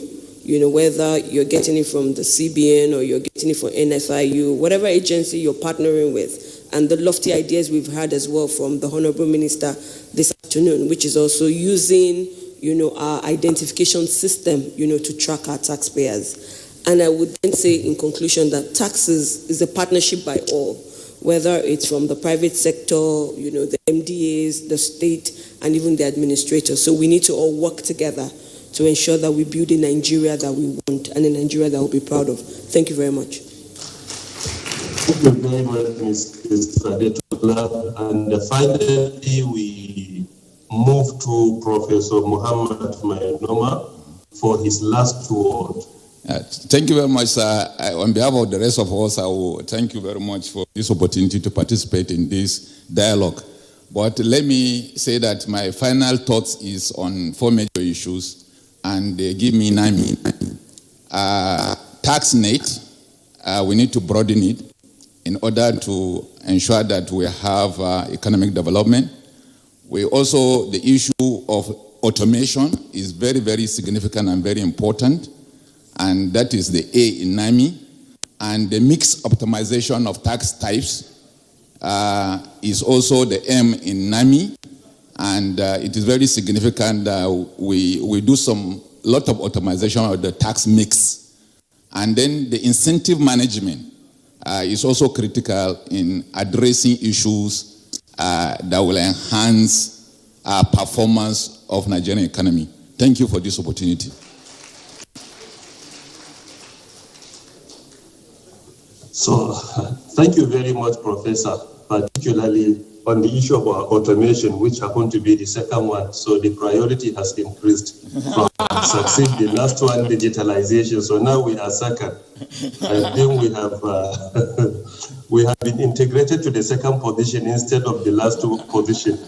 whether you're getting it from the CBN or you're getting it from NFIU, whatever agency you're partnering with, and the lofty ideas we've heard as well from the Honorable Minister this afternoon, which is also using, our identification system, to track our taxpayers. And I would then say in conclusion that taxes is a partnership by all, whether it's from the private sector, the MDAs, the state, and even the administrators. So we need to all work together to ensure that we build a Nigeria that we want and a Nigeria that we'll be proud of. Thank you very much. Thank you very much, Ms. Adetola. And finally, we move to Professor Muhammad Mayanoma for his last word. Thank you very much, sir. On behalf of the rest of us, I will thank you very much for this opportunity to participate in this dialogue. But let me say that my final thoughts is on 4 major issues, and they give me 9 minutes. Tax net, we need to broaden it in order to ensure that we have economic development. Also, the issue of automation is very, very significant and very important, and that is the A in NAMI. And the mixed optimization of tax types is also the M in NAMI, and it is very significant that we do lot of optimization of the tax mix. And then the incentive management is also critical in addressing issues that will enhance performance of Nigerian economy. Thank you for this opportunity. So, thank you very much, Professor, particularly on the issue of automation, which happened to be the second one. So the priority has increased from succeed the last one, digitalization. So now we are second. I think we have been integrated to the second position instead of the last 2 positions.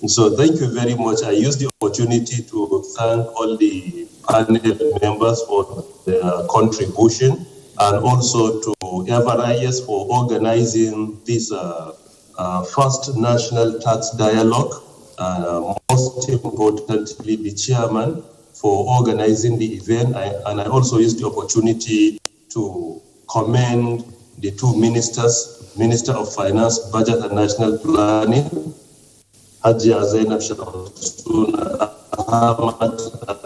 So thank you very much. I use the opportunity to thank all the panel members for their contribution, and also to Everest for organizing this first national tax dialogue. Most importantly, the chairman for organizing the event. And I also used the opportunity to commend the two ministers, Minister of Finance, Budget and National Planning, Hajia Zainab Shamsun Ahmad,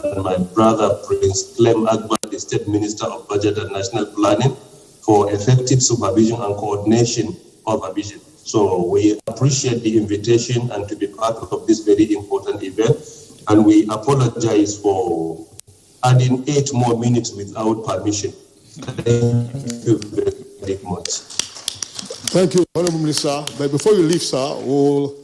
and my brother Prince Clem Akbar, the State Minister of Budget and National Planning, for effective supervision and coordination of our vision. So we appreciate the invitation and to be part of this very important event. And we apologize for adding 8 more minutes without permission. Thank you very much. Thank you, Honorable Minister. But before you leave, sir, we'll